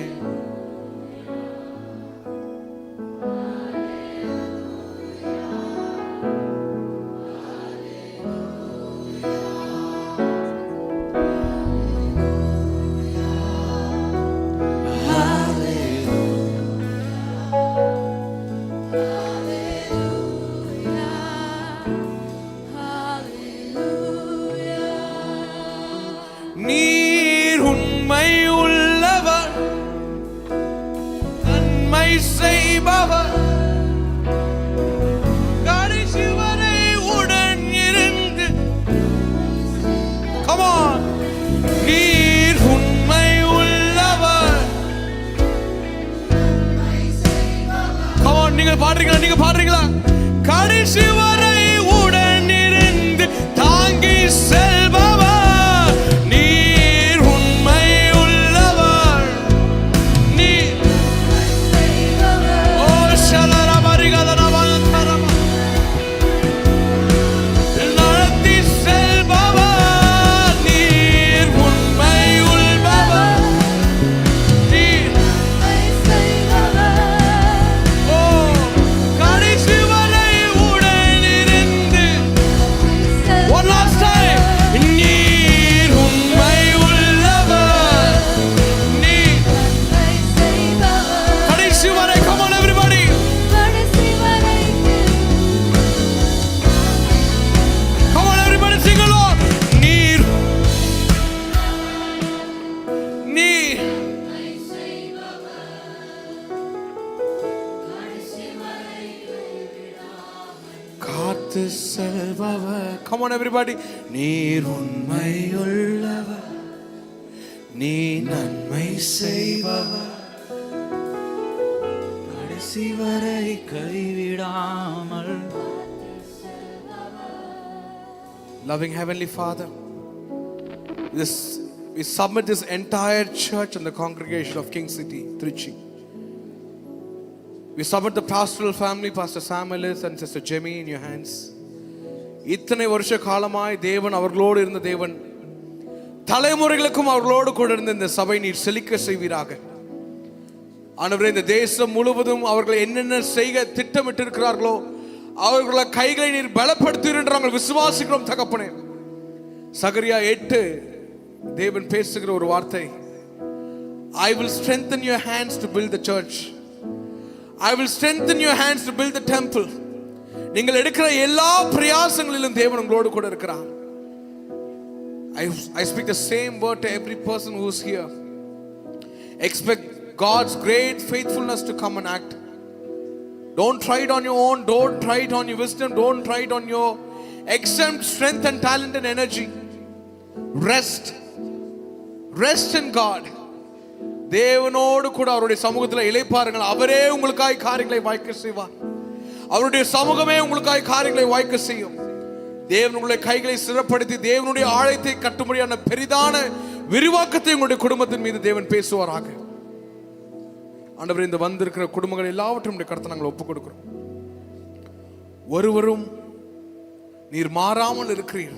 நீர் உண்மை உள்ளவர், நன்மை செய்பவர், கடைசி வரை உடன் இருந்து. Come on. நீர் உண்மை உள்ளவர். Come on, நீங்க பாடுறீங்களா? கடைசி வரை உடன் இருந்து தாங்கி செல்பவர். செல்பவர். Come on everybody. நீர் உண்மையுள்ளவர், நீ நன்மை செய்பவர், கடைசி வரை கைவிடாமல். Loving Heavenly Father, we submit this entire church and the congregation of King City, Trichy. We submit the pastoral family, Pastor Samuelis and Sister Jemmy, in your hands. இத்தனை வருஷ காலமாய் தேவன் அவர்களோடு இருந்த தேவன், தலைமுறைகளுக்கும் அவர்களோடு கூட இருந்த இந்த சபை நீர் செழிக்க செய்வீராக. ஆண்டவரே, இந்த தேசம் முழுவதும் அவர்கள் என்னென்ன செய்ய திட்டமிட்டு இருக்கிறார்களோ அவர்கள கைகளை நீர் பலப்படுத்துவீர் என்று நாங்கள் விசுவாசிக்கிறோம் தகப்பனே. சகரியா 8 தேவன் பேசுகிற ஒரு வார்த்தை, I will strengthen your hands to build the church. I will strengthen your hands to build the temple. நீங்கள் எடுக்கிற எல்லா பிரயாசங்களிலும் தேவன் உங்களோடு கூட இருக்கிறார். I speak the same word to every person who is here. Expect God's great faithfulness to come and act. Don't try it on your own. Don't try it on your wisdom. Don't try it on your exempt strength and talent and energy. Rest in God. தேவனோடு கூட அவருடைய சமூகத்தில் இளைப்பாருங்கள். அவரே உங்களுக்காய் காரியங்களை வாய்க்க செய்வார். அவருடைய சமூகமே உங்களுக்காய் காரியங்களை வாய்க்க செய்யும். தேவன் உங்களுடைய கைகளை சிறப்படுத்தி தேவனுடைய ஆலயத்தை கட்டும்படியான பெரிதான விரிவாக்கத்தை உங்களுடைய குடும்பத்தின் மீது தேவன் பேசுவாராக. ஆண்டவரே, இந்த வந்திருக்கிற குடும்பங்கள் எல்லாவற்றையும் கருத்தை நாங்கள் ஒப்புக் கொடுக்கிறோம். ஒருவரும் நீர் மாறாமல் இருக்கிறீர்,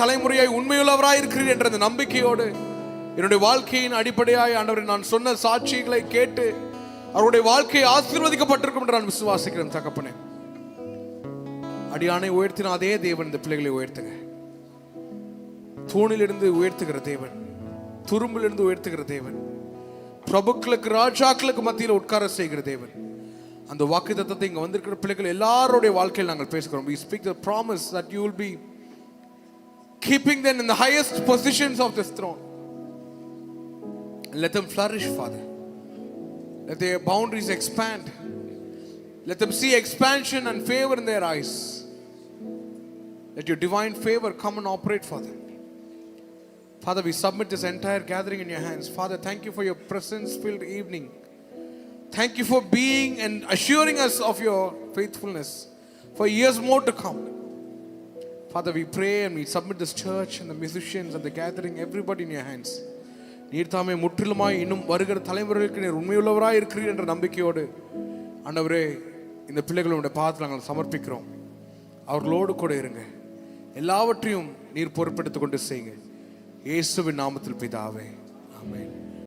தலைமுறையாய் உண்மையுள்ளவராய் இருக்கிறீர் என்ற அந்த நம்பிக்கையோடு என்னுடைய வாழ்க்கையின் அடிப்படையாய் ஆண்டவரே நான் சொன்ன சாட்சிகளை கேட்டு அவருடைய வாழ்க்கை ஆசீர்வதிக்கப்பட்டிருக்கும் என்று நான் விசுவாசிக்கிறேன் தகப்பனே. அடியானை உயர்த்தின அதே தேவன் இந்த பிள்ளைகளை உயர்த்துங்க. தூணிலிருந்து உயர்த்துகிற தேவன், துரும்பிலிருந்து உயர்த்துகிற தேவன், பிரபுக்களுக்கு ராஜாக்களுக்கு மத்தியில் உட்கார செய்கிற தேவன். அந்த வாக்குத்தத்தத்தை இங்க வந்திருக்கிற பிள்ளைகள் எல்லாருடைய வாழ்க்கையில் நாங்கள் பேசுகிறோம். We speak the promise that you will be keeping them in the highest positions of this throne. Let them flourish, Father. Let their boundaries expand. Let them see expansion and favor in their eyes. Let your divine favor come and operate for them. Father, we submit this entire gathering in your hands. Father, thank you for your presence-filled evening. Thank you for being and assuring us of your faithfulness for years more to come. Father, we pray and we submit this church and the musicians and the gathering, everybody in your hands. நீர் தாமே முற்றிலுமாய் இன்னும் வருகிற தலைமுறைகளுக்கு நீர் உண்மையுள்ளவராய் இருக்கிறீர் என்ற நம்பிக்கையோடு ஆண்டவரே, இந்த பிள்ளைகளுடைய பாதத்தில் நாங்கள் சமர்ப்பிக்கிறோம். அவர்களோடு கூட இருங்க. எல்லாவற்றையும் நீர் பொறுப்பெடுத்துக் கொண்டு செய்யுங்க. இயேசுவின் நாமத்தில் பிதாவே, ஆமென்.